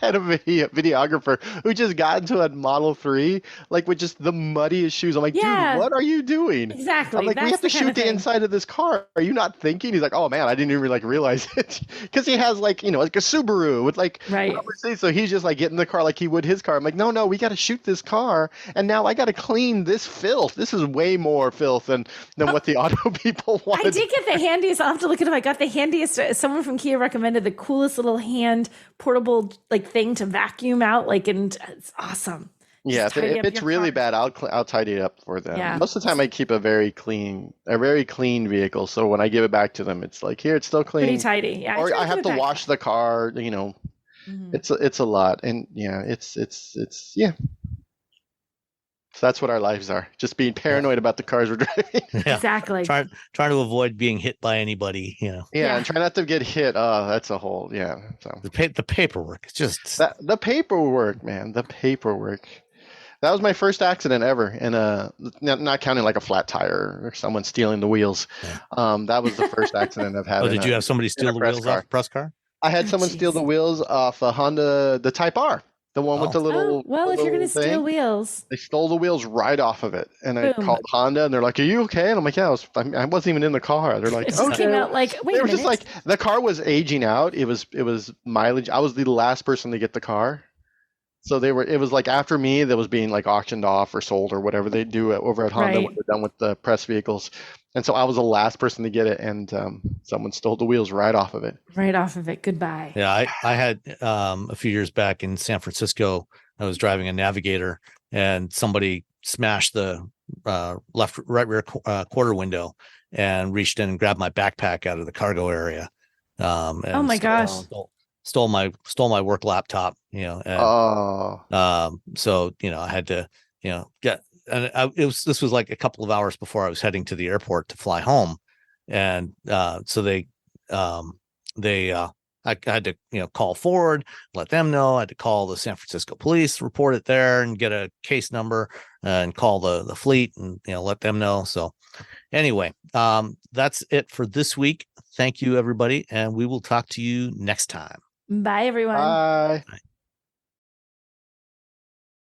had a videographer who just got into a Model 3, like with just the muddiest shoes. I'm like, Yeah. dude, what are you doing? Exactly. I'm like, we That's have to the kind shoot of the thing. inside of this car. Are you not thinking? He's like, oh man, I didn't even like realize it. Because he has like, like a Subaru with like Right. rubber seats. So he's just like getting the car like he would his car. I'm like, no, we got to shoot this car. And now I got to clean this filth. This is way more filth than what the auto people wanted. I did get the handiest. I'll have to look it up. I got the handiest. Someone from Kia recommended the coolest little hand portable like thing to vacuum out. Like, and it's awesome. Yeah, Just if tidy up it's your really car. bad, I'll tidy it up for them. Yeah. Most of the time, I keep a very clean vehicle. So when I give it back to them, it's like, here, it's still clean. Pretty tidy. Yeah. Or try I give have it to back. wash the car. Mhm. It's a lot, and yeah, it's yeah. So that's what our lives are. Just being paranoid about the cars we're driving. Yeah. Exactly. Trying to avoid being hit by anybody. Yeah, and try not to get hit. Oh, that's a whole So The paperwork. It's just the paperwork, man. The paperwork. That was my first accident ever, and not counting like a flat tire or someone stealing the wheels. That was the first accident I've had. Oh, did you have somebody steal the wheels off a press car? I had someone steal the wheels off a Honda, the Type R, the one with the little. Well, if you're going to steal wheels, they stole the wheels right off of it, and I Boom. called Honda, and they're like, "Are you okay?" And I'm like, "Yeah, I wasn't even in the car." They're like, it just came out like, wait They a were minute. just like, the car was aging out. It was mileage. I was the last person to get the car. So it was like after me that was being like auctioned off or sold or whatever they do over at Honda when they're done with the press vehicles. And so I was the last person to get it, and someone stole the wheels right off of it. Right off of it. Goodbye. Yeah, I had a few years back in San Francisco, I was driving a Navigator and somebody smashed the right rear quarter window and reached in and grabbed my backpack out of the cargo area. And oh my gosh. Stole my work laptop, and, so, I had to, get, and this was like a couple of hours before I was heading to the airport to fly home. And, so I had to, call Ford, let them know. I had to call the San Francisco police, report it there and get a case number and call the fleet and, let them know. So anyway, that's it for this week. Thank you, everybody. And we will talk to you next time. Bye, everyone. Bye.